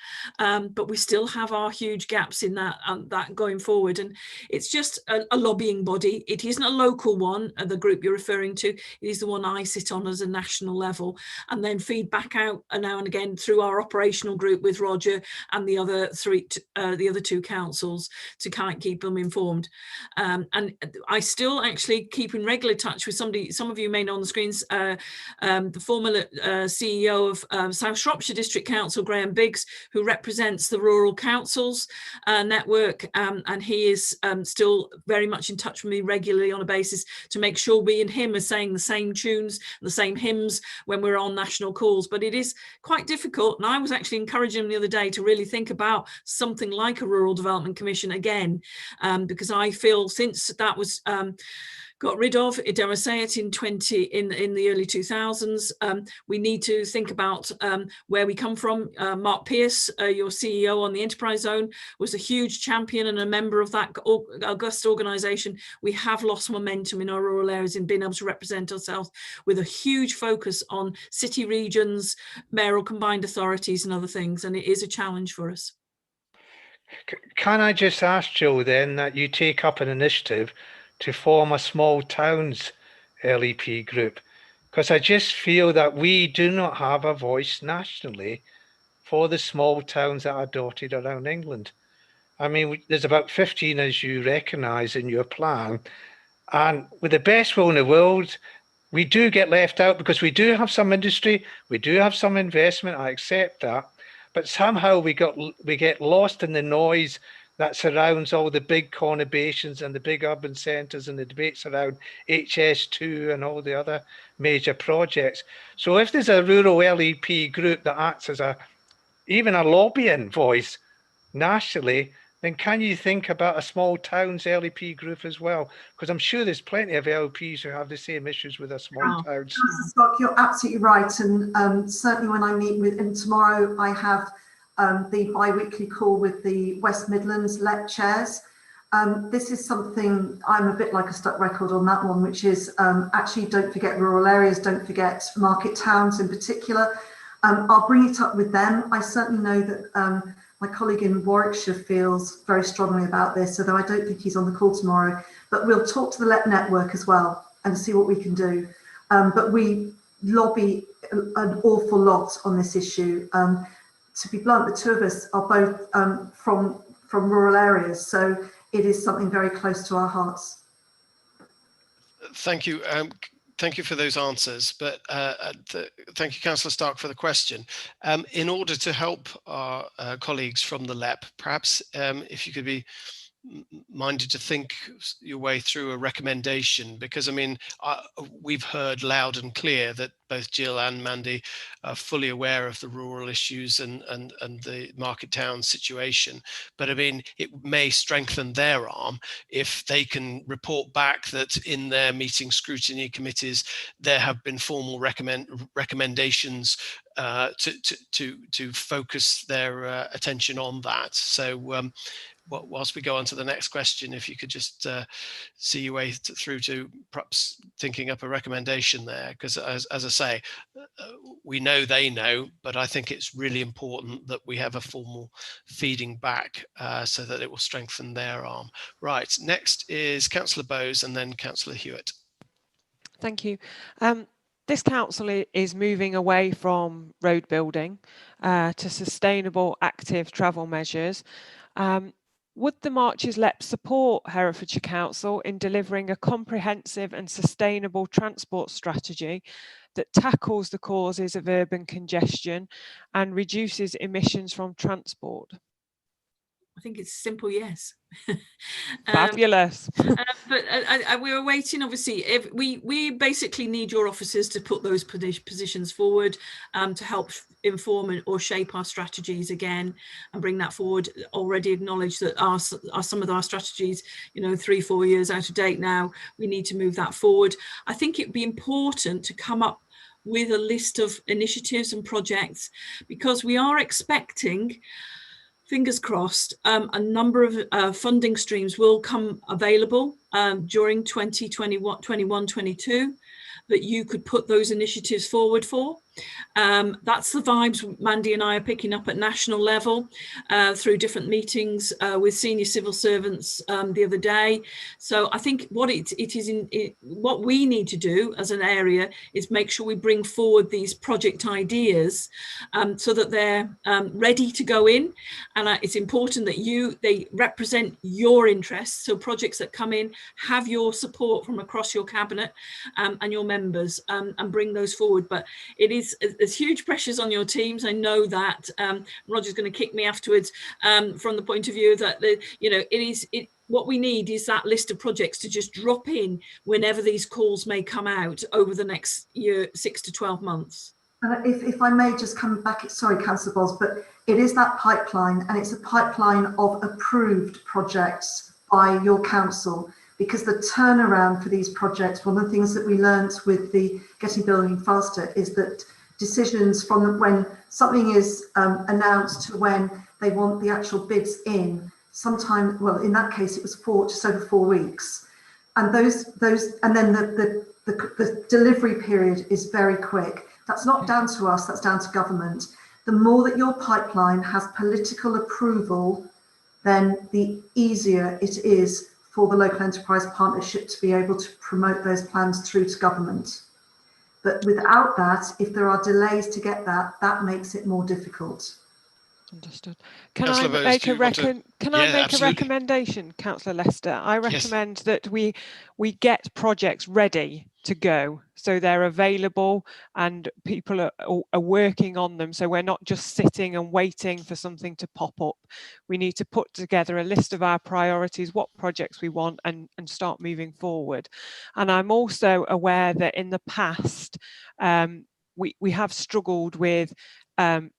but we still have our huge gaps in that going forward. And it's just a lobbying body. It isn't a local one, the group you're referring to. It is the one I sit on as a national level, and then feed back out now and again through our operational group with Roger and the other 2 councils to kind of keep them informed. And I still actually keep in regular touch with somebody, some of you may know on the screens, the former CEO of South Shropshire District Council, Graham Biggs, who represents the Rural Councils network, and he is still very much in touch with me regularly on a basis to make sure we and him are saying the same tunes, the same hymns when we're on national calls. But it is quite difficult, and I was actually encouraging him the other day to really think about something like a Rural Development Commission again, because I feel since that was got rid of, dare I say it, in the early 2000s. We need to think about where we come from. Mark Pearce, your CEO on the Enterprise Zone, was a huge champion and a member of that august organisation. We have lost momentum in our rural areas in being able to represent ourselves, with a huge focus on city regions, mayoral combined authorities and other things, and it is a challenge for us. Can I just ask, Joe, then, that you take up an initiative to form a small towns LEP group? Because I just feel that we do not have a voice nationally for the small towns that are dotted around England. I mean, there's about 15, as you recognise in your plan, and with the best will in the world, we do get left out because we do have some industry, we do have some investment, I accept that, but somehow we get lost in the noise that surrounds all the big conurbations and the big urban centres and the debates around HS2 and all the other major projects. So if there's a rural LEP group that acts as even a lobbying voice nationally, then can you think about a small towns LEP group as well? Because I'm sure there's plenty of LPs who have the same issues with their small towns. Mr. Scott, you're absolutely right. And certainly when I meet with, and tomorrow I have the bi-weekly call with the West Midlands LEP chairs. This is something, I'm a bit like a stuck record on that one, which is actually don't forget rural areas, don't forget market towns in particular. I'll bring it up with them. I certainly know that my colleague in Warwickshire feels very strongly about this, although I don't think he's on the call tomorrow, but we'll talk to the LEP network as well and see what we can do. But we lobby an awful lot on this issue. To be blunt, the two of us are both from rural areas, so it is something very close to our hearts. Thank you. Thank you for those answers, but thank you, Councillor Stark, for the question. In order to help our colleagues from the LEP, perhaps if you could be minded to think your way through a recommendation, because I mean, we've heard loud and clear that both Jill and Mandy are fully aware of the rural issues and the market town situation. But I mean, it may strengthen their arm if they can report back that in their meeting scrutiny committees, there have been formal recommendations to focus their attention on that. So whilst we go on to the next question, if you could just see your way through to perhaps thinking up a recommendation there, because as I say, we know they know, but I think it's really important that we have a formal feeding back so that it will strengthen their arm. Right, next is Councillor Bowes and then Councillor Hewitt. Thank you. This council is moving away from road building to sustainable active travel measures. Would the Marches LEP support Herefordshire Council in delivering a comprehensive and sustainable transport strategy that tackles the causes of urban congestion and reduces emissions from transport? I think it's a simple yes. Fabulous. But we're waiting, obviously. If we basically need your officers to put those positions forward to help inform or shape our strategies again and bring that forward. Already acknowledge that some of our strategies, 3-4 years out of date now. We need to move that forward. I think it'd be important to come up with a list of initiatives and projects, because we are expecting, fingers crossed, a number of funding streams will come available during 2021-22 that you could put those initiatives forward for. That's the vibes Mandy and I are picking up at national level through different meetings with senior civil servants the other day. So I think what what we need to do as an area is make sure we bring forward these project ideas so that they're ready to go in, and it's important that they represent your interests. So projects that come in have your support from across your cabinet and your members, and bring those forward. But there's huge pressures on your teams. I know that. Roger's going to kick me afterwards from the point of view that what we need is that list of projects to just drop in whenever these calls may come out over the next year, 6 to 12 months. If I may just come back, sorry, Councillor Bowles, but it is that pipeline, and it's a pipeline of approved projects by your council, because the turnaround for these projects, one of the things that we learned with the Getting Building Faster is that decisions from when something is announced to when they want the actual bids in, sometime, well, in that case, it was just over 4 weeks. And and then the delivery period is very quick. That's not down to us, that's down to government. The more that your pipeline has political approval, then the easier it is for the local enterprise partnership to be able to promote those plans through to government. But without that, if there are delays to get that, that makes it more difficult. Understood. Can I make a recommendation, Councillor Lester? I recommend that we get projects ready to go, so they're available and people are working on them, so we're not just sitting and waiting for something to pop up. We need to put together a list of our priorities, what projects we want, and start moving forward. And I'm also aware that in the past we have struggled with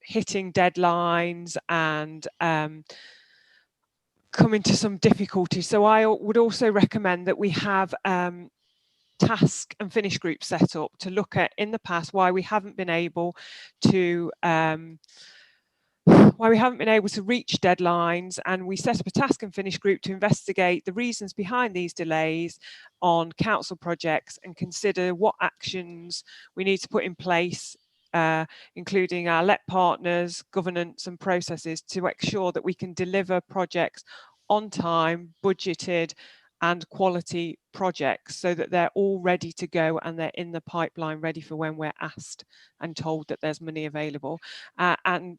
hitting deadlines and come into some difficulties. So I would also recommend that we have task and finish groups set up to look at in the past why we haven't been able to reach deadlines, and we set up a task and finish group to investigate the reasons behind these delays on council projects and consider what actions we need to put in place, including our LEP partners, governance and processes, to ensure that we can deliver projects on time, budgeted and quality projects, so that they're all ready to go and they're in the pipeline ready for when we're asked and told that there's money available. In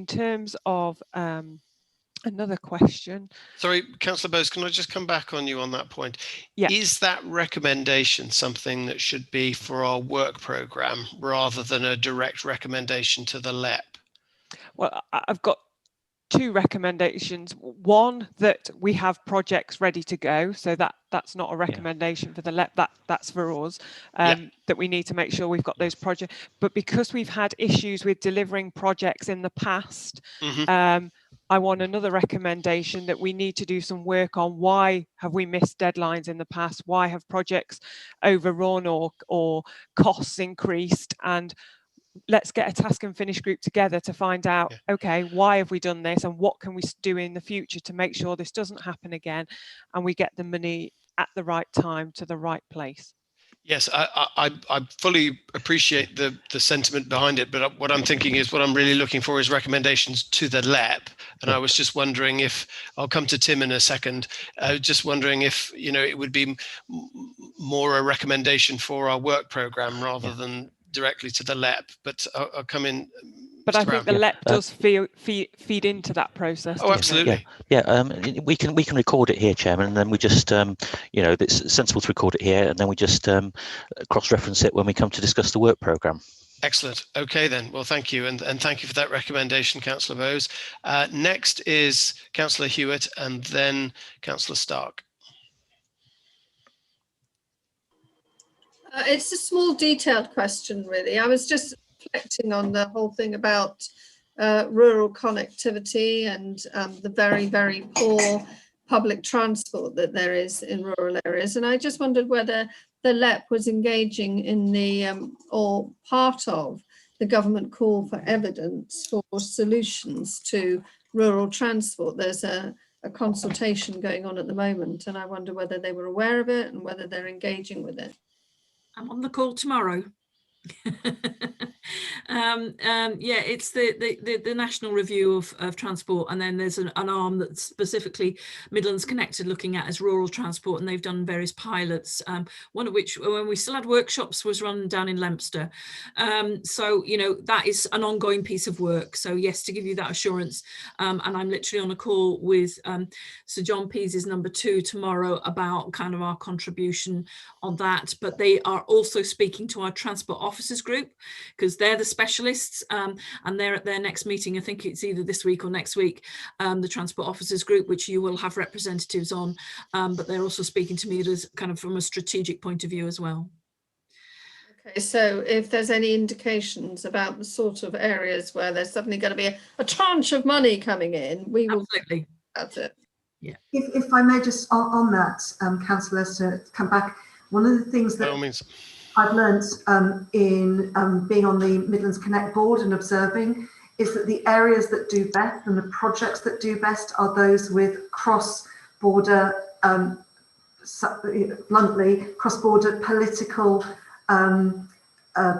terms of another question. Sorry, Councillor Bowes, can I just come back on you on that point? Yeah. Is that recommendation something that should be for our work programme rather than a direct recommendation to the LEP? Well, I've got two recommendations. One, that we have projects ready to go, so that's not a recommendation for the LEP, that's for us, that we need to make sure we've got those projects. But because we've had issues with delivering projects in the past, I want another recommendation that we need to do some work on why have we missed deadlines in the past, why have projects overrun or costs increased, and let's get a task and finish group together to find out, okay, why have we done this and what can we do in the future to make sure this doesn't happen again and we get the money at the right time to the right place. Yes, I fully appreciate the sentiment behind it, but what I'm thinking is what I'm really looking for is recommendations to the LEP. And I was just wondering if, I'll come to Tim in a second, just wondering if, it would be more a recommendation for our work programme rather than directly to the LEP, but I'll come in. But I think the LEP does feed into that process. Oh, absolutely. We can record it here, Chairman, and then we just, it's sensible to record it here, and then we just cross-reference it when we come to discuss the work programme. Excellent. Okay, then. Well, thank you, and thank you for that recommendation, Councillor Bowes. Next is Councillor Hewitt, and then Councillor Stark. It's a small, detailed question, really. I was just reflecting on the whole thing about rural connectivity and the very, very poor public transport that there is in rural areas. And I just wondered whether the LEP was engaging in the, or part of the government call for evidence for solutions to rural transport. There's a consultation going on at the moment, and I wonder whether they were aware of it and whether they're engaging with it. I'm on the call tomorrow. It's the national review of transport, and then there's an arm that's specifically Midlands Connected looking at as rural transport, and they've done various pilots, one of which, when we still had workshops, was run down in Leominster. So that is an ongoing piece of work. So yes, to give you that assurance, and I'm literally on a call with Sir John Pease's number 2 tomorrow about kind of our contribution on that. But they are also speaking to our transport officers group, because they're the specialists, and they're at their next meeting. I think it's either this week or next week, the transport officers group, which you will have representatives on, but they're also speaking to me as kind of from a strategic point of view as well. Okay, so if there's any indications about the sort of areas where there's suddenly going to be a tranche of money coming in, we will. Absolutely. That's it. Yeah. If I may just on that, Councillor Lester, come back. One of the things that I've learnt in being on the Midlands Connect board and observing is that the areas that do best and the projects that do best are those with cross-border, bluntly, cross-border political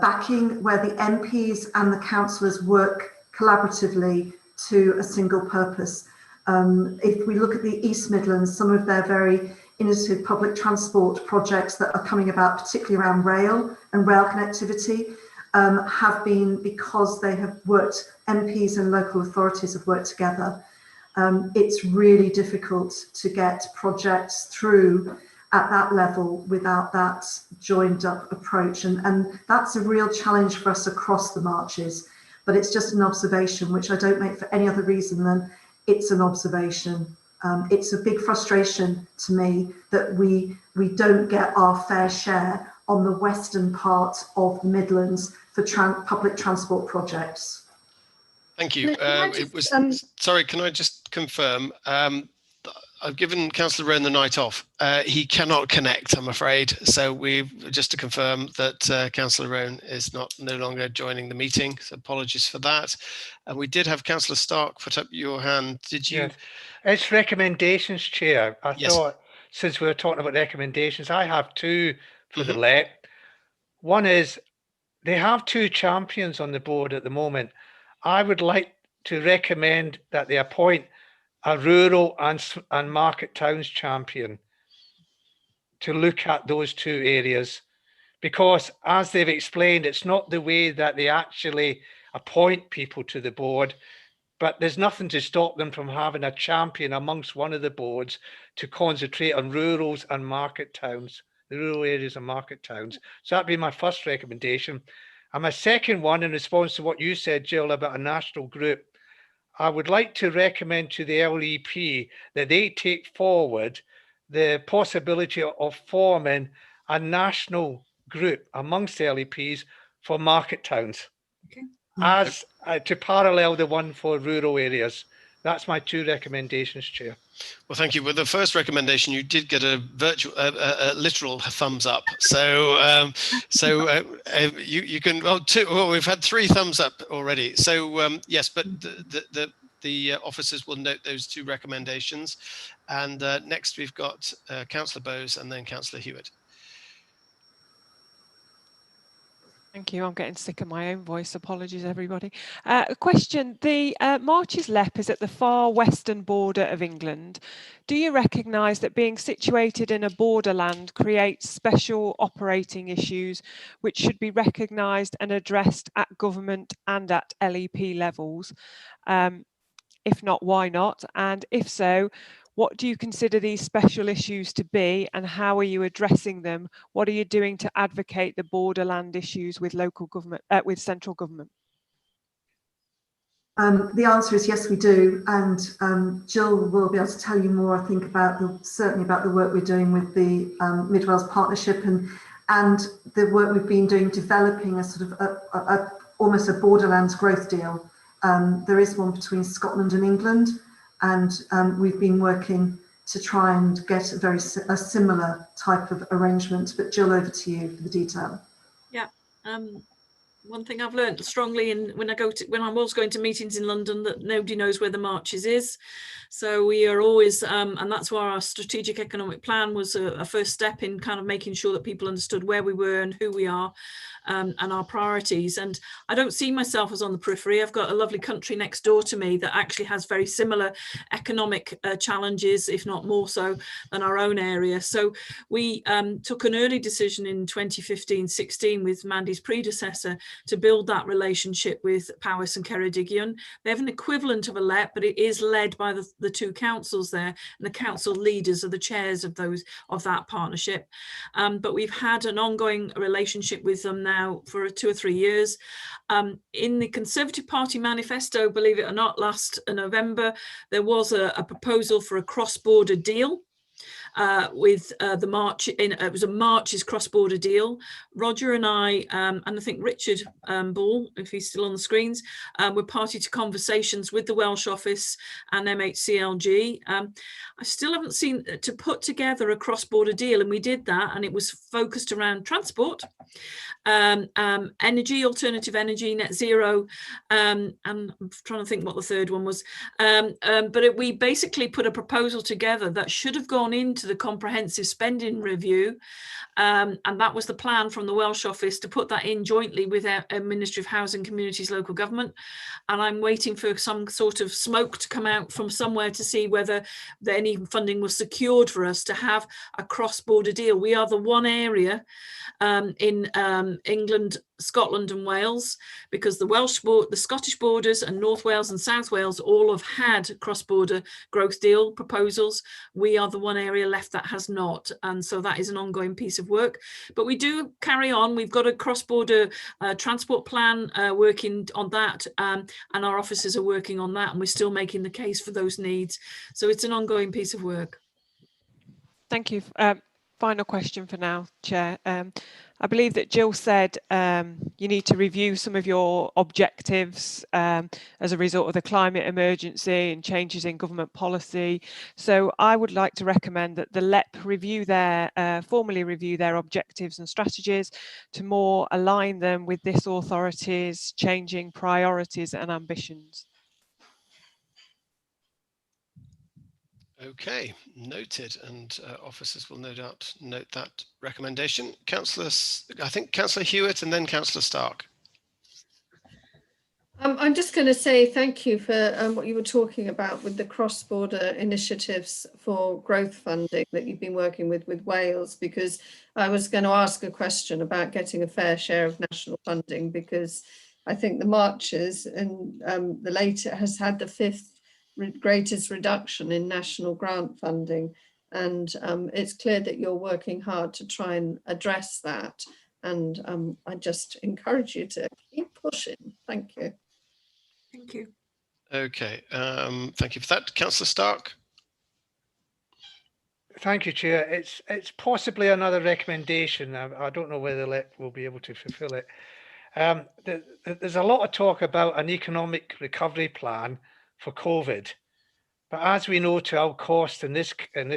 backing, where the MPs and the councillors work collaboratively to a single purpose. If we look at the East Midlands, some of their very innovative public transport projects that are coming about, particularly around rail and rail connectivity, have been because they have worked, MPs and local authorities have worked together. It's really difficult to get projects through at that level without that joined up approach. And that's a real challenge for us across the marches. But it's just an observation, which I don't make for any other reason than it's an observation. It's a big frustration to me that we don't get our fair share on the western part of the Midlands for public transport projects. Thank you. Sorry, can I just confirm? I've given Councillor Rowan the night off. He cannot connect, I'm afraid. So just to confirm that Councillor Rowan is no longer joining the meeting. So apologies for that. And we did have Councillor Stark put up your hand. Did you? Yes. It's recommendations, Chair. I Yes. thought, since we were talking about recommendations, I have two for the LEP. One is they have two champions on the board at the moment. I would like to recommend that they appoint a rural and market towns champion to look at those two areas, because as they've explained, it's not the way that they actually appoint people to the board, but there's nothing to stop them from having a champion amongst one of the boards to concentrate on rurals and market towns, the rural areas and market towns. So that'd be my first recommendation. And my second one, in response to what you said, Jill, about a national group, I would like to recommend to the LEP that they take forward the possibility of forming a national group amongst the LEPs for market towns, as to parallel the one for rural areas. That's my two recommendations, Chair. Well, thank you. With the first recommendation, you did get a literal thumbs up. So, you can. Well, two. Well, we've had 3 thumbs up already. So yes, but the officers will note those 2 recommendations. And next, we've got Councillor Bowes and then Councillor Hewitt. Thank you. I'm getting sick of my own voice. Apologies, everybody. A question. The Marches LEP is at the far western border of England. Do you recognise that being situated in a borderland creates special operating issues which should be recognised and addressed at government and at LEP levels? If not, why not? And if so, what do you consider these special issues to be, and how are you addressing them? What are you doing to advocate the borderland issues with local government, with central government? The answer is yes, we do, and Jill will be able to tell you more, I think, about certainly about the work we're doing with the Mid Wales Partnership and the work we've been doing developing a sort of almost a borderlands growth deal. There is one between Scotland and England, and we've been working to try and get a similar type of arrangement. But Jill, over to you for the detail. Yeah. One thing I've learned strongly when I was going to meetings in London, that nobody knows where the Marches is. So we are always, and that's why our strategic economic plan was a first step in kind of making sure that people understood where we were and who we are. And our priorities. And I don't see myself as on the periphery. I've got a lovely country next door to me that actually has very similar economic challenges, if not more so, than our own area. So we took an early decision in 2015-16 with Mandy's predecessor to build that relationship with Powys and Ceredigion. They have an equivalent of a LEP, but it is led by the 2 councils there, and the council leaders are the chairs of that partnership. But we've had an ongoing relationship with them now for 2 or 3 years. In the Conservative Party manifesto, believe it or not, last November, there was a proposal for a cross-border deal. with the March. It was a March's cross-border deal. Roger and I, and I think Richard Ball, if he's still on the screens, were party to conversations with the Welsh office and MHCLG. I still haven't seen to put together a cross-border deal, and we did that, and it was focused around transport, energy, alternative energy, net zero, and I'm trying to think what the third one was. But we basically put a proposal together that should have gone into the comprehensive spending review, and that was the plan from the Welsh office, to put that in jointly with our Ministry of Housing, Communities, Local Government. And I'm waiting for some sort of smoke to come out from somewhere to see whether any funding was secured for us to have a cross-border deal. We are the one area in England, Scotland and Wales, because the Scottish borders and North Wales and South Wales all have had cross-border growth deal proposals. We are the one area left that has not, and so that is an ongoing piece of work. But we do carry on. We've got a cross-border transport plan working on that, and our officers are working on that, and we're still making the case for those needs. So it's an ongoing piece of work. Thank you. Final question for now, Chair. I believe that Jill said you need to review some of your objectives as a result of the climate emergency and changes in government policy. So I would like to recommend that the LEP formally review their objectives and strategies to more align them with this authority's changing priorities and ambitions. Okay, noted, and officers will no doubt note that recommendation. I think Councillor Hewitt and then Councillor Stark. I'm just going to say thank you for what you were talking about with the cross-border initiatives for growth funding that you've been working with Wales, because I was going to ask a question about getting a fair share of national funding, because I think the Marches and the later has had the 5th greatest reduction in national grant funding, and it's clear that you're working hard to try and address that, and I just encourage you to keep pushing. Thank you. Thank you. Okay, thank you for that. Councillor Stark. Thank you, Chair. It's possibly another recommendation. I don't know whether LEP will be able to fulfil it. There's a lot of talk about an economic recovery plan for COVID, but as we know to our cost in this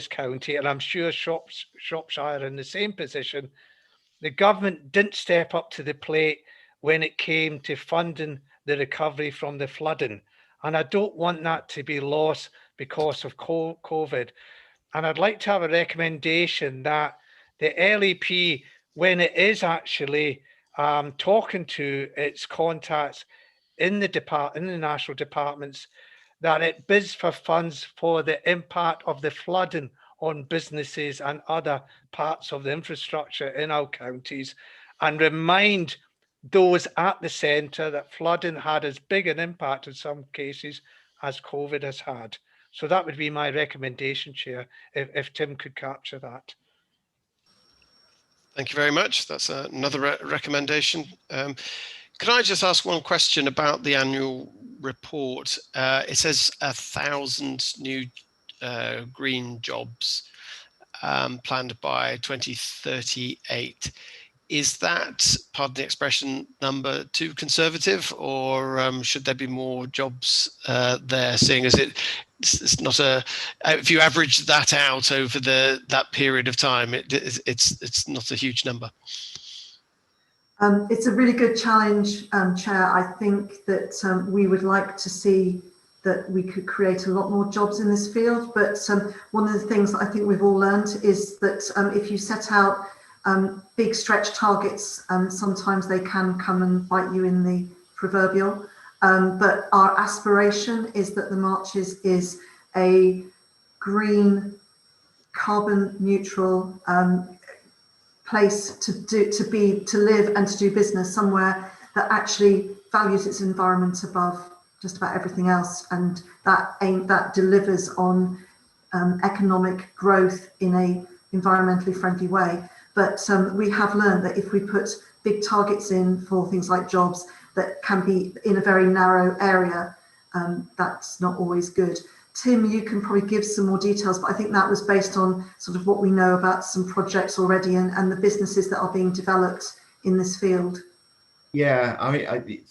county, and I'm sure Shropshire are in the same position, the government didn't step up to the plate when it came to funding the recovery from the flooding, and I don't want that to be lost because of COVID. And I'd like to have a recommendation that the LEP, when it is actually talking to its contacts in the national departments, that it bids for funds for the impact of the flooding on businesses and other parts of the infrastructure in our counties, and remind those at the centre that flooding had as big an impact in some cases as COVID has had. So that would be my recommendation, Chair, if Tim could capture that. Thank you very much. That's another recommendation. Could I just ask one question about the annual report? It says 1,000 new green jobs planned by 2038. Is that, pardon the expression, number too conservative, or should there be more jobs there, seeing as it's not if you average that out over that period of time, it's not a huge number? It's a really good challenge, Chair. I think that we would like to see that we could create a lot more jobs in this field. But one of the things that I think we've all learned is that if you set out big stretch targets, sometimes they can come and bite you in the proverbial. But our aspiration is that the Marches is a green, carbon neutral place to live and to do business, somewhere that actually values its environment above just about everything else, and that delivers on economic growth in a environmentally friendly way. But we have learned that if we put big targets in for things like jobs that can be in a very narrow area, that's not always good. Tim, you can probably give some more details, but I think that was based on sort of what we know about some projects already and the businesses that are being developed in this field. Yeah, I mean,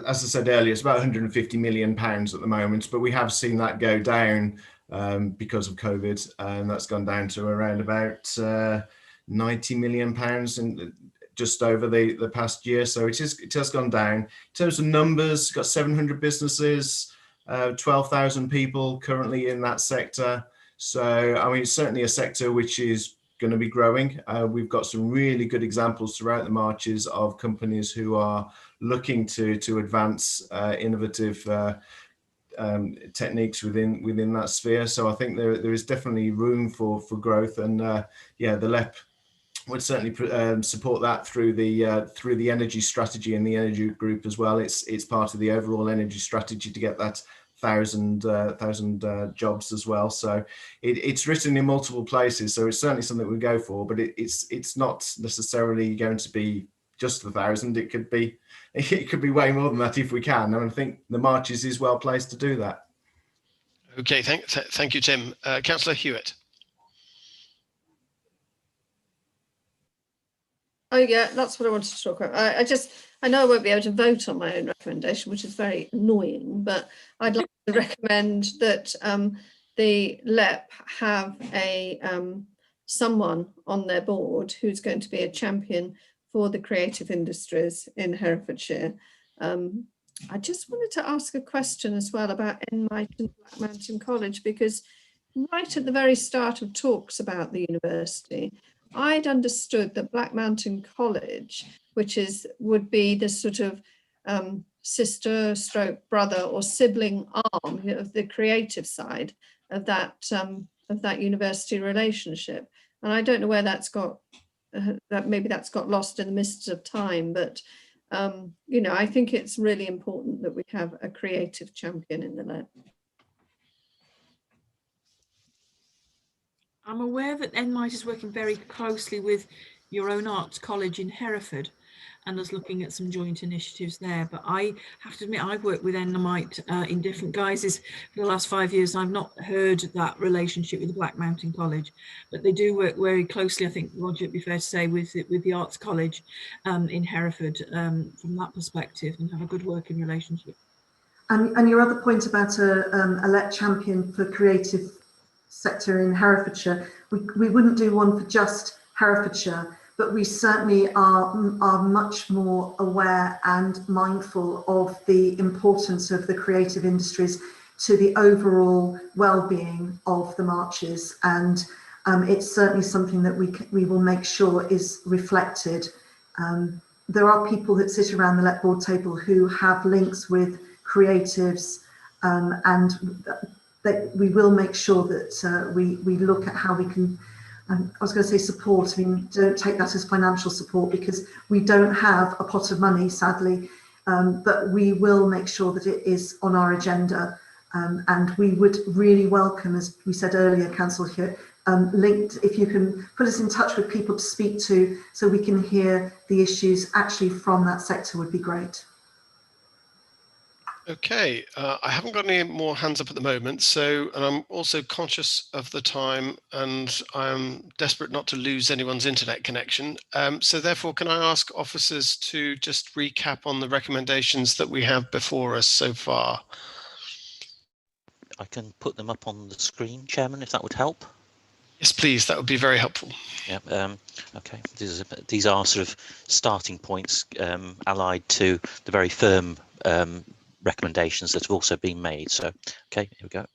as I said earlier, it's about 150 million pounds at the moment, but we have seen that go down because of COVID, and that's gone down to around about 90 million pounds in just over the past year. So it has gone down. In terms of numbers, got 700 businesses, 12,000 people currently in that sector. So I mean, it's certainly a sector which is going to be growing. We've got some really good examples throughout the marches of companies who are looking to advance innovative techniques within that sphere. So I think there is definitely room for growth, and yeah, the LEP would certainly support that through the energy strategy and the energy group as well. It's part of the overall energy strategy to get that 1,000 jobs as well. So it's written in multiple places. So it's certainly something we go for, but it's not necessarily going to be just 1,000. It could be way more than that if we can. And I think the Marches is well placed to do that. Okay, thank you, Tim. Councillor Hewitt. Oh yeah, that's what I wanted to talk about. I know I won't be able to vote on my own recommendation, which is very annoying, but I'd like to recommend that the LEP have someone on their board who's going to be a champion for the creative industries in Herefordshire. I just wanted to ask a question as well about Enmite and Black Mountain College, because right at the very start of talks about the university, I'd understood that Black Mountain College, which would be the sort of sister stroke brother or sibling arm of the creative side of that university relationship. And I don't know where that's got, maybe that's got lost in the mists of time, but you know, I think it's really important that we have a creative champion in the LEP. I'm aware that Enmite is working very closely with your own arts college in Hereford and is looking at some joint initiatives there. But I have to admit, I've worked with Enmite in different guises for the last 5 years. I've not heard that relationship with the Black Mountain College, but they do work very closely, I think, Roger, it'd be fair to say, with the Arts College in Hereford from that perspective, and have a good working relationship. And your other point about a LEP champion for creative sector in Herefordshire, we wouldn't do one for just Herefordshire, but we certainly are much more aware and mindful of the importance of the creative industries to the overall well-being of the marches, and it's certainly something that we will make sure is reflected. There are people that sit around the LEP board table who have links with creatives, and we will make sure that we look at how we can, I was going to say support, I mean, don't take that as financial support because we don't have a pot of money, sadly, but we will make sure that it is on our agenda, and we would really welcome, as we said earlier, Councillor here, linked, if you can put us in touch with people to speak to so we can hear the issues actually from that sector would be great. Okay, I haven't got any more hands up at the moment, so, and I'm also conscious of the time, and I'm desperate not to lose anyone's internet connection. So therefore, can I ask officers to just recap on the recommendations that we have before us so far? I can put them up on the screen, Chairman, if that would help. Yes, please, that would be very helpful. Yeah, okay, these are sort of starting points allied to the very firm recommendations that have also been made. So, okay, here we go.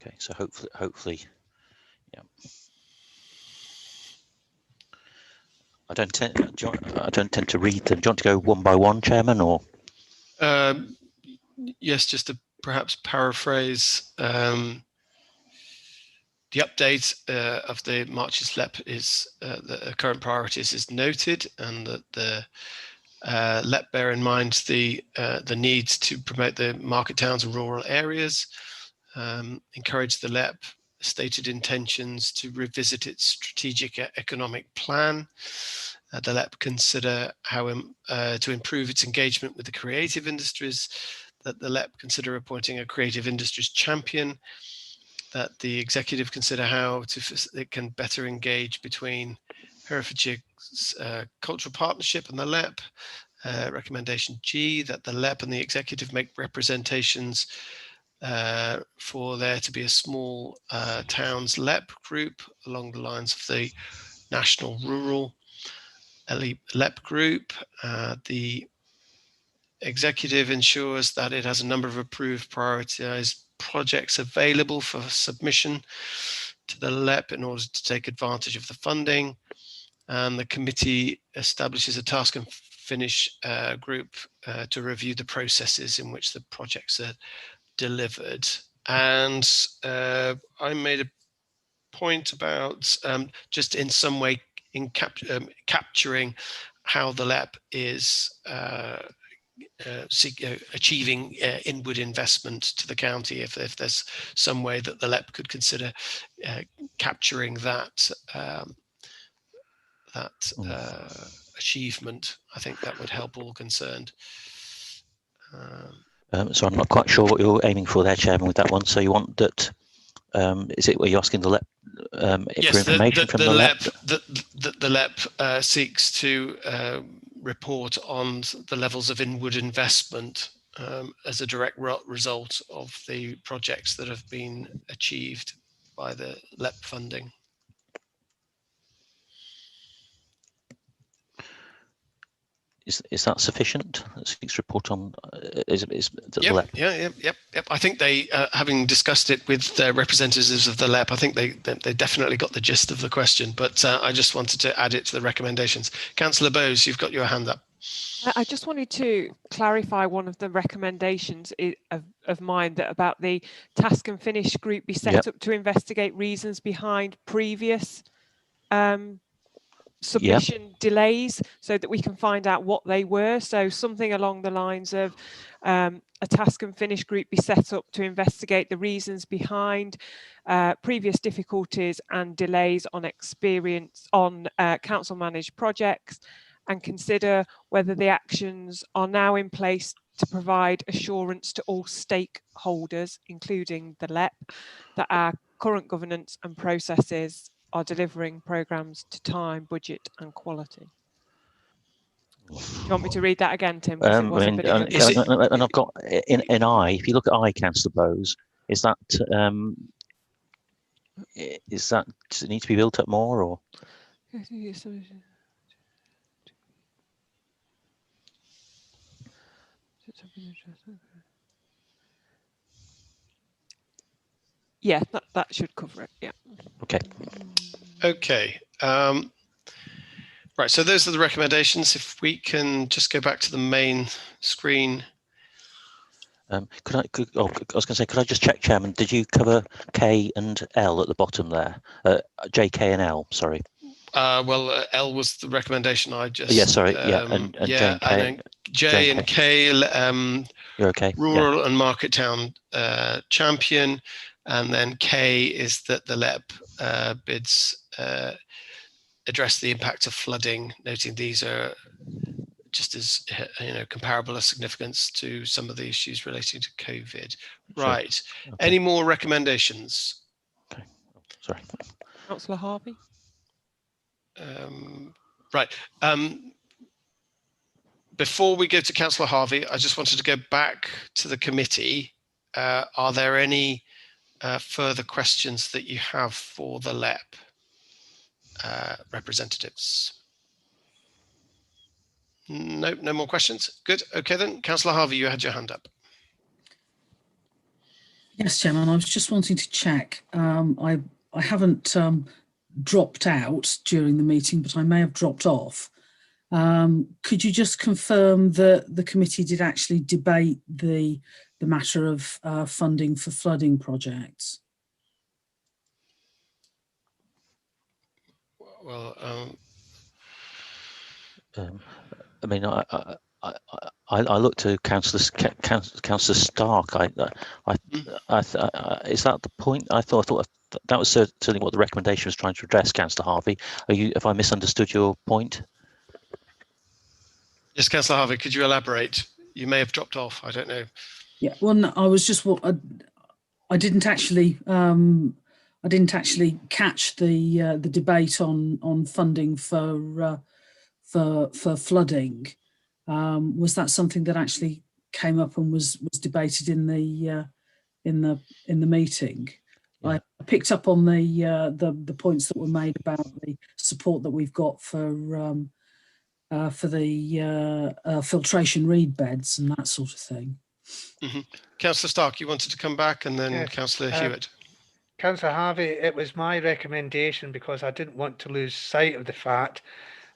Okay, so hopefully, yeah. I don't tend to read them. Do you want to go one by one, Chairman, or? Yes, just to perhaps paraphrase. The update of the Marches LEP is the current priorities is noted, and that the LEP bear in mind the need to promote the market towns and rural areas, encourage the LEP stated intentions to revisit its strategic economic plan. The LEP consider how to improve its engagement with the creative industries, that the LEP consider appointing a creative industries champion, that the executive consider how it can better engage between Herefordshire's cultural partnership and the LEP. Recommendation G, that the LEP and the executive make representations for there to be a small towns LEP group along the lines of the National Rural LEP group. The executive ensures that it has a number of approved prioritized projects available for submission to the LEP in order to take advantage of the funding. And the committee establishes a task and finish group to review the processes in which the projects are delivered. And I made a point about just in some way in capturing how the LEP is achieving inward investment to the county, if there's some way that the LEP could consider capturing that achievement. I think that would help all concerned. So I'm not quite sure what you're aiming for there, Chairman, with that one. So you want that, is it where you're asking the LEP yes, for information from the LEP? The LEP seeks to report on the levels of inward investment as a direct result of the projects that have been achieved by the LEP funding. Is that sufficient? That seeks report on Yep. I think they, having discussed it with their representatives of the LEP, I think they definitely got the gist of the question. But I just wanted to add it to the recommendations. Councillor Bowes, you've got your hand up. I just wanted to clarify one of the recommendations of mine, that about the task and finish group be set up to investigate reasons behind previous submission delays, so that we can find out what they were. So something along the lines of a task and finish group be set up to investigate the reasons behind previous difficulties and delays on council managed projects, and consider whether the actions are now in place to provide assurance to all stakeholders, including the LEP, that our current governance and processes are delivering programmes to time, budget and quality. Do you want me to read that again, Tim? And I've got in I, if you look at I, Councillor Bowes, does it need to be built up more, or? Yeah, that should cover it. Yeah. Okay. Okay. Right. So those are the recommendations. If we can just go back to the main screen. I was going to say, could I just check, Chairman? Did you cover K and L at the bottom there? J, K, and L. Sorry. Well, L was the recommendation I just. Yeah. Sorry. And J and K. J and K. You're okay. Rural and market town champion, and then K is that the LEP bids address the impact of flooding, noting these are just as comparable as significance to some of the issues relating to COVID. Sure. Right. Okay. Any more recommendations? Okay. Sorry. Councillor Harvey. Right. Before we go to Councillor Harvey, I just wanted to go back to the committee. Are there any further questions that you have for the LEP representatives? No more questions. Good. Okay then, Councillor Harvey, you had your hand up. Yes, Chairman. I was just wanting to check. I haven't dropped out during the meeting, but I may have dropped off. Could you just confirm that the committee did actually debate the matter of funding for flooding projects? Well, I mean, I look to Councillor Stark. Is that the point? I thought that was certainly what the recommendation was trying to address, Councillor Harvey. Have I misunderstood your point? Yes, Councillor Harvey, could you elaborate? You may have dropped off. I don't know. Yeah, well, no, I was just I didn't actually catch the debate on funding for flooding. Was that something that actually came up and was debated in the meeting? Yeah. I picked up on the points that were made about the support that we've got for the filtration reed beds and that sort of thing. Mm-hmm. Councillor Stark, you wanted to come back, and then Yes. Councillor Hewitt. Councillor Harvey, it was my recommendation because I didn't want to lose sight of the fact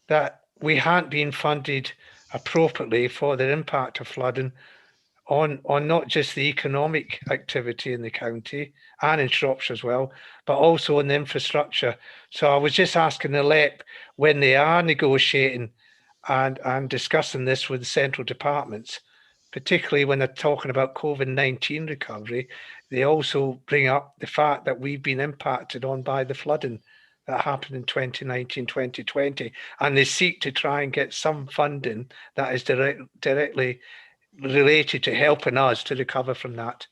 that we hadn't been funded appropriately for the impact of flooding on not just the economic activity in the county and in Shropshire as well, but also on the infrastructure. So I was just asking the LEP, when they are negotiating and discussing this with the central departments, particularly when they're talking about COVID-19 recovery, they also bring up the fact that we've been impacted on by the flooding that happened in 2019, 2020, and they seek to try and get some funding that is directly related to helping us to recover from that.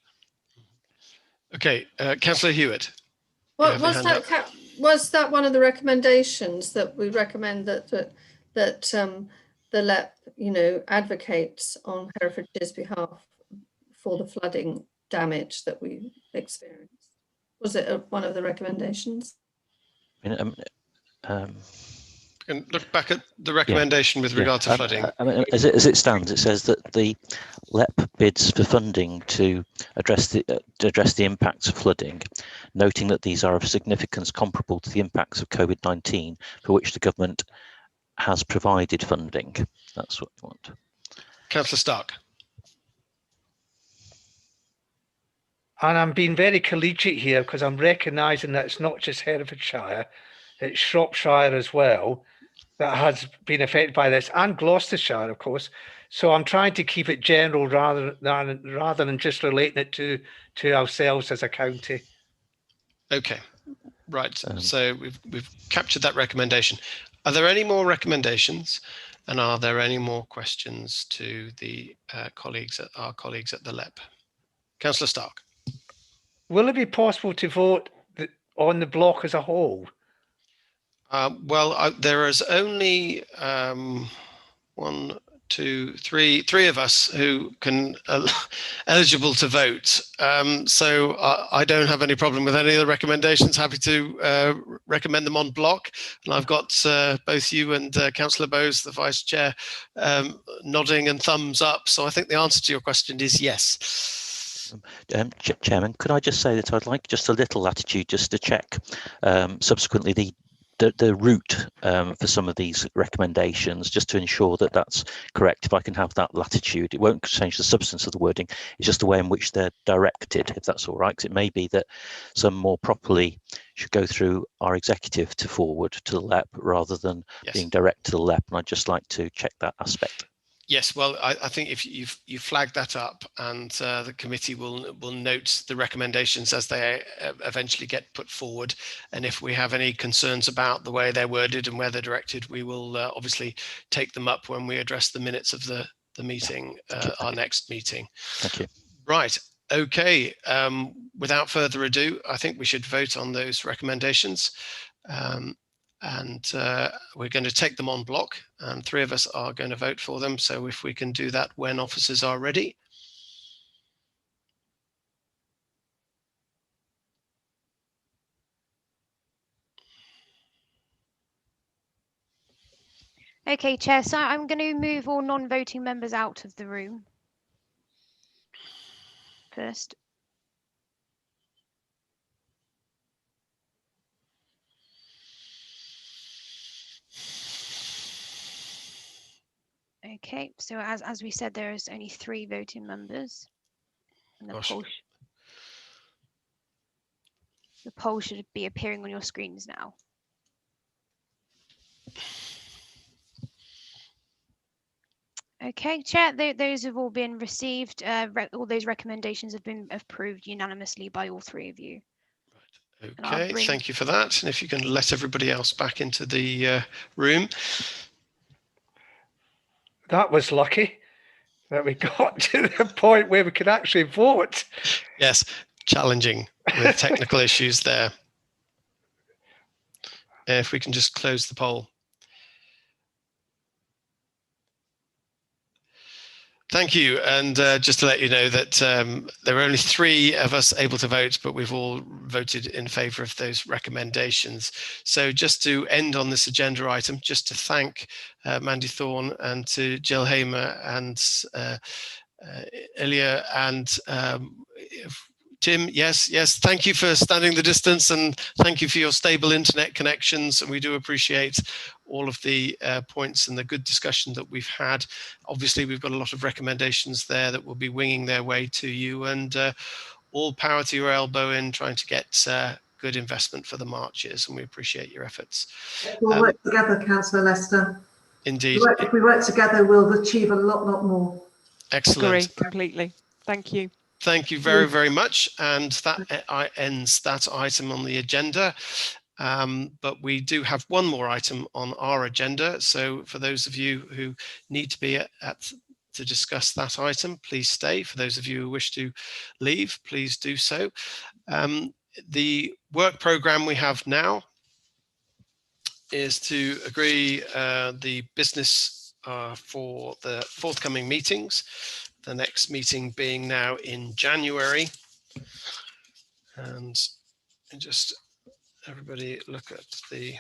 Okay, Councillor Hewitt. Well, was that one of the recommendations that we recommend that the LEP, advocates on Herefordshire's behalf for the flooding damage that we experienced? Was it one of the recommendations? And look back at the recommendation with regard to flooding. As it stands, it says that the LEP bids for funding to address the impacts of flooding, noting that these are of significance comparable to the impacts of COVID-19, for which the government has provided funding. That's what we want. Councillor Stark. And I'm being very collegiate here because I'm recognising that it's not just Herefordshire, it's Shropshire as well that has been affected by this, and Gloucestershire, of course. So I'm trying to keep it general rather than just relating it to ourselves as a county. Okay, right. So we've captured that recommendation. Are there any more recommendations, and are there any more questions to the our colleagues at the LEP? Councillor Stark. Will it be possible to vote on the block as a whole? There is only three of us who can eligible to vote. So I don't have any problem with any of the recommendations. Happy to recommend them on block. And I've got both you and Councillor Bowes, the Vice Chair, nodding and thumbs up. So I think the answer to your question is yes. Chairman, could I just say that I'd like just a little latitude just to check subsequently the route for some of these recommendations, just to ensure that that's correct. If I can have that latitude, it won't change the substance of the wording, it's just the way in which they're directed, if that's all right, because it may be that some more properly should go through our executive to forward to the LEP rather than being direct to the LEP, and I'd just like to check that aspect. Yes, well, I think if you flag that up, and the committee will note the recommendations as they eventually get put forward, and if we have any concerns about the way they're worded and where they're directed, we will obviously take them up when we address the minutes of the meeting, our next meeting. Thank you. Right. Okay. Without further ado, I think we should vote on those recommendations. And we're going to take them on block, and three of us are going to vote for them. So if we can do that when officers are ready. Okay, Chair, so I'm going to move all non-voting members out of the room first. Okay, so as we said, there is only 3 voting members, and the poll should be appearing on your screens now. Okay, Chair, those have all been received. All those recommendations have been approved unanimously by all 3 of you. Okay, thank you for that. And if you can let everybody else back into the room. That was lucky that we got to the point where we could actually vote. Yes, challenging with technical issues there. If we can just close the poll. Thank you. And just to let you know that there are only 3 of us able to vote, but we've all voted in favour of those recommendations. So just to end on this agenda item, just to thank Mandy Thorne and to Jill Hamer and Ilya and Tim, yes, thank you for standing the distance and thank you for your stable internet connections. And we do appreciate all of the points and the good discussion that we've had. Obviously, we've got a lot of recommendations there that will be winging their way to you, and all power to your elbow in trying to get good investment for the marches, and we appreciate your efforts. We'll work together, Councillor Lester. Indeed. If we work together, we'll achieve a lot more. Excellent. Agree completely. Thank you. Thank you very, very much. And that ends that item on the agenda. But we do have one more item on our agenda. So for those of you who need to be to discuss that item, please stay. For those of you who wish to leave, please do so. The work programme we have now is to agree the business for the forthcoming meetings. The next meeting being now in January. And just everybody look at the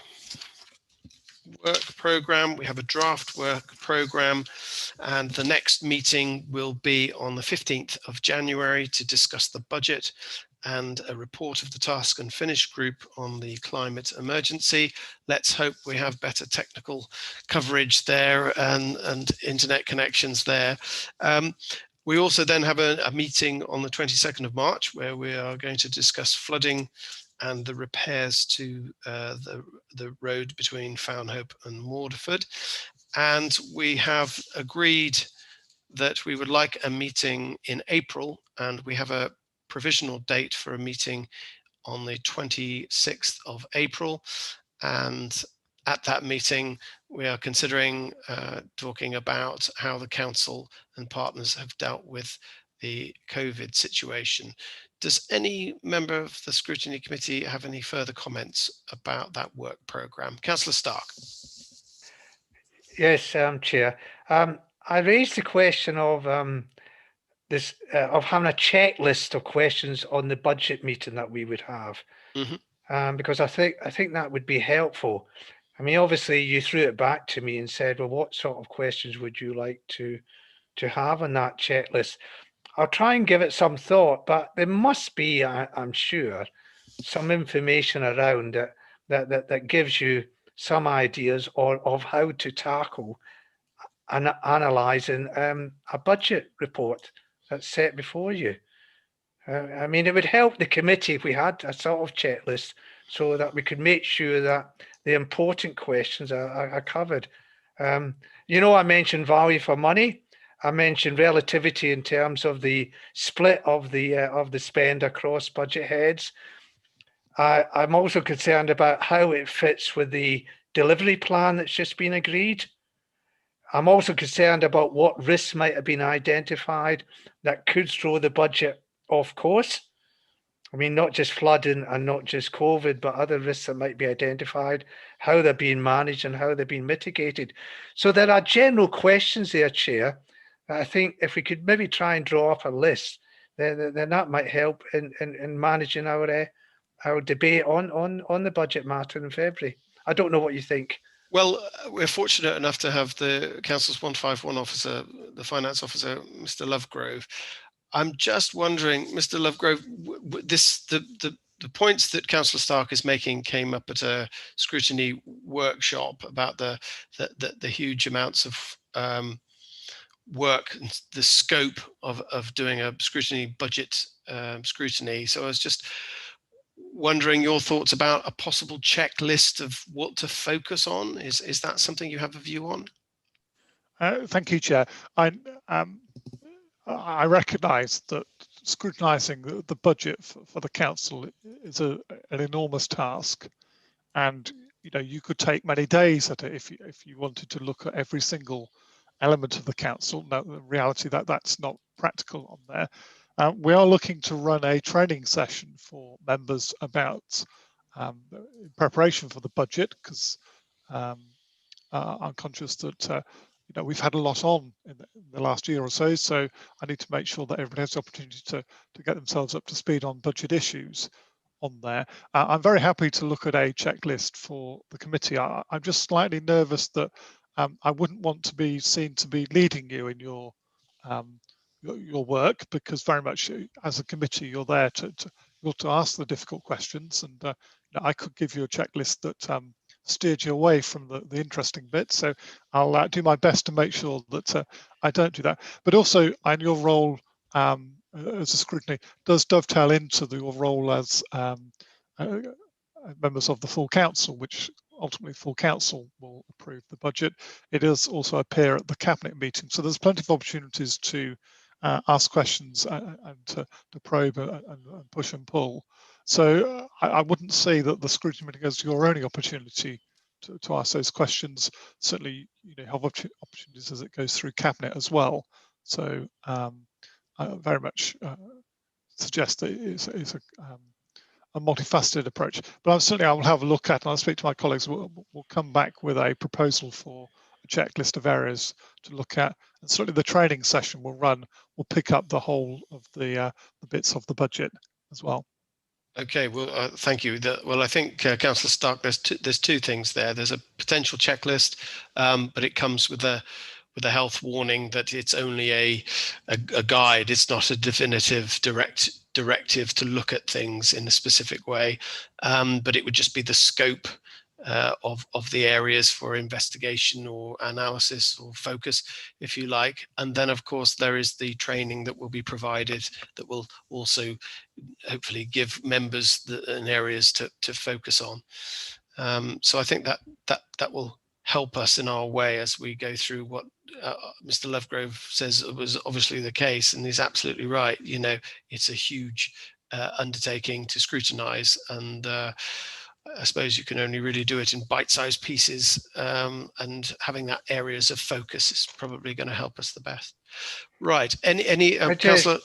work programme. We have a draft work programme, and the next meeting will be on the 15th of January to discuss the budget and a report of the task and finish group on the climate emergency. Let's hope we have better technical coverage there and internet connections there. We also then have a meeting on the 22nd of March where we are going to discuss flooding and the repairs to the road between Fownhope and Waterford. And we have agreed that we would like a meeting in April, and we have a provisional date for a meeting on the 26th of April. And at that meeting, we are considering talking about how the council and partners have dealt with the COVID situation. Does any member of the scrutiny committee have any further comments about that work programme? Councillor Stark. Yes, Chair. I raised the question of of having a checklist of questions on the budget meeting that we would have, because I think that would be helpful. I mean, obviously, you threw it back to me and said, "Well, what sort of questions would you like to have on that checklist?" I'll try and give it some thought, but there must be, I'm sure, some information around it that gives you some ideas of how to tackle and analysing a budget report that's set before you. I mean, it would help the committee if we had a sort of checklist so that we could make sure that the important questions are covered. You know, I mentioned value for money. I mentioned relativity in terms of the split of the spend across budget heads. I'm also concerned about how it fits with the delivery plan that's just been agreed. I'm also concerned about what risks might have been identified that could throw the budget off course. I mean, not just flooding and not just COVID, but other risks that might be identified, how they're being managed and how they're being mitigated. So there are general questions there, Chair. I think if we could maybe try and draw up a list, then that might help in managing our debate on the budget matter in February. I don't know what you think. Well, we're fortunate enough to have the Council's 151 officer, the finance officer, Mr. Lovegrove. I'm just wondering, Mr. Lovegrove, the points that Councillor Stark is making came up at a scrutiny workshop about the huge amounts of work, the scope of doing a scrutiny budget scrutiny. So I was just wondering your thoughts about a possible checklist of what to focus on. Is that something you have a view on? Thank you, Chair. I recognise that scrutinising the budget for the council is an an enormous task, and you could take many days at it if you wanted to look at every single element of the council. No, the reality that's not practical on there. We are looking to run a training session for members about in preparation for the budget, because I'm conscious that we've had a lot on in the last year or so, so I need to make sure that everybody has the opportunity to get themselves up to speed on budget issues on there. I'm very happy to look at a checklist for the committee. I'm just slightly nervous that I wouldn't want to be seen to be leading you in your work, because very much as a committee you're there to ask the difficult questions, and I could give you a checklist that steered you away from the interesting bits. So I'll do my best to make sure that I don't do that. But also, and your role as a scrutiny does dovetail into your role as members of the full council, which ultimately full council will approve the budget. It does also appear at the cabinet meeting. So there's plenty of opportunities to ask questions and to probe and push and pull. So I wouldn't say that the scrutiny meeting is your only opportunity to ask those questions. Certainly, you have opportunities as it goes through cabinet as well. So I very much suggest that it's a multifaceted approach. But certainly I will have a look at, and I'll speak to my colleagues. We'll come back with a proposal for a checklist of areas to look at, and certainly the training session will pick up the whole of the bits of the budget as well. Okay, well, thank you. Well, I think Councillor Stark, there's two things there. There's a potential checklist, but it comes with a health warning that it's only a guide. It's not a definitive directive to look at things in a specific way, but it would just be the scope of the areas for investigation or analysis or focus, if you like. And then, of course, there is the training that will be provided that will also hopefully give members areas to focus on. So I think that will help us in our way as we go through what Mr. Lovegrove says was obviously the case, and he's absolutely right. It's a huge undertaking to scrutinise, and I suppose you can only really do it in bite-sized pieces, and having that areas of focus is probably going to help us the best. Right. Any Councillor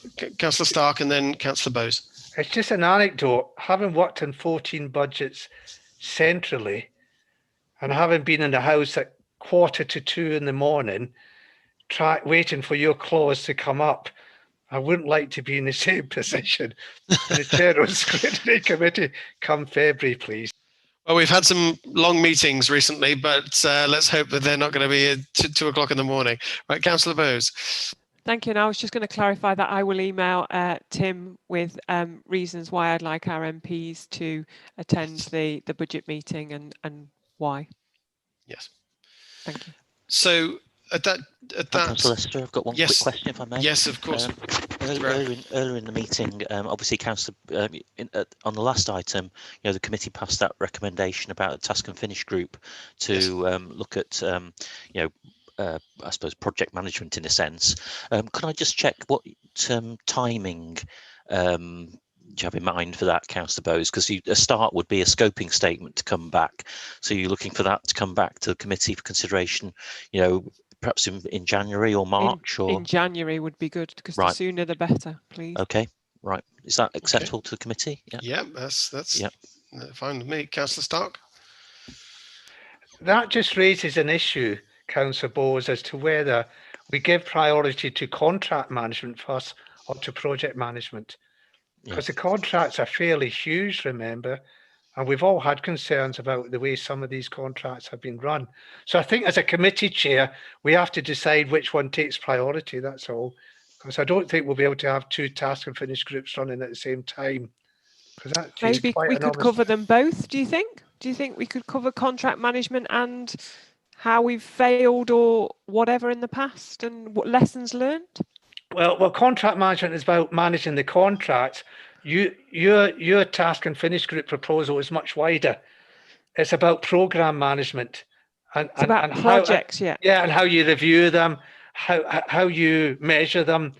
Stark and then Councillor Bowes. It's just an anecdote. Having worked in 14 budgets centrally, and having been in the House at 1:45 in the morning, waiting for your clause to come up, I wouldn't like to be in the same position for the Chair of the Scrutiny Committee come February, please. Well, we've had some long meetings recently, but let's hope that they're not going to be at 2 o'clock in the morning. Right, Councillor Bowes. Thank you. And I was just going to clarify that I will email Tim with reasons why I'd like our MPs to attend the budget meeting and why. Yes. Thank you. So at that, Councillor Lester, I've got one quick question, if I may. Yes, of course. Earlier in the meeting, obviously, Councillor, on the last item, the committee passed that recommendation about a task and finish group to look at, I suppose, project management in a sense. Could I just check what timing do you have in mind for that, Councillor Bowes? Because a start would be a scoping statement to come back. So you're looking for that to come back to the committee for consideration, perhaps in January or March? In January would be good, because the sooner the better, please. Okay, right. Is that acceptable to the committee? Yeah, that's fine with me. Councillor Stark? That just raises an issue, Councillor Bowes, as to whether we give priority to contract management first or to project management. Because the contracts are fairly huge, remember, and we've all had concerns about the way some of these contracts have been run. So I think as a committee chair, we have to decide which one takes priority, that's all. Because I don't think we'll be able to have two task and finish groups running at the same time. Maybe we could cover them both, do you think? Do you think we could cover contract management and how we've failed or whatever in the past and what lessons learned? Well, contract management is about managing the contracts. Your task and finish group proposal is much wider. It's about program management and about projects, and how you review them, how you measure them,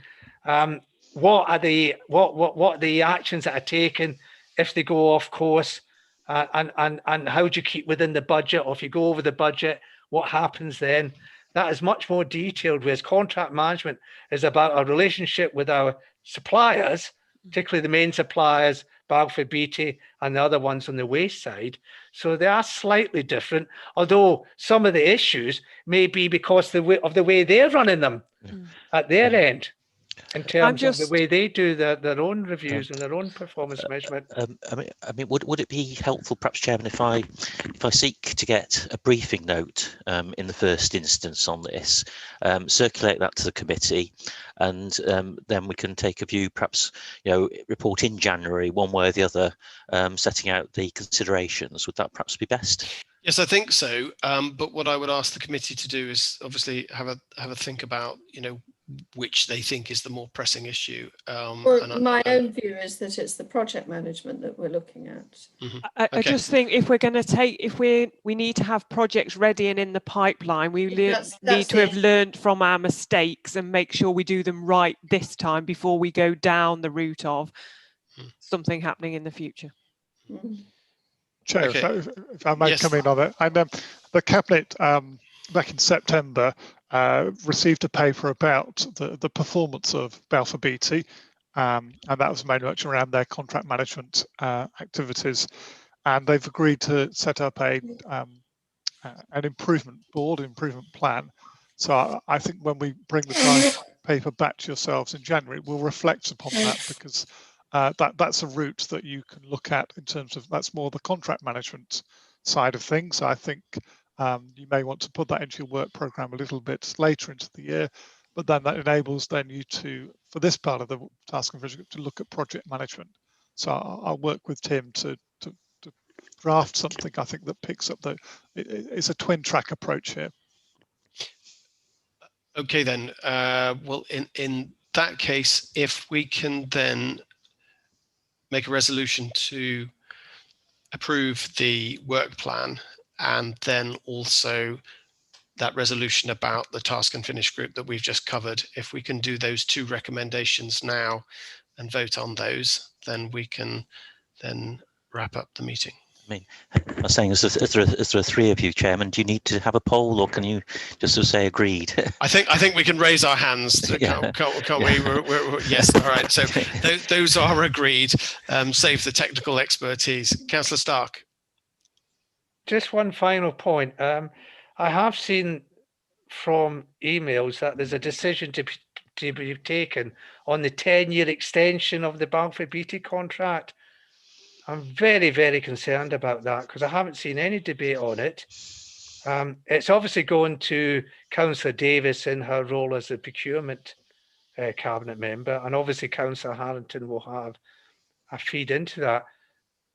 what are the actions that are taken if they go off course, and how do you keep within the budget, or if you go over the budget, what happens then? That is much more detailed, whereas contract management is about our relationship with our suppliers, particularly the main suppliers, Balfour Beatty, and the other ones on the waste side. So they are slightly different, although some of the issues may be because of the way they're running them at their end, in terms of the way they do their own reviews and their own performance measurement. I mean, would it be helpful, perhaps, Chairman, if I seek to get a briefing note in the first instance on this, circulate that to the committee, and then we can take a view, perhaps, report in January, one way or the other, setting out the considerations. Would that perhaps be best? Yes, I think so. But what I would ask the committee to do is obviously have a think about, which they think is the more pressing issue. My own view is that it's the project management that we're looking at. I just think if we're going to if we need to have projects ready and in the pipeline, we need to have learned from our mistakes and make sure we do them right this time before we go down the route of something happening in the future. Chair, if I may come in on it, and the Cabinet back in September received a paper about the performance of Balfour Beatty, and that was mainly much around their contract management activities, and they've agreed to set up an improvement board, improvement plan. So I think when we bring the draft paper back to yourselves in January, we'll reflect upon that, because that's a route that you can look at in terms of, that's more the contract management side of things. I think you may want to put that into your work program a little bit later into the year, but then that enables you to, for this part of the task and vision, to look at project management. So I'll work with Tim to draft something, I think, that picks up it's a twin track approach here. Okay, then. Well, in that case, if we can then make a resolution to approve the work plan, and then also that resolution about the task and finish group that we've just covered, if we can do those two recommendations now and vote on those, then we can then wrap up the meeting. I mean, I was saying, as there are three of you, Chairman, do you need to have a poll, or can you just sort of say agreed? I think we can raise our hands. Can't we? Yes. All right. So those are agreed. Save the technical expertise. Councillor Stark. Just one final point. I have seen from emails that there's a decision to be taken on the 10-year extension of the Balfour Beatty contract. I'm very, very concerned about that, because I haven't seen any debate on it. It's obviously going to Councillor Davis in her role as a procurement cabinet member, and obviously Councillor Harrington will have a feed into that.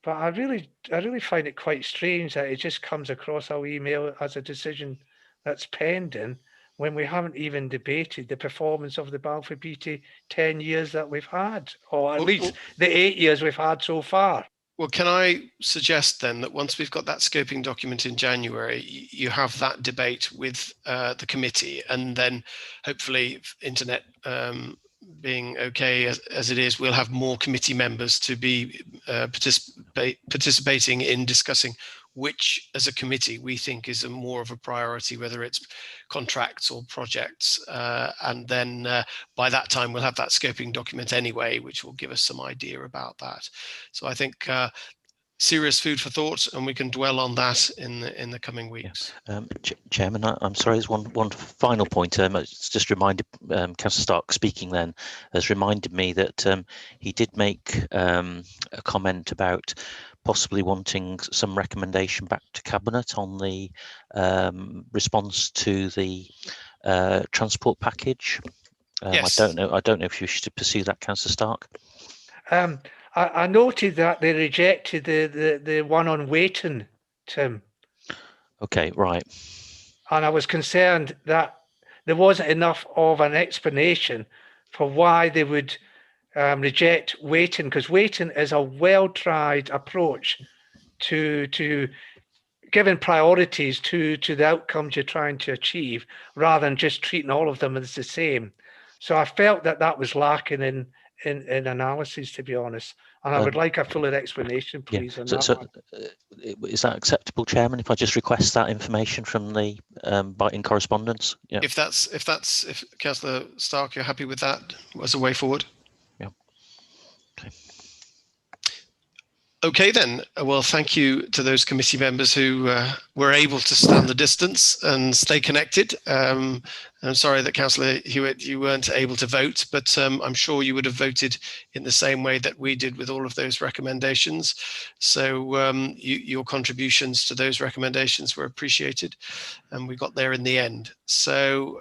But I really find it quite strange that it just comes across our email as a decision that's pending, when we haven't even debated the performance of the Balfour Beatty 10 years that we've had, or at least the 8 years we've had so far. Well, can I suggest then that once we've got that scoping document in January, you have that debate with the committee, and then hopefully internet being okay as it is, we'll have more committee members to be participating in discussing which, as a committee, we think is more of a priority, whether it's contracts or projects. And then by that time, we'll have that scoping document anyway, which will give us some idea about that. So I think serious food for thought, and we can dwell on that in the coming weeks. Chairman, I'm sorry, there's one final point. It's just reminded, Councillor Stark speaking then has reminded me that he did make a comment about possibly wanting some recommendation back to Cabinet on the response to the transport package. Yes. I don't know if you should pursue that, Councillor Stark. I noted that they rejected the one on Waiting, Tim. Okay, right. And I was concerned that there wasn't enough of an explanation for why they would reject Waiting, because Waiting is a well-tried approach to giving priorities to the outcomes you're trying to achieve, rather than just treating all of them as the same. So I felt that that was lacking in analysis, to be honest. And I would like a fuller explanation, please, on that one. Is that acceptable, Chairman, if I just request that information from the in correspondence? Yeah. If Councillor Stark, you're happy with that as a way forward? Yeah. Okay. Okay then, well, thank you to those committee members who were able to stand the distance and stay connected. I'm sorry that Councillor Hewitt, you weren't able to vote, but I'm sure you would have voted in the same way that we did with all of those recommendations. So your contributions to those recommendations were appreciated, and we got there in the end. So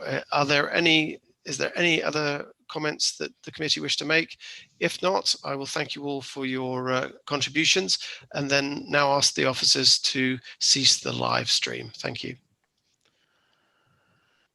is there any other comments that the committee wish to make? If not, I will thank you all for your contributions, and then now ask the officers to cease the live stream. Thank you.